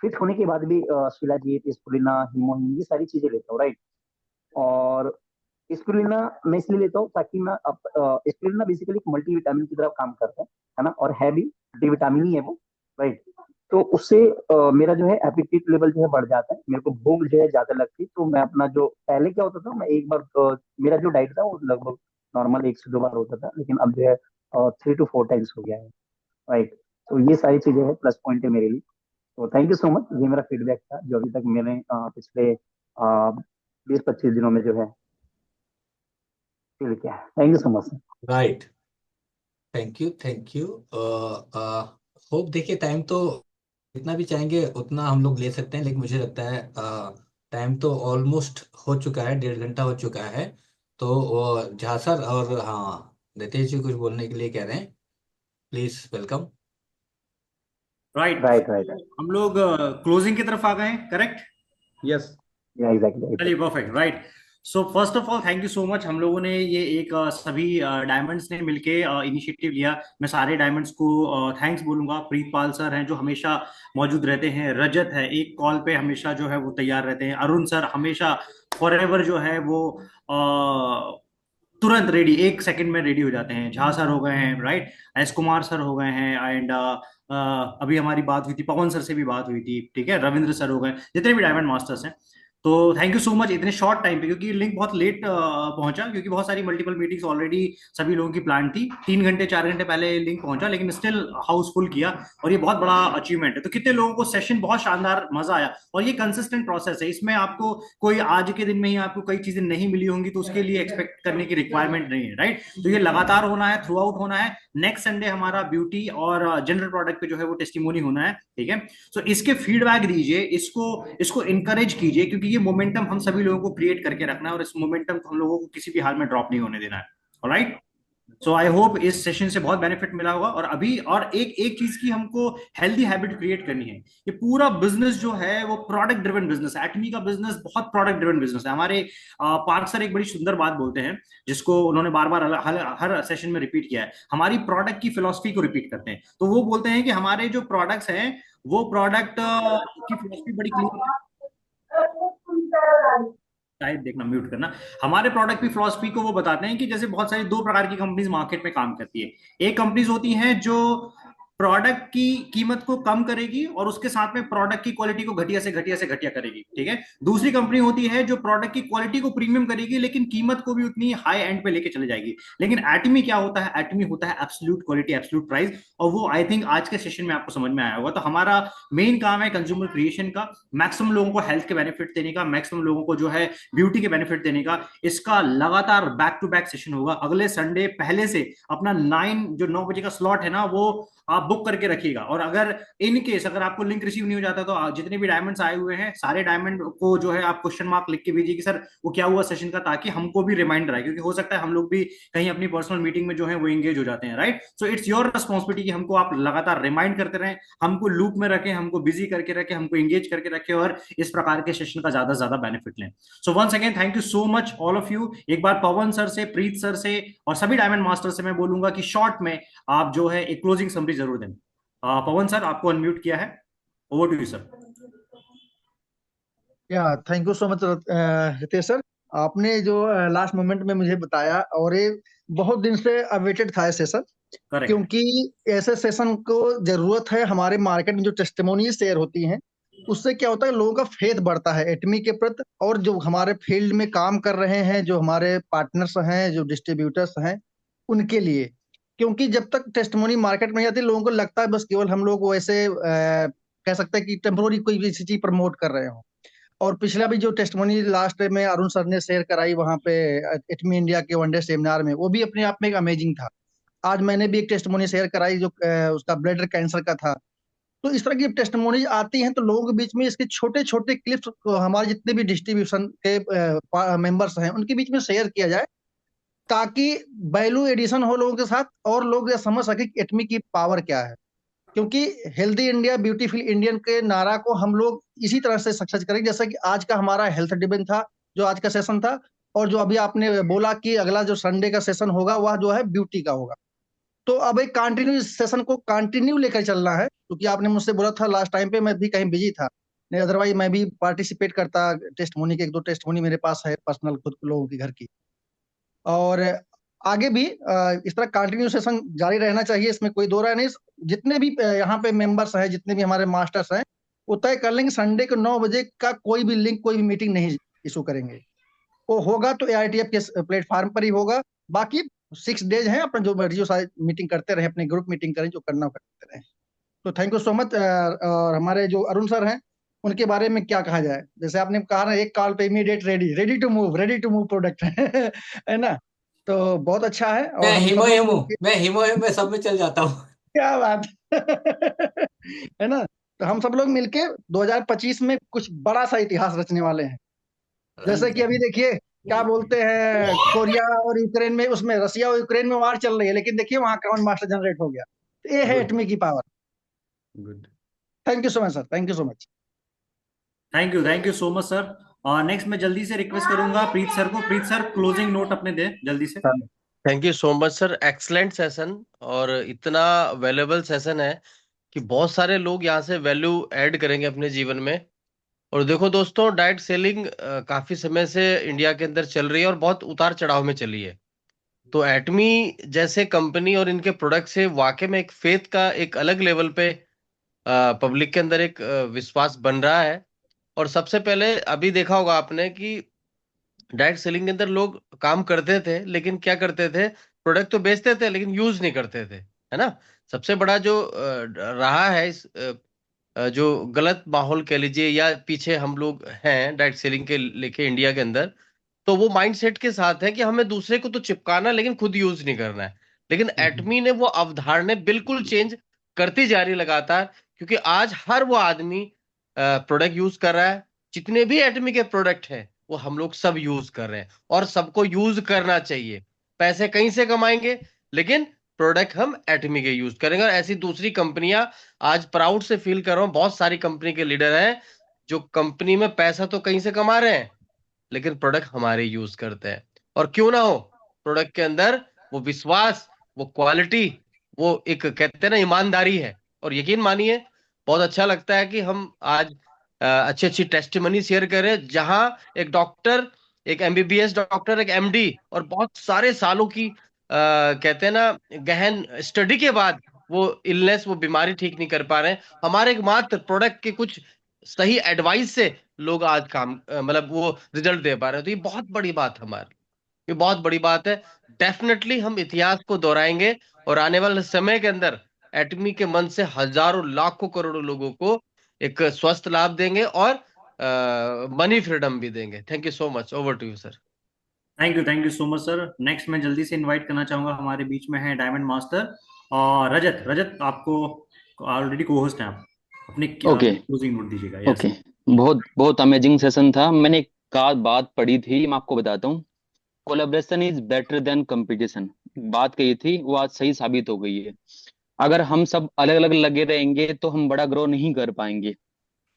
फिट होने के बाद भी शिलाजीत, स्पुलिना, हिमोहिम, ये सारी चीजें लेता हूँ। राइट, और स्पिरुलिना मैं इसलिए लेता हूँ ताकि मैं स्पिरुलिना बेसिकली एक मल्टीविटामिन की तरह काम करता है ना, और है भी मल्टीविटामिन ही है वो। राइट, तो उससे मेरा जो है एपिटाइट लेवल जो है बढ़ जाता है, मेरे को भूख जो है ज्यादा लगती है। तो मैं अपना जो पहले क्या होता था, मैं एक बार मेरा जो डाइट था वो लगभग नॉर्मल 1 से 2 बार होता था, लेकिन अब जो है 3 to 4 टाइम्स हो गया है। राइट, तो ये सारी चीजें हैं, प्लस पॉइंट है मेरे लिए। तो थैंक यू सो मच, ये मेरा फीडबैक था जो अभी तक मैंने पिछले 20-25 दिनों में जो है फील किया है। Thank you so much. Right, thank you, thank you. Hope, देखिए टाइम तो जितना भी चाहेंगे उतना हम लोग ले सकते हैं, लेकिन मुझे लगता है टाइम तो ऑलमोस्ट हो चुका है, 1.5 घंटा हो चुका है। तो झा सर और हाँ रितेश जी कुछ बोलने के लिए कह रहे हैं, please welcome. Right. Right right हम लोग क्लोजिंग की तरफ आ गए हैं, करेक्ट? यस। एग्जैक्टली। चलिए, perfect, right. So first of all thank you so much. हम लोगों ने ये एक सभी डायमंड्स ने मिलके इनिशिएटिव लिया। मैं सारे डायमंड्स को थैंक्स बोलूंगा। प्रीतपाल सर हैं जो हमेशा मौजूद रहते हैं, रजत है एक कॉल पे हमेशा जो है वो तैयार रहते हैं, अरुण सर हमेशा फॉरएवर जो है वो तुरंत रेडी, 1 सेकंड में रेडी हो जाते हैं। झा सर हो गए हैं, राइट, एस कुमार सर हो गए हैं, एंड अभी हमारी बात हुई थी, पवन सर से भी बात हुई थी, ठीक है, रविंद्र सर हो गए, जितने भी डायमंड मास्टर्स हैं। तो थैंक यू सो मच इतने शॉर्ट टाइम पे, क्योंकि लिंक बहुत लेट पहुंचा, क्योंकि बहुत सारी मल्टीपल मीटिंग्स ऑलरेडी सभी लोगों की प्लान थी। 3 घंटे 4 घंटे पहले लिंक पहुंचा, लेकिन स्टिल हाउसफुल किया, और ये बहुत बड़ा अचीवमेंट है। तो कितने लोगों को सेशन बहुत शानदार मजा आया, और ये कंसिस्टेंट प्रोसेस है, इसमें आपको कोई आज के दिन में ही आपको कई चीजें नहीं मिली होंगी तो उसके लिए एक्सपेक्ट करने की रिक्वायरमेंट नहीं है, राइट। तो ये लगातार होना है, थ्रू आउट होना है। नेक्स्ट संडे हमारा ब्यूटी और जनरल प्रोडक्ट पे जो है वो टेस्टिमोनी होना है, ठीक है। सो इसके फीडबैक दीजिए, इसको इनकरेज कीजिए, क्योंकि ये मोमेंटम हम सभी लोगों को क्रिएट करके रखना है, और इस मोमेंटम को हम लोगों को किसी भी हाल में ड्रॉप नहीं होने देना है, ऑलराइट। सो आई होप इस सेशन से बहुत बेनिफिट मिला होगा। और अभी और एक एक चीज की हमको हेल्दी हैबिट क्रिएट करनी है। ये पूरा बिजनेस जो है वो प्रोडक्ट ड्रिवन बिजनेस है। एटमी का बिजनेस बहुत प्रोडक्ट ड्रिवन बिजनेस है। हमारे पार्क सर एक बड़ी सुंदर बात बोलते हैं, जिसको उन्होंने बार बार हर सेशन में रिपीट किया है, हमारी प्रोडक्ट की फिलॉसफी को रिपीट करते हैं। तो वो बोलते हैं कि हमारे जो प्रोडक्ट्स हैं वो प्रोडक्ट की फिलॉसफी बड़ी क्लियर है। शायद देखना, म्यूट करना। हमारे प्रोडक्ट की फिलॉसफी को वो बताते हैं कि जैसे बहुत सारी 2 प्रकार की कंपनीज मार्केट में काम करती है। एक कंपनीज होती हैं जो प्रोडक्ट की कीमत को कम करेगी और उसके साथ में प्रोडक्ट की क्वालिटी को घटिया से घटिया करेगी, ठीक है। दूसरी कंपनी होती है जो प्रोडक्ट की क्वालिटी को प्रीमियम करेगी लेकिन कीमत को भी उतनी हाई एंड पे लेके चले जाएगी। लेकिन एटमी क्या होता है? एटमी होता है एब्सोल्यूट क्वालिटी, एब्सोल्यूट प्राइस, और वो आई थिंक आज के सेशन में आपको समझ में आया होगा। तो हमारा मेन काम है कंज्यूमर क्रिएशन का, मैक्सिमम लोगों को हेल्थ के बेनिफिट देने का, मैक्सिमम लोगों को जो है ब्यूटी के बेनिफिट देने का। इसका लगातार बैक टू बैक सेशन होगा। अगले संडे पहले से अपना 9 बजे का स्लॉट है ना, वो आप बुक करके रखिएगा। और अगर इन केस अगर आपको लिंक रिसीव नहीं हो जाता तो जितने भी डायमंड्स आए हुए हैं सारे डायमंड को जो है आप क्वेश्चन मार्क लिख के भेजिए कि सर वो क्या हुआ सेशन का, ताकि हमको भी रिमाइंडर आए, क्योंकि हो सकता है हम लोग भी कहीं अपनी पर्सनल मीटिंग में जो है वो एंगेज हो जाते हैं, right. So it's your responsibility कि हमको आप लगातार रिमाइंड करते रहें, हमको लूप में रखें, हमको बिजी करके रखें, हमको एंगेज करके रखें, और इस प्रकार के सेशन का ज्यादा से ज्यादा बेनिफिट लें। So once again thank you so much all of you. एक बार पवन सर से, प्रीत सर से और सभी डायमंड मास्टर से मैं बोलूंगा कि शॉर्ट में आप जो है एक क्लोजिंग समरी जरूर दें। पवन सर आपको अनम्यूट किया है, over to you sir. Yeah thank you so much Ritesh sir, आपने जो लास्ट मोमेंट में मुझे बताया, और ये बहुत दिन से अवेटेड था ये सेशन, क्योंकि ऐसे सेशन को जरूरत है। हमारे मार्केट में जो टेस्टिमोनी शेयर होती हैं उससे क्या होता है, लोगों का फेथ बढ़ता है एटमी के प्रति, और जो हमारे फील्ड में काम कर रहे हैं, जो हमारे पार्टनर्स हैं, जो डिस्ट्रीब्यूटर्स हैं, उनके लिए। क्योंकि जब तक टेस्टिमोनी मार्केट में आती है लोगों को लगता है बस केवल हम लोग वैसे कह सकते हैं कि टेम्पोररी कोई भी चीज प्रमोट कर रहे हो। और पिछला भी जो टेस्टिमोनी लास्ट में अरुण सर ने शेयर कराई वहां पे एटमी इंडिया के वनडे सेमिनार में, वो भी अपने आप में एक अमेजिंग था। आज मैंने भी एक टेस्टिमोनी शेयर कराई जो उसका ब्लैडर कैंसर का था। तो इस तरह की टैस्टिमोनीज आती हैं तो लोगों के बीच में इसके छोटे छोटे क्लिप्स हमारे जितने भी डिस्ट्रीब्यूशन के मेंबर्स हैं उनके बीच में शेयर किया जाए, ताकि वैल्यू एडिशन हो लोगों के साथ, और लोग ये समझ सके कि एटमी की पावर क्या है। क्योंकि हेल्दी इंडिया ब्यूटीफुल इंडियन के नारा को हम लोग इसी तरह से सक्सेस करेंगे, जैसा कि आज का हमारा हेल्थ डिबेट था, जो आज का सेशन था, और जो अभी आपने बोला कि अगला जो संडे का सेशन होगा वह जो है ब्यूटी का होगा। तो अब एक कंटिन्यू सेशन को कंटिन्यू लेकर चलना है, क्योंकि आपने मुझसे बोला था लास्ट टाइम पे, मैं भी कहीं बिजी था, नहीं अदरवाइज मैं भी पार्टिसिपेट करता। टेस्टमोनी के 1-2 टेस्टमोनी मेरे पास है पर्सनल, खुद लोगों के घर की। और आगे भी इस तरह कंटिन्यू सेशन जारी रहना चाहिए, इसमें कोई दो राय नहीं। जितने भी यहाँ पे मेंबर्स हैं, जितने भी हमारे मास्टर्स हैं, वो तय कर लेंगे संडे को 9 बजे का कोई भी लिंक, कोई भी मीटिंग नहीं इशू करेंगे। वो होगा तो AITF के प्लेटफॉर्म पर ही होगा। बाकी 6 डेज हैं, अपना जो मर्जी सारी मीटिंग करते रहे, अपने ग्रुप मीटिंग करें, जो करना करते रहे। तो थैंक यू सो मच। और हमारे जो अरुण सर हैं उनके बारे में क्या कहा जाए, जैसे आपने कहा ना, एक कॉल पे immediate ready to move product है ना। तो बहुत अच्छा है, और मैं हम सब हिमो लोग हिमो मिलके मैं हिमो हिम में सब में चल जाता हूँ। क्या बात है ना। तो हम सब लोग मिलके 2025 में कुछ बड़ा सा इतिहास रचने वाले हैं। जैसे कि अभी देखिए, क्या बोलते हैं, कोरिया और यूक्रेन में, उसमें रसिया और यूक्रेन में वार चल रही है, लेकिन देखिए वहां कौन मास्टर जनरेट हो गया। तो ये है गुड एटमी की power. Good. Thank you so much sir, thank you so much. Thank you so much sir. Next मैं जल्दी से रिक्वेस्ट करूंगा प्रीत सर को। प्रीत सर क्लोजिंग नोट अपने दे जल्दी से। Thank you so much sir, excellent session, और इतना वैल्यूएबल सेशन है कि बहुत सारे लोग यहाँ से वैल्यू ऐड करेंगे अपने जीवन में। और देखो दोस्तों, डायरेक्ट सेलिंग काफी समय से इंडिया के अंदर चल रही है और बहुत उतार चढ़ाव में चली है। तो एटमी जैसे कंपनी और इनके प्रोडक्ट से वाकई में एक फेथ का एक अलग लेवल पे पब्लिक के अंदर एक विश्वास बन रहा है। और सबसे पहले अभी देखा होगा आपने कि डायरेक्ट सेलिंग के अंदर लोग काम करते थे, लेकिन क्या करते थे, प्रोडक्ट तो बेचते थे लेकिन यूज नहीं करते थे, है ना। सबसे बड़ा जो रहा है इस जो गलत माहौल कह लीजिए, या पीछे हम लोग हैं डायरेक्ट सेलिंग के लेके इंडिया के अंदर, तो वो माइंडसेट के साथ है कि हमें दूसरे को तो चिपकाना लेकिन खुद यूज नहीं करना है। लेकिन एटमी ने वो अवधारणा बिल्कुल चेंज करती जा रही लगातार, क्योंकि आज हर वो आदमी प्रोडक्ट यूज कर रहा है। जितने भी एटमी के प्रोडक्ट हैं वो हम लोग सब यूज कर रहे हैं, और सबको यूज करना चाहिए। पैसे कहीं से कमाएंगे, लेकिन प्रोडक्ट हम एटमी के यूज करेंगे। और ऐसी दूसरी कंपनियां, आज प्राउड से फील कर रहा हूं, बहुत सारी कंपनी के लीडर हैं जो कंपनी में पैसा तो कहीं से कमा रहे हैं, लेकिन प्रोडक्ट हमारे यूज करते हैं। और क्यों ना हो, प्रोडक्ट के अंदर वो विश्वास, वो क्वालिटी, वो एक कहते हैं ना ईमानदारी है। और यकीन मानिए, बहुत अच्छा लगता है कि हम आज अच्छी अच्छी टेस्टिमनी शेयर करें, जहां एक डॉक्टर, एक एमबीबीएस डॉक्टर, एक एमडी, और बहुत सारे सालों की कहते हैं ना गहन स्टडी के बाद वो इलनेस, वो बीमारी ठीक नहीं कर पा रहे हैं, हमारे मात्र प्रोडक्ट के कुछ सही एडवाइस से लोग आज काम मतलब वो रिजल्ट दे पा रहे हैं। तो ये बहुत बड़ी बात हमारी, ये बहुत बड़ी बात है। डेफिनेटली हम इतिहास को दोहराएंगे, और आने वाले समय के अंदर एटमी के मन से हजारों लाखों करोड़ों लोगों को एक स्वस्थ लाभ देंगे और मनी फ्रीडम भी देंगे। Thank you so much. Over to you sir. Thank you so much sir. Next मैं जल्दी से इनवाइट करना चाहूंगा, हमारे बीच में है डायमंड मास्टर और रजत। रजत, आपको ऑलरेडी को होस्ट हैं आप, अपने ओके क्लोजिंग नोट दीजिएगा। यस। ओके, बहुत बहुत अमेजिंग सेशन था। मैंने एक बात पढ़ी थी, मैं आपको बताता हूँ। Collaboration is better than competition, बात कही थी, वो आज सही साबित हो गई है। अगर हम सब अलग अलग लगे रहेंगे तो हम बड़ा ग्रो नहीं कर पाएंगे।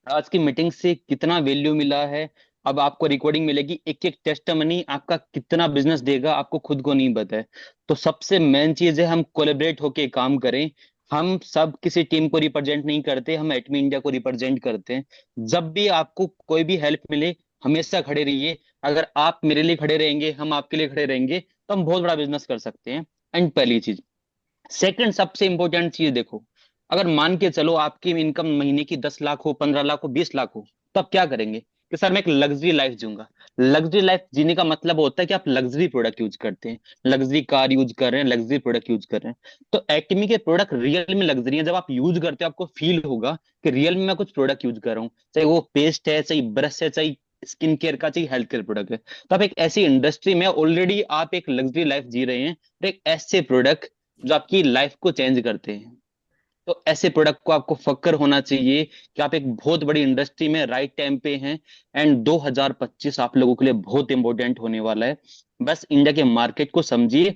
आज की मीटिंग से कितना वैल्यू मिला है, अब आपको रिकॉर्डिंग मिलेगी। एक एक टेस्टिमनी आपका कितना बिजनेस देगा आपको खुद को नहीं पता है। तो सबसे मेन चीज है हम कोलेबरेट होके काम करें। हम सब किसी टीम को रिप्रेजेंट नहीं करते, हम एटमी इंडिया को रिप्रेजेंट करते हैं। जब भी आपको कोई भी हेल्प मिले, हमेशा खड़े रहिए। अगर आप मेरे लिए खड़े रहेंगे, हम आपके लिए खड़े रहेंगे, तो हम बहुत बड़ा बिजनेस कर सकते हैं। एंड पहली चीज। सेकंड सबसे इंपॉर्टेंट चीज देखो, अगर मान के चलो आपकी इनकम महीने की 10 लाख हो, 15 लाख हो, 20 लाख हो, तो आप क्या करेंगे कि सर मैं एक लग्जरी लाइफ जीऊंगा। लग्जरी लाइफ जीने का मतलब होता है कि आप लग्जरी प्रोडक्ट यूज करते हैं, लग्जरी कार यूज कर रहे हैं, लग्जरी प्रोडक्ट यूज कर रहे हैं। तो एटमी के प्रोडक्ट रियल में लग्जरी है। जब आप यूज करते हो आपको फील होगा कि रियल में मैं कुछ प्रोडक्ट यूज कर रहा हूँ, चाहे वो पेस्ट है, चाहे ब्रश है, चाहे स्किन केयर का, चाहे हेल्थ केयर प्रोडक्ट है। तो आप एक ऐसी इंडस्ट्री में ऑलरेडी आप एक लग्जरी लाइफ जी रहे हैं, और एक ऐसे प्रोडक्ट जो आपकी लाइफ को चेंज करते हैं। तो ऐसे प्रोडक्ट को आपको फक्र होना चाहिए कि आप एक बहुत बड़ी इंडस्ट्री में राइट टाइम पे हैं। एंड 2025 आप लोगों के लिए बहुत इंपॉर्टेंट होने वाला है। बस इंडिया के मार्केट को समझिए,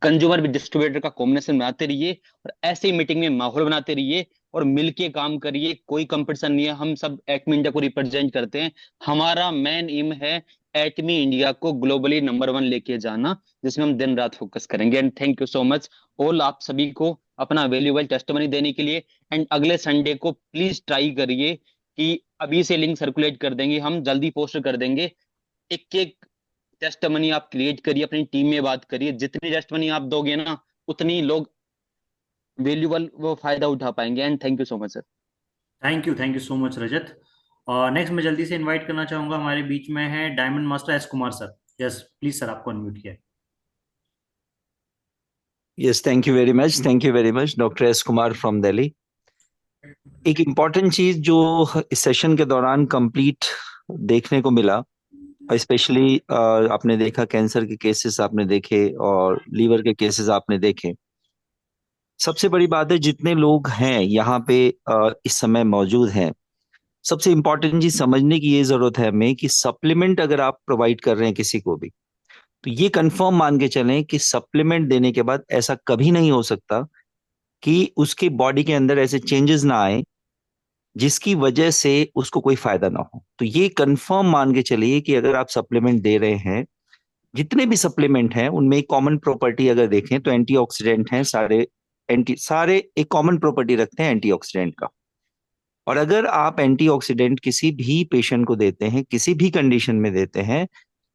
कंज्यूमर भी डिस्ट्रीब्यूटर का कॉम्बिनेशन बनाते रहिए, और ऐसे ही मीटिंग में माहौल बनाते रहिए, और मिलके काम करिए। कोई कंपटीशन नहीं है, हम सब एटमी इंडिया को रिप्रेजेंट करते हैं। हमारा मेन एम है एटमी इंडिया को ग्लोबली नंबर 1 लेके जाना, जिसमें हम दिन रात फोकस करेंगे। And thank you so much all, आप सभी को अपना वैल्यूएबल टेस्टिमनी देने के लिए। एंड अगले संडे को प्लीज ट्राई करिए कि अभी से लिंक सर्कुलेट कर देंगे, हम जल्दी पोस्ट कर देंगे। एक एक टेस्टिमनी आप क्रिएट करिए, अपनी टीम में बात करिए। जितनी टेस्टिमनी आप दोगे ना, उतनी लोग वैल्यूएबल वो फायदा उठा पाएंगे। And thank you so much sir. Thank you so much Rajat. और नेक्स्ट मैं जल्दी से इनवाइट करना चाहूंगा, हमारे बीच में है diamond master S Kumar sir. Yes please sir, आपको अनम्यूट किया है। Yes, thank you very much. Thank you very much, doctor S Kumar from Delhi. एक इम्पॉर्टेंट चीज जो इस सेशन के दौरान कंप्लीट देखने को मिला स्पेशली आपने देखा कैंसर के केसेस आपने देखे और लीवर के केसेस आपने देखे। सबसे बड़ी बात है जितने लोग हैं यहाँ पे इस समय मौजूद हैं, सबसे इम्पोर्टेंट चीज समझने की ये जरूरत है हमें कि सप्लीमेंट अगर आप प्रोवाइड कर रहे हैं किसी को भी, तो ये कंफर्म मान के चलें कि सप्लीमेंट देने के बाद ऐसा कभी नहीं हो सकता कि उसके बॉडी के अंदर ऐसे चेंजेस ना आए जिसकी वजह से उसको कोई फायदा ना हो। तो ये कंफर्म मान के चलिए कि अगर आप सप्लीमेंट दे रहे हैं, जितने भी सप्लीमेंट हैं उनमें एक कॉमन प्रॉपर्टी अगर देखें तो एंटीऑक्सीडेंट हैं सारे। सारे एक कॉमन प्रॉपर्टी रखते हैं एंटीऑक्सीडेंट का। और अगर आप एंटीऑक्सीडेंट किसी भी पेशेंट को देते हैं, किसी भी कंडीशन में देते हैं,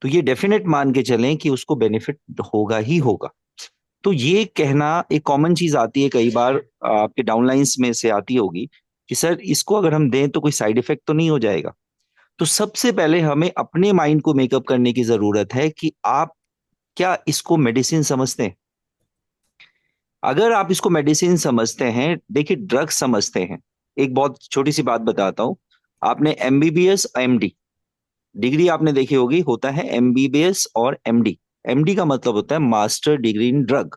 तो ये डेफिनेट मान के चलें कि उसको बेनिफिट होगा ही होगा। तो ये कहना एक कॉमन चीज आती है, कई बार आपके डाउनलाइंस में से आती होगी कि सर इसको अगर हम दें तो कोई साइड इफेक्ट तो नहीं हो जाएगा। तो सबसे पहले हमें अपने माइंड को मेकअप करने की जरूरत है कि आप क्या इसको मेडिसिन समझते हैं। अगर आप इसको मेडिसिन समझते हैं, देखिए ड्रग समझते हैं। एक बहुत छोटी सी बात बताता हूं, आपने एमबीबीएस एमडी डिग्री आपने देखी होगी, होता है एमबीबीएस और एमडी। एमडी का मतलब होता है मास्टर डिग्री इन ड्रग।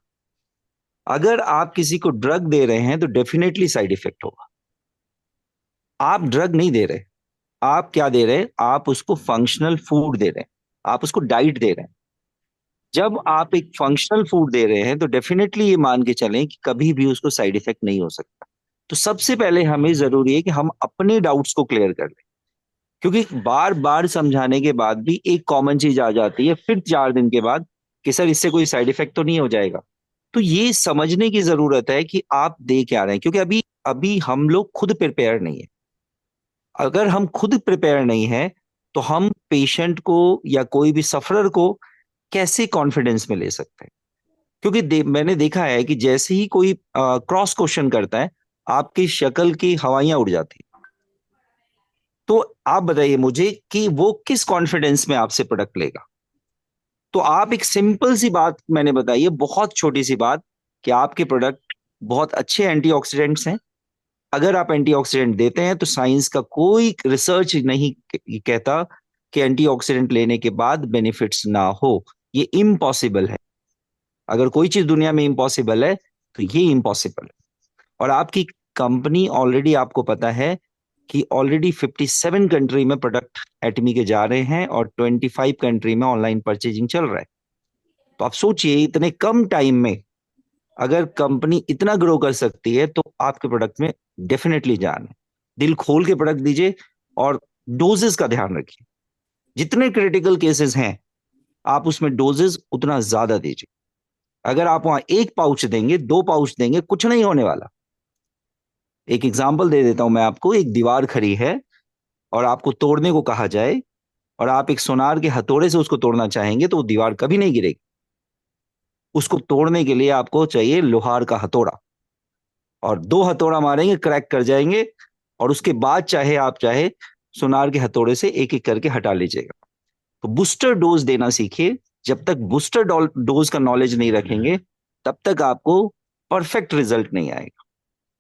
अगर आप किसी को ड्रग दे रहे हैं तो डेफिनेटली साइड इफेक्ट होगा। आप ड्रग नहीं दे रहे, आप क्या दे रहे हैं, आप उसको फंक्शनल फूड दे रहे हैं, आप उसको डाइट दे रहे हैं। जब आप एक फंक्शनल फूड दे रहे हैं तो डेफिनेटली ये मान के चलें कि कभी भी उसको साइड इफेक्ट नहीं हो सकता। तो सबसे पहले हमें जरूरी है कि हम अपने डाउट्स को क्लियर कर लें, क्योंकि बार बार समझाने के बाद भी एक कॉमन चीज आ जाती है फिर 4 दिन के बाद कि सर इससे कोई साइड इफेक्ट तो नहीं हो जाएगा। तो ये समझने की जरूरत है कि आप दे क्या रहे हैं, क्योंकि अभी अभी हम लोग खुद प्रिपेयर नहीं है। अगर हम खुद प्रिपेयर नहीं है तो हम पेशेंट को या कोई भी सफरर को कैसे कॉन्फिडेंस में ले सकते हैं। क्योंकि मैंने देखा है कि जैसे ही कोई क्रॉस क्वेश्चन करता है, आपकी शक्ल की हवाइयां उड़ जाती हैं। तो आप बताइए मुझे कि वो किस कॉन्फिडेंस में आपसे प्रोडक्ट लेगा। तो आप एक सिंपल सी बात मैंने बताई है, बहुत छोटी सी बात, कि आपके प्रोडक्ट बहुत अच्छे एंटीऑक्सीडेंट्स हैं। अगर आप एंटीऑक्सीडेंट देते हैं तो साइंस का कोई रिसर्च नहीं कहता कि एंटीऑक्सीडेंट लेने के बाद बेनिफिट्स ना हो। ये इम्पॉसिबल है। अगर कोई चीज दुनिया में इम्पॉसिबल है तो ये इम्पॉसिबल है। और आपकी कंपनी ऑलरेडी, आपको पता है कि ऑलरेडी 57 कंट्री में प्रोडक्ट एटमी के जा रहे हैं और 25 कंट्री में ऑनलाइन परचेजिंग चल रहा है। तो आप सोचिए इतने कम टाइम में अगर कंपनी इतना ग्रो कर सकती है तो आपके प्रोडक्ट में डेफिनेटली जान है। दिल खोल के प्रोडक्ट दीजिए और डोजेस का ध्यान रखिए। जितने क्रिटिकल केसेस हैं आप उसमें डोजेस उतना ज्यादा दीजिए। अगर आप वहां 1 पाउच देंगे, 2 पाउच देंगे, कुछ नहीं होने वाला। एक एग्जांपल दे देता हूं मैं आपको। एक दीवार खड़ी है और आपको तोड़ने को कहा जाए और आप एक सोनार के हथौड़े से उसको तोड़ना चाहेंगे तो वो दीवार कभी नहीं गिरेगी। उसको तोड़ने के लिए आपको चाहिए लोहार का हथौड़ा, और 2 हथौड़ा मारेंगे क्रैक कर जाएंगे, और उसके बाद चाहे सोनार के हथौड़े से एक एक करके हटा लीजिएगा। तो बूस्टर डोज देना सीखिए। जब तक बूस्टर डोज का नॉलेज नहीं रखेंगे तब तक आपको परफेक्ट रिजल्ट नहीं आएगा।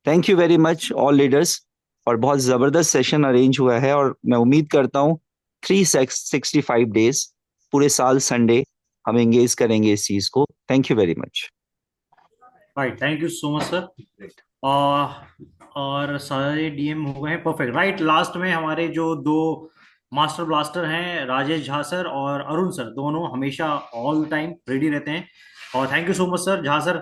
Thank you very much all leaders. और बहुत जबरदस्त सेशन अरेंज हुआ है और मैं उम्मीद करता हूँ 365 डेज पूरे साल संडे हम एंगेज करेंगे इस चीज को। Thank you very much. Right, thank you so much sir. और सारे डीएम हो गए हैं, परफेक्ट। राइट, लास्ट में हमारे जो 2 मास्टर ब्लास्टर हैं, राजेश झा सर और अरुण सर, दोनों हमेशा ऑल टाइम रेडी रहते हैं। और thank you so much sir. Jha sir,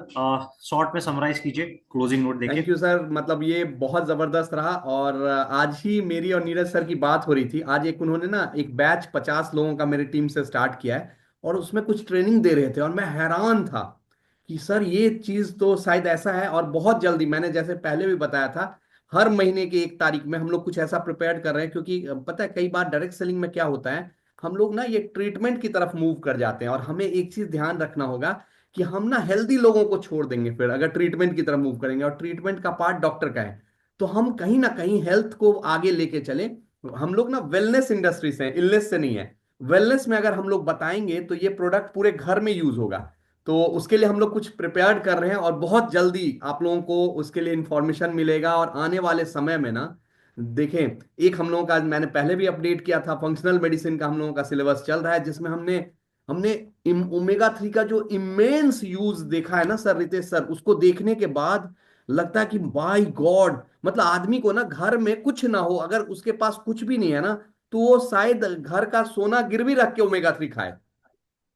short में समराइज कीजिए, क्लोजिंग नोट देखिए। Thank you sir. मतलब ये बहुत जबरदस्त रहा। और आज ही मेरी और नीरज सर की बात हो रही थी। आज एक उन्होंने ना एक बैच 50 लोगों का मेरी टीम से स्टार्ट किया है और उसमें कुछ ट्रेनिंग दे रहे थे और मैं हैरान था कि सर ये चीज तो शायद ऐसा है। और बहुत जल्दी, मैंने जैसे पहले भी बताया था, हर महीने की 1 तारीख में हम लोग कुछ ऐसा प्रिपेयर कर रहे हैं। क्योंकि पता है कई बार डायरेक्ट सेलिंग में क्या होता है, हम लोग ना ये ट्रीटमेंट की तरफ मूव कर जाते हैं। और हमें एक चीज ध्यान रखना होगा कि हम ना हेल्दी लोगों को छोड़ देंगे फिर अगर ट्रीटमेंट की तरफ मूव करेंगे, और ट्रीटमेंट का पार्ट डॉक्टर का है। तो हम कहीं ना कहीं हेल्थ को आगे लेके चले। हम लोग ना वेलनेस इंडस्ट्री से, इलनेस से नहीं है। वेलनेस में अगर हम लोग बताएंगे तो ये प्रोडक्ट पूरे घर में यूज होगा। तो उसके लिए हम लोग कुछ प्रिपेयर्ड कर रहे हैं और बहुत जल्दी आप लोगों को उसके लिए इंफॉर्मेशन मिलेगा। और आने वाले समय में ना देखें, एक हम लोगों का मैंने पहले भी अपडेट किया था, फंक्शनल मेडिसिन का हम लोगों का सिलेबस चल रहा है, जिसमें हमने हमने ओमेगा 3 का जो इमेंस यूज देखा है ना सर, रितेश सर, उसको देखने के बाद लगता है कि बाय गॉड, मतलब आदमी को ना घर में कुछ ना हो, अगर उसके पास कुछ भी नहीं है ना, तो वो शायद घर का सोना गिरवी रख के ओमेगा 3 खाए।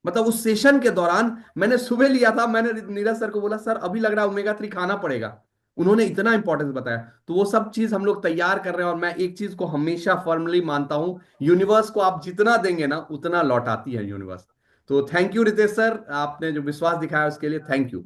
मतलब उस सेशन के दौरान मैंने सुबह लिया था, मैंने नीरज सर को बोला सर अभी लग रहा है ओमेगा 3 खाना पड़ेगा, उन्होंने इतना इंपॉर्टेंस बताया। तो वो सब चीज हम लोग तैयार कर रहे हैं, और मैं एक चीज को हमेशा फर्मली मानता हूं, यूनिवर्स को आप जितना देंगे ना उतना लौटाती है यूनिवर्स। तो थैंक यू रितेश सर, आपने जो विश्वास दिखाया उसके लिए thank you.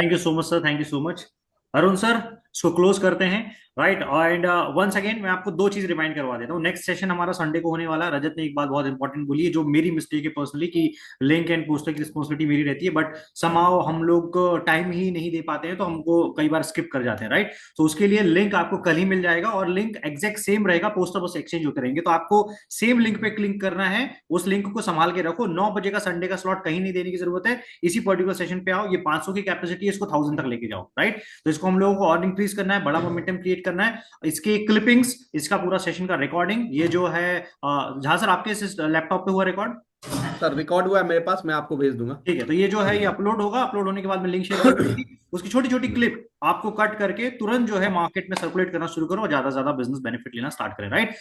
Thank you so much sir, thank you so much. Arun sir, इसको क्लोज करते हैं, राइट। एंड वंस अगेन मैं आपको दो चीज रिमाइंड करवा देता हूँ। नेक्स्ट सेशन हमारा संडे को होने वाला है। रजत ने एक बात बहुत इंपॉर्टेंट बोली है, जो मेरी मिस्टेक है पर्सनली, कि लिंक एंड पोस्टर की रिस्पॉन्सिबिलिटी मेरी रहती है, बट समहाउ हम लोग टाइम ही नहीं दे पाते हैं, तो हमको कई बार स्किप कर जाते हैं, राइट। तो उसके लिए लिंक आपको कल ही मिल जाएगा, और लिंक एग्जैक्ट सेम रहेगा, पोस्टर बस एक्सचेंज होते रहेंगे। तो आपको सेम लिंक पे क्लिक करना है, उस लिंक को संभाल के रखो। 9 बजे का संडे का स्लॉट कहीं नहीं देने की जरूरत है, इसी पर्टिकुलर सेशन पे आओ। ये 500 की कैपेसिटी है, इसको 1000 तक लेके जाओ, राइट। तो इसको हम लोगों को और इंक्रीज करना है, बड़ा मोमेंटम क्रिएट करना है। इसके क्लिपिंग्स, इसका पूरा सेशन का रिकॉर्डिंग, ये जो है जहां सर आपके लैपटॉप पे हुआ रिकॉर्ड, सर रिकॉर्ड हुआ है मेरे पास, मैं आपको भेज दूंगा। ठीक है। तो ये जो है ये अपलोड होगा, अपलोड होने के बाद में लिंक शेयर कर दूंगी। उसकी छोटी छोटी क्लिप आपको कट करके तुरंत जो है मार्केट में सर्कुलेट करना शुरू करो, और ज्यादा से ज्यादा बिजनेस बेनिफिट लेना स्टार्ट करें, राइट।